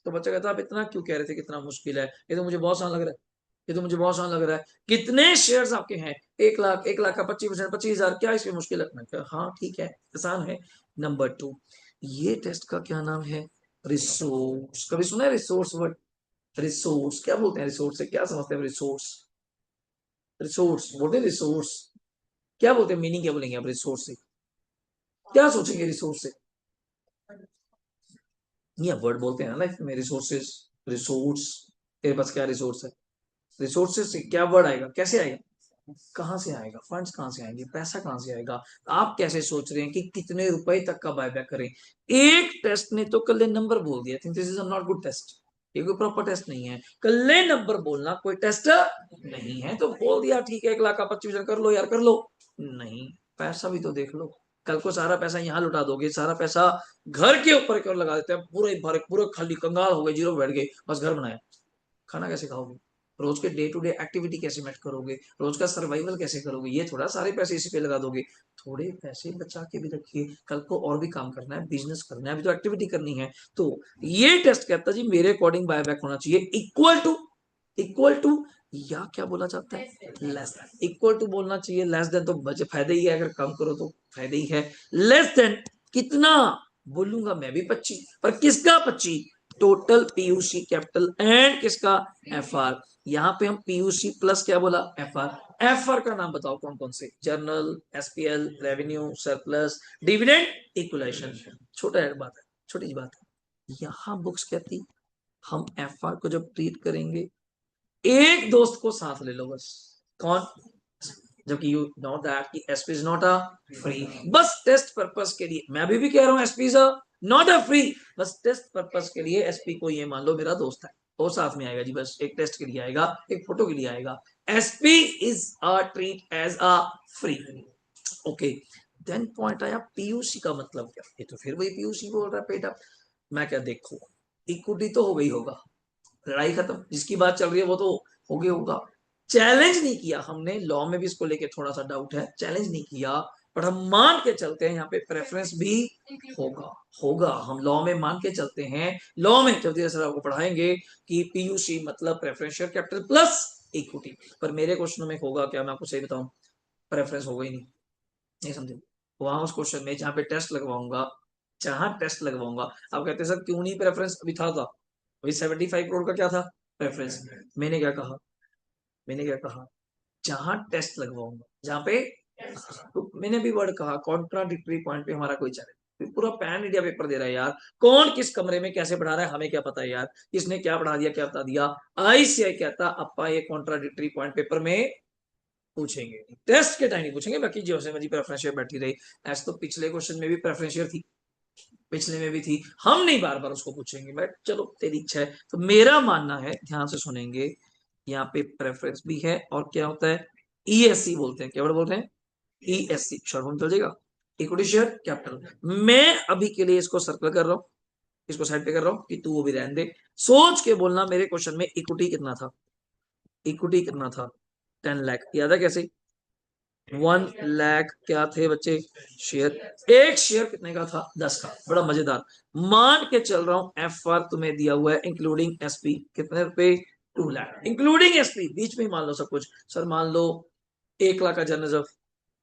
तो बच्चा कहता आप इतना क्यों कह रहे थे, कितना मुश्किल है, ये तो मुझे बहुत आसान लग रहा है, ये तो मुझे बहुत आसान लग रहा है, कितने शेयर्स आपके हैं, 1 लाख, 1 लाख का 25%, 25,000, क्या इसमें मुश्किल है, मैं कहा हाँ ठीक है आसान है। नंबर 2, ये टेस्ट का क्या नाम है, रिसोर्स। कभी सुना है रिसोर्स वर्ड, रिसोर्स क्या बोलते हैं, रिसोर्स से क्या समझते हैं, रिसोर्स, रिसोर्स बोलते हैं, रिसोर्स क्या बोलते हैं, मीनिंग क्या बोलेंगे आप रिसोर्स से, क्या सोचेंगे रिसोर्स से, ये वर्ड बोलते हैं ना लाइफ में, रिसोर्सेज, रिसोर्स, तेरे पास क्या रिसोर्स है, रिसोर्सेज से क्या वर्ड आएगा, कैसे आएगा, कहां से आएगा, फंड्स कहां से आएंगे, पैसा कहां से आएगा। आप कैसे सोच रहे हैं कि कितने रुपए तक का बायबैक करें, एक टेस्ट ने तो कल नंबर बोल दिया, think this is not good test, ये कोई प्रॉपर टेस्ट नहीं है, कल्ले नंबर बोलना कोई टेस्ट नहीं है, तो बोल दिया ठीक है 1 लाख का 25% कर लो यार, कर लो, नहीं, पैसा भी तो देख लो, कल को सारा पैसा यहाँ लुटा दोगे, सारा पैसा घर के ऊपर क्यों लगा देते हैं, पूरे भरे पूरे खाली कंगाल हो गए, जीरो बैठ गए, बस घर बनाया, खाना कैसे खाओगे, रोज के डे टू डे एक्टिविटी कैसे मेट करोगे, रोज का सर्वाइवल कैसे करोगे, ये थोड़ा सारे पैसे इसी पे लगा दोगे, थोड़े पैसे बचा के भी रखिए, कल को और भी काम करना है, बिजनेस करना है, अभी तो एक्टिविटी करनी है। तो ये टेस्ट कहता जी मेरे अकॉर्डिंग बायबैक होना चाहिए इक्वल टू, इक्वल टू, या क्या बोला जाता है, लेस देन। इक्वल टू बोलना चाहिए, लेस देन तो बचे फायदे ही है, अगर कम करो तो फायदे ही है। लेस देन कितना, बोलूंगा मैं भी 25, पर किसका 25, टोटल पीयूसी कैपिटल एंड किसका, एफआर। यहाँ पे हम पीयूसी प्लस क्या बोला, एफआर। एफआर का नाम बताओ कौन कौन से, journal, SPL, revenue, surplus, dividend, equalization. छोटा बात है, छोटी सी बात है, यहाँ बुक्स कहती हम एफआर को जब ट्रीट करेंगे, एक दोस्त को साथ ले लो बस, कौन, जबकि यू नो दैट कि SP is not a free, बस टेस्ट पर्पस के लिए, मैं अभी भी कह रहा हूं SP is not a free, बस टेस्ट पर्पस के लिए एसपी को ये मान लो मेरा दोस्त है, वो साथ में आएगा जी, बस एक टेस्ट के लिए आएगा, एक फोटो के लिए आएगा। SP is a treat as a free. Okay, then point आया पीयूसी का मतलब क्या, ये तो फिर वही पीयूसी बोल रहा है पेट अप। मैं क्या देखो, इक्विटी तो हो गई होगा, लड़ाई खत्म, जिसकी बात चल रही है वो तो हो गया होगा। चैलेंज नहीं किया हमने, लॉ में भी इसको लेके थोड़ा सा डाउट है, चैलेंज नहीं किया, पर हम मान के चलते हैं यहाँ पे प्रेफरेंस भी होगा। होगा, हम लॉ में मान के चलते हैं, लॉ में जब सर आपको पढ़ाएंगे कि पीयूसी मतलब प्रेफरेंशियल कैपिटल प्लस इक्विटी, पर मेरे क्वेश्चन में होगा क्या, मैं आपको सही बताऊं, प्रेफरेंस होगा ही नहीं समझे। वहां उस क्वेश्चन में जहां पे टेस्ट लगवाऊंगा, जहां टेस्ट लगवाऊंगा, आप कहते हैं सर क्यों नहीं प्रेफरेंस अभी था, अभी 75 करोड़ का क्या था प्रेफरेंस। मैंने क्या कहा, मैंने क्या कहा, जहां टेस्ट लगवाऊंगा, जहां पे, तो मैंने भी वर्ड कहा कॉन्ट्राडिक्टरी पॉइंट पे हमारा कोई चले, पूरा पैन इंडिया पेपर दे रहा है यार, कौन किस कमरे में कैसे पढ़ा रहा है हमें क्या पता है यार, किसने क्या पढ़ा दिया क्या बता दिया। आईसीआई कहता अपा ये कॉन्ट्राडिक्टरी पॉइंट पेपर में पूछेंगे, टेस्ट के टाइम नहीं पूछेंगे, बाकी जो से मेरी प्रेफरेंशियल बैठी रही, ऐसे तो पिछले क्वेश्चन में भी प्रेफरेंशियल थी, पिछले में भी थी, हम नहीं बार बार उसको पूछेंगे, बट चलो तेरी इच्छा है। तो मेरा मानना है, ध्यान से सुनेंगे, यहाँ पे प्रेफरेंस भी है और क्या होता है, ईएससी बोलते हैं, क्या वर्ड बोलते हैं, ईएससी, शॉर्ट फॉर्म चल जाएगा, इक्विटी शेयर कैपिटल। मैं अभी के लिए इसको सर्कल कर रहा हूं, इसको साइड पे कर रहा हूं कि तू वो भी रहने दे, सोच के बोलना मेरे क्वेश्चन में इक्विटी कितना था, इक्विटी कितना था 10 लाख, याद है कैसे, 1 लाख क्या थे बच्चे शेयर, एक शेयर कितने का था 10 का, बड़ा मजेदार। मान के चल रहा हूं एफ आर तुम्हें दिया हुआ है इंक्लूडिंग एसपी कितने रुपए, 2 लाख इंक्लूडिंग एसपी, बीच में ही मान लो सब कुछ, सर मान लो 1 लाख का जर्नल,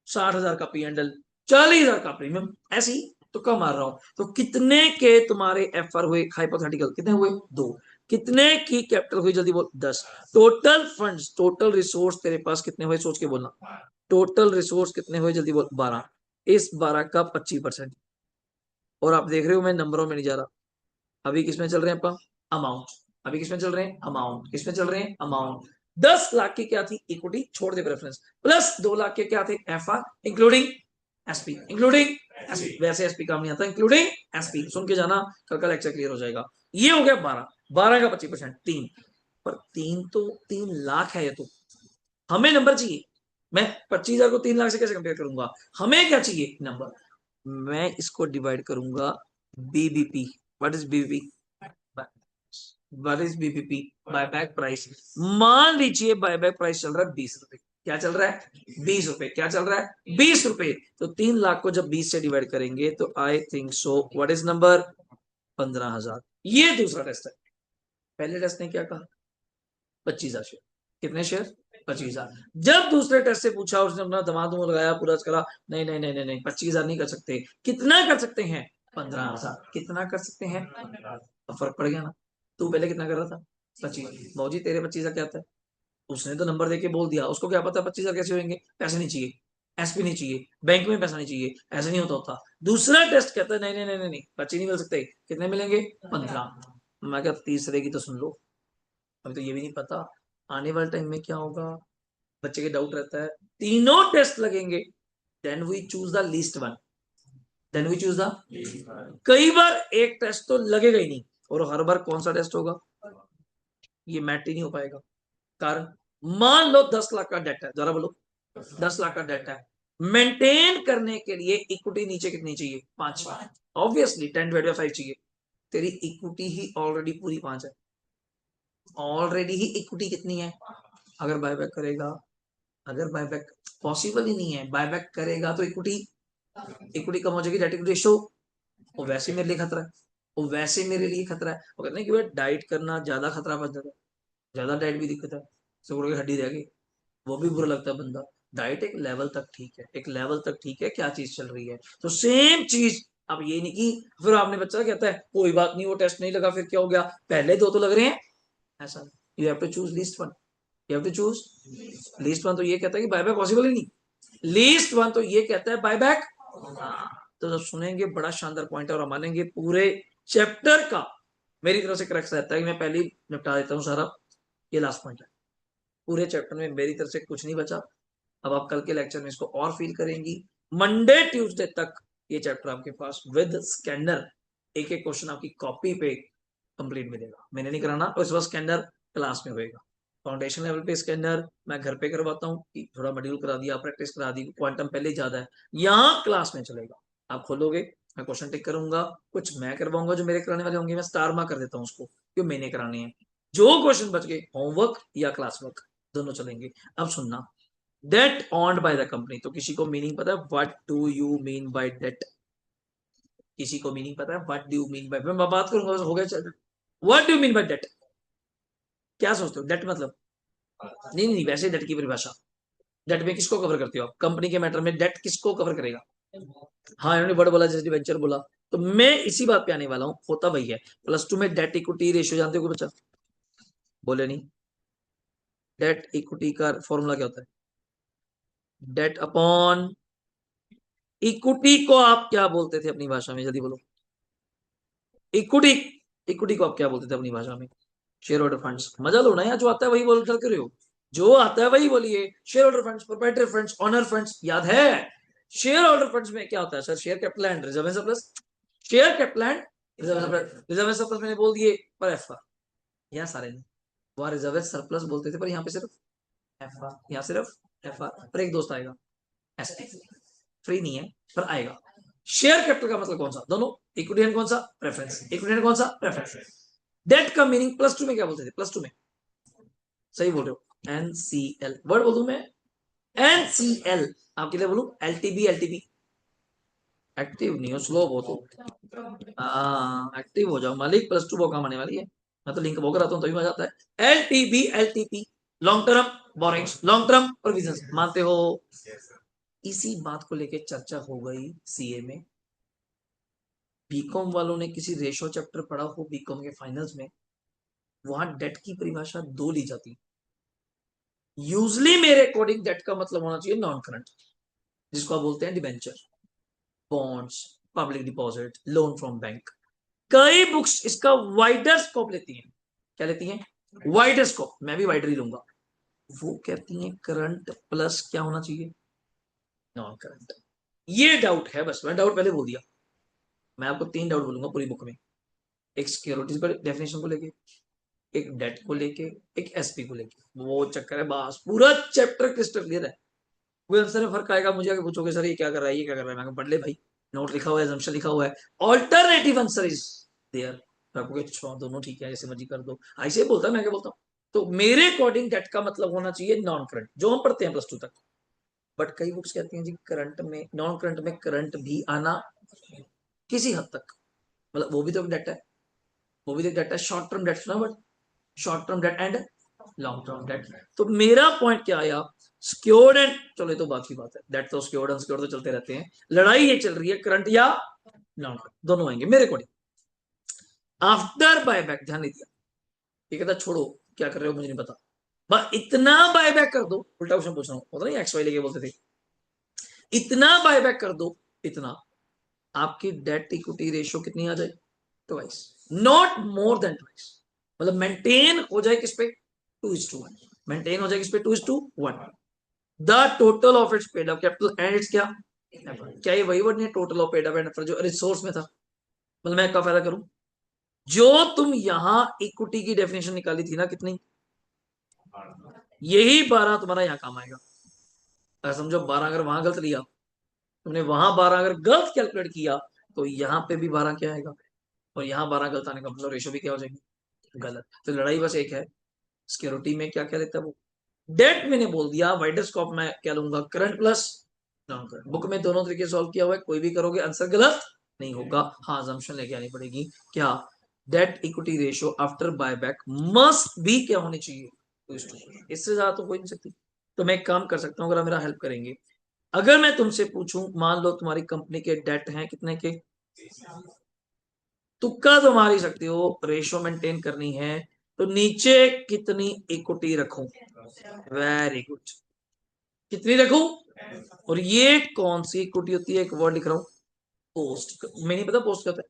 60,000 का पी एंडल, 40,000 का प्रीमियम, ऐसी तो कम मार रहा हूं, तो कितने के तुम्हारे एफ आर हुए, हाइपोथेटिकल कितने हुए, 2, कितने की कैपिटल हुई जल्दी बोल, 10, टोटल फंड्स टोटल रिसोर्स तेरे पास कितने हुए सोच के बोलना, टोटल रिसोर्स कितने हुए जल्दी बोल, 12, इस 12 का 25%। और आप देख रहे हो मैं नंबरों में नहीं जा रहा, अभी किसमें चल रहे हैं अपन, अमाउंट, अभी किसमें चल रहे हैं अमाउंट, किसमें चल रहे हैं अमाउंट, 10 लाख की क्या थी इक्विटी, छोड़ दे प्रेफरेंस, प्लस 2 लाख के क्या थे F R including SP, including SP, वैसे एसपी काम नहीं आता, इंक्लूडिंग एसपी, सुन के जाना, कल का लेक्चर क्लियर हो जाएगा। ये हो गया 12, 12 का 25%, 3, पर 3 तो 3 लाख है, ये तो हमें नंबर चाहिए, मैं 25,000 को 3 लाख से कैसे कंपेयर करूंगा, हमें क्या चाहिए नंबर, मैं इसको डिवाइड करूंगा BBP, what is BBP, what is BBP, buyback price, मान लीजिए बायबैक प्राइस चल रहा है 20 रुपए, क्या चल रहा है 20 रुपए, क्या चल रहा है 20 रुपए, तो 3 लाख को जब 20 से डिवाइड करेंगे तो आई think so what is number 15,000। ये दूसरा टेस्ट है, पहले टेस्ट ने क्या कहा 25,000 शेयर, कितने शेयर 25,000, जब दूसरे टेस्ट से पूछा उसने अपना दमादम लगाया पूरा करा, नहीं नहीं नहीं नहीं नहीं 25,000 नहीं कर सकते, कितना कर सकते हैं 15,000, कितना कर सकते हैं, अब फर्क पड़ गया ना, तू पहले कितना कर रहा था 25, भाजी तेरे 25,000 क्या था, उसने तो नंबर देके बोल दिया, उसको क्या पता 25,000 कैसे होंगे, पैसे नहीं चाहिए, एसपी नहीं चाहिए, बैंक में पैसा नहीं चाहिए, ऐसे नहीं होता होता। दूसरा टेस्ट कहता है नहीं नहीं नहीं नहीं नहीं 25 नहीं मिल सकते, कितने मिलेंगे 15, मैं क्या तीसरे की तो सुन लो, अभी तो ये भी नहीं पता आने वाले टाइम में क्या होगा, बच्चे के डाउट रहता है, तीनों टेस्ट लगेंगे, then we choose the least one, then we choose the, कई बार एक टेस्ट तो लगेगा ही नहीं, और हर बार कौन सा टेस्ट होगा, ये मैट ही नहीं हो पाएगा, कारण मान लो 10 लाख का डेट है, जरा बोलो 10 लाख का डेट है, मेंटेन करने के लिए इक्विटी नीचे कितनी चाहिए 5, ऑब्वियसली 10/5 चाहिए, तेरी इक्विटी ही ऑलरेडी पूरी 5 है, ऑलरेडी ही इक्विटी कितनी है, अगर बायबैक करेगा, अगर बायबैक पॉसिबल ही नहीं है, बायबैक करेगा तो इक्विटी, इक्विटी कम हो जाएगी, डेट इक्विटी रेशियो, वो वैसे मेरे लिए खतरा है, वो वैसे मेरे लिए खतरा है, वो कहते हैं कि भाई डाइट करना ज्यादा खतरा बन जाता है, ज्यादा डाइट भी दिक्कत है, सुगर की हड्डी रह गई, वो भी बुरा लगता है बंदा, डाइट एक लेवल तक ठीक है, एक लेवल तक ठीक है, क्या चीज चल रही है, तो सेम चीज, अब ये नहीं कि फिर आपने बच्चा कहता है कोई बात नहीं वो टेस्ट नहीं लगा फिर क्या हो गया, पहले दो तो लग रहे हैं, ऐसा you have to choose least one, you have to choose least one, तो ये कहता है कि बायबैक पॉसिबल ही नहीं, लीस्ट वन तो ये कहता है बायबैक, तो जब सुनेंगे बड़ा शानदार पॉइंट है, और हम मानेंगे पूरे चैप्टर का मेरी तरफ से करेक्ट रहता है कि मैं पहले ही निपटा देता हूँ सारा, ये लास्ट पॉइंट है, पूरे चैप्टर में मेरी तरफ से कुछ नहीं बचा, अब आप कल के लेक्चर में इसको और फील करेंगी, मंडे ट्यूसडे तक ये चैप्टर आपके पास विद स्कैनर, एक एक क्वेश्चन आपकी कॉपी पे कंप्लीट मिलेगा। मैंने नहीं कराना, और इस बार इसके अंदर क्लास में होएगा। फाउंडेशन लेवल पे इसके अंदर मैं घर पे करवाता हूँ कि थोड़ा मॉड्यूल करा दिया, प्रैक्टिस करा दी, क्वांटम पहले ही ज्यादा है, यहाँ क्लास में चलेगा। आप खोलोगे, मैं क्वेश्चन टिक करूंगा, कुछ मैं करवाऊंगा, जो मेरे कराने वाले होंगे मैं स्टार मार्क कर देता हूँ उसको, क्यों मैंने कराने हैं। जो क्वेश्चन बच गए होमवर्क या क्लास वर्क दोनों चलेंगे। अब सुनना, debt owned by the company, तो किसी को मीनिंग पता है what do you mean by debt? किसी को मीनिंग पता है what do you mean by, मैं बात करूंगा हो गया। What do you mean by debt? क्या सोचते हो डेट मतलब? नहीं नहीं, वैसे डेट की परिभाषा, डेट में किसको कवर करते हो आप? कंपनी के मैटर में डेट किसको कवर करेगा? हाँ, इन्होंने वर्ड बोला जैसे डिवेंचर बोला, तो मैं इसी बात पे आने वाला हूँ। होता वही है। प्लस टू में डेट इक्विटी रेशियो जानते हो कोई बच्चा? बोले नहीं। डेट इक्विटी का फॉर्मूला क्या होता है? डेट अपॉन इक्विटी को आप क्या बोलते थे अपनी भाषा में, जल्दी बोलो। इक्विटी, इक्विटी को आप क्या बोलते थे अपनी भाषा में? Share holder funds. मजा लो ना यार, जो आता है वही बोल कर रहे हो, जो आता है वही बोलिए। Share holder funds, proprietary funds, owner funds, याद है? शेयर होल्डर फंड्स में क्या होता है sir? Share capital and reserve and surplus. Share capital and reserve and surplus मैंने बोल दिए, पर एफ यहाँ सारे नहीं। वहां रिजर्व एंड सरप्लस बोलते थे, पर यहाँ पे सिर्फ एफ आर, यहाँ सिर्फ एफ आर। पर एक दोस्त आएगा एस टी, फ्री नहीं है पर आएगा। शेयर कैपिटल का मतलब कौन सा? दोनों। इक्विटी एंड कौन सा? प्रेफरेंस। इक्विटी एंड कौन सा? प्रेफरेंस। डेट का मीनिंग प्लस टू में क्या बोलते थे? प्लस टू में सही बोल रहे हो, एनसीएल। वर्ड बोलूं मैं? एनसीएल। आपके लिए बोलूं एलटीबी? एलटीबी एक्टिव नहीं हो, स्लो हो तो एक्टिव हो जाओ मालिक। प्लस टू वो काम आने वाली है, मैं तो लिंक वो कराता हूँ तभी मजा आता है। LTB, LTP, long term borrowings, long term provisions, मानते हो? इसी बात को लेके चर्चा हो गई सीए में। बीकॉम वालों ने किसी रेशो चैप्टर पढ़ा हो बीकॉम के फाइनल्स में, वहां डेट की परिभाषा दो ली जाती। यूजली मेरे अकॉर्डिंग डेट का मतलब होना चाहिए नॉन करंट, जिसको आप बोलते हैं debenture, bonds, public deposit, loan from bank. कई बुक्स इसका वाइडर स्कोप लेती हैं। क्या लेती हैं? Wider scope. मैं भी वाइडर ही लूंगा। वो कहती हैं करंट प्लस क्या होना चाहिए? Non current. ये डाउट है, बस मैं डाउट पहले बोल दिया। मैं आपको तीन डाउट बोलूंगा पूरी बुक में। एक सिक्योरिटीज पर डेफिनेशन को लेके, एक डेट को लेके, एक एसपी को लेके। वो चक्कर है, बस पूरा चैप्टर क्रिस्टल क्लियर है। कोई आंसर में फर्क आएगा, मुझे आके पूछोगे सर ये क्या कर रहा है, ये क्या कर रहा है, मैं पढ़ ले भाई, नोट लिखा हुआ है, assumption लिखा हुआ है, ऑल्टरनेटिव आंसर इज देयर। आपको अच्छा दोनों ठीक है जैसे मर्जी कर दो, ऐसे बोलता है, मैं क्या बोलता हूँ। तो मेरे अकॉर्डिंग डेट का मतलब होना चाहिए नॉन करंट, जो हम पढ़ते हैं प्लस टू तक। बट कई बुक्स कहती हैं जी करंट में, नॉन करंट में करंट भी आना किसी हद तक, मतलब वो भी तो डेट है, वो भी तो डेट है। शॉर्ट टर्म डेट सुना, but short term debt and long term debt. तो मेरा पॉइंट क्या आया? सिक्योर्ड एंड, चलो ये तो बात की बात है, डेट तो सिक्योर्ड अनसिक्योर्ड तो चलते रहते हैं। लड़ाई ये चल रही है करंट या नॉन करंट, दोनों आएंगे मेरे अकॉर्डिंग। आफ्टर बायबैक, ध्यान नहीं दिया। ये कहता छोड़ो क्या कर रहे हो मुझे नहीं पता, बस इतना बायबैक कर दो। उल्टा क्वेश्चन पूछ रहा हूँ, होता नहीं एक्स वाई लेके बोलते थे, इतना बायबैक कर दो, इतना आपकी डेट इक्विटी रेशियो कितनी आ जाए? Twice, not more than twice. मतलब मेंटेन हो जाए किस पे? 2:1। मेंटेन हो जाए किस पे? 2:1। The total of its paid up capital and it's क्या? क्या ये वही वर्ड नहीं है total of paid up and जो रिसोर्स में था? मतलब मैं क्या फायदा करूं? जो तुम यहां इक्विटी की डेफिनेशन निकाली थी ना कितनी, यही 12 तुम्हारा यहां काम आएगा। अगर समझो 12 अगर वहां गलत लिया, तुमने वहां 12 अगर गलत कैलकुलेट किया, तो यहाँ पे भी 12 क्या आएगा? और यहाँ 12 गलत आने का मतलब रेशो भी क्या हो जाएगी? गलत। तो लड़ाई बस एक है, सिक्योरिटी में क्या क्या लेता है वो। डेट मैंने बोल दिया, वाइडर स्कोप में क्या लूंगा? Current plus non current. Book में दोनों तरीके सॉल्व किया हुआ है, कोई भी करोगे आंसर गलत नहीं होगा। हाँ, assumption लेके आनी पड़ेगी। क्या? Debt equity ratio after buyback must भी क्या होनी चाहिए? 2:1। इससे ज्यादा तो हो ही नहीं सकती। तो मैं एक काम कर सकता हूँ, अगर आप मेरा हेल्प करेंगे। अगर मैं तुमसे पूछूं, मान लो तुम्हारी कंपनी के डेट हैं कितने के, तुक्का तो मार ही सकते हो, रेशियो मेंटेन करनी है, तो नीचे कितनी इक्विटी रखूं? वेरी गुड, कितनी रखूं? और ये कौन सी इक्विटी होती है? एक वर्ड लिख रहा हूं, पोस्ट। मैं नहीं पता पोस्ट क्या होता है,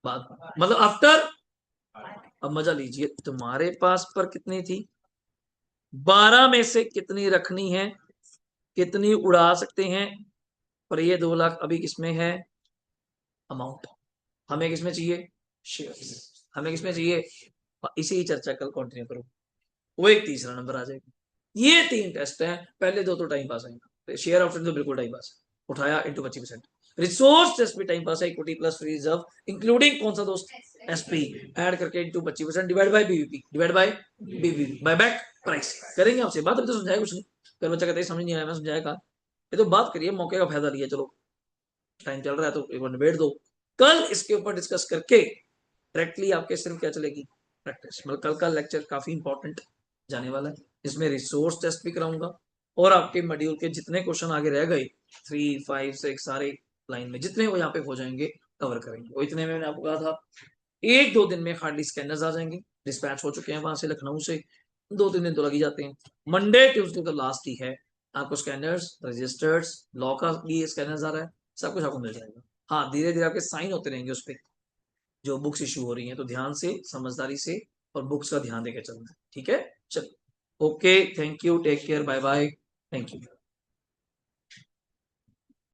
बात मतलब आफ्टर। अब मजा लीजिए, तुम्हारे पास पर कितनी थी? 12 में से कितनी रखनी है, कितनी उड़ा सकते हैं? पर ये 2 लाख अभी किसमें है? अमाउंट हमें किसमें चाहिए? शेयर। हमें किसमें चाहिए, इसी चर्चा कल कंटिन्यू करो, वो एक तीसरा नंबर आ जाएगा। ये 3 टेस्ट हैं, पहले 2 तो टाइम पास आएगा, शेयर ऑप्शन तो बिल्कुल टाइम पास है, उठाया इंटू 25%। रिसोर्स टेस्ट भी टाइम पास है, equity plus free reserve including कौन सा दोस्त, एसपी, ऐड करके into 25% divide by BVP, divide by BVP, buy back price करेंगे आपसे बात। अभी तो समझाया कुछ नहीं, फिर बच्चा कहते समझ नहीं आया, मैं समझाया कहा, ये तो बात करिए, मौके का फायदा लिया, चलो टाइम चल रहा है तो एक बार निबेड़ दो, कल इसके ऊपर डिस्कस करके डायरेक्टली आपके सिर्फ क्या चलेगी, प्रैक्टिस। मतलब कल का लेक्चर काफी इंपॉर्टेंट जाने वाला है, इसमें रिसोर्स टेस्ट भी कराऊंगा और आपके मॉड्यूल के जितने क्वेश्चन आगे रह गए 3, 5, 6 सारे लाइन में जितने वो यहाँ पे हो जाएंगे कवर करेंगे। वो इतने में मैंने आपको कहा था 1-2 दिन में हार्डली स्कैनर्स आ जाएंगे, डिस्पैच हो चुके हैं वहां से लखनऊ से, 2-3 दिन तो लग ही जाते हैं। मंडे ट्यूसडे तो लास्ट ही है, आपको स्कैनर्स, रजिस्टर्स, लॉ का भी स्कैनर्स आ रहा है, सब कुछ आपको मिल जाएगा। हाँ धीरे धीरे आपके साइन होते रहेंगे उस पर जो बुक्स इशू हो रही हैं, तो ध्यान से समझदारी से और बुक्स का ध्यान देकर चलना है, ठीक है। चलो okay, thank you, take care, bye bye, thank you.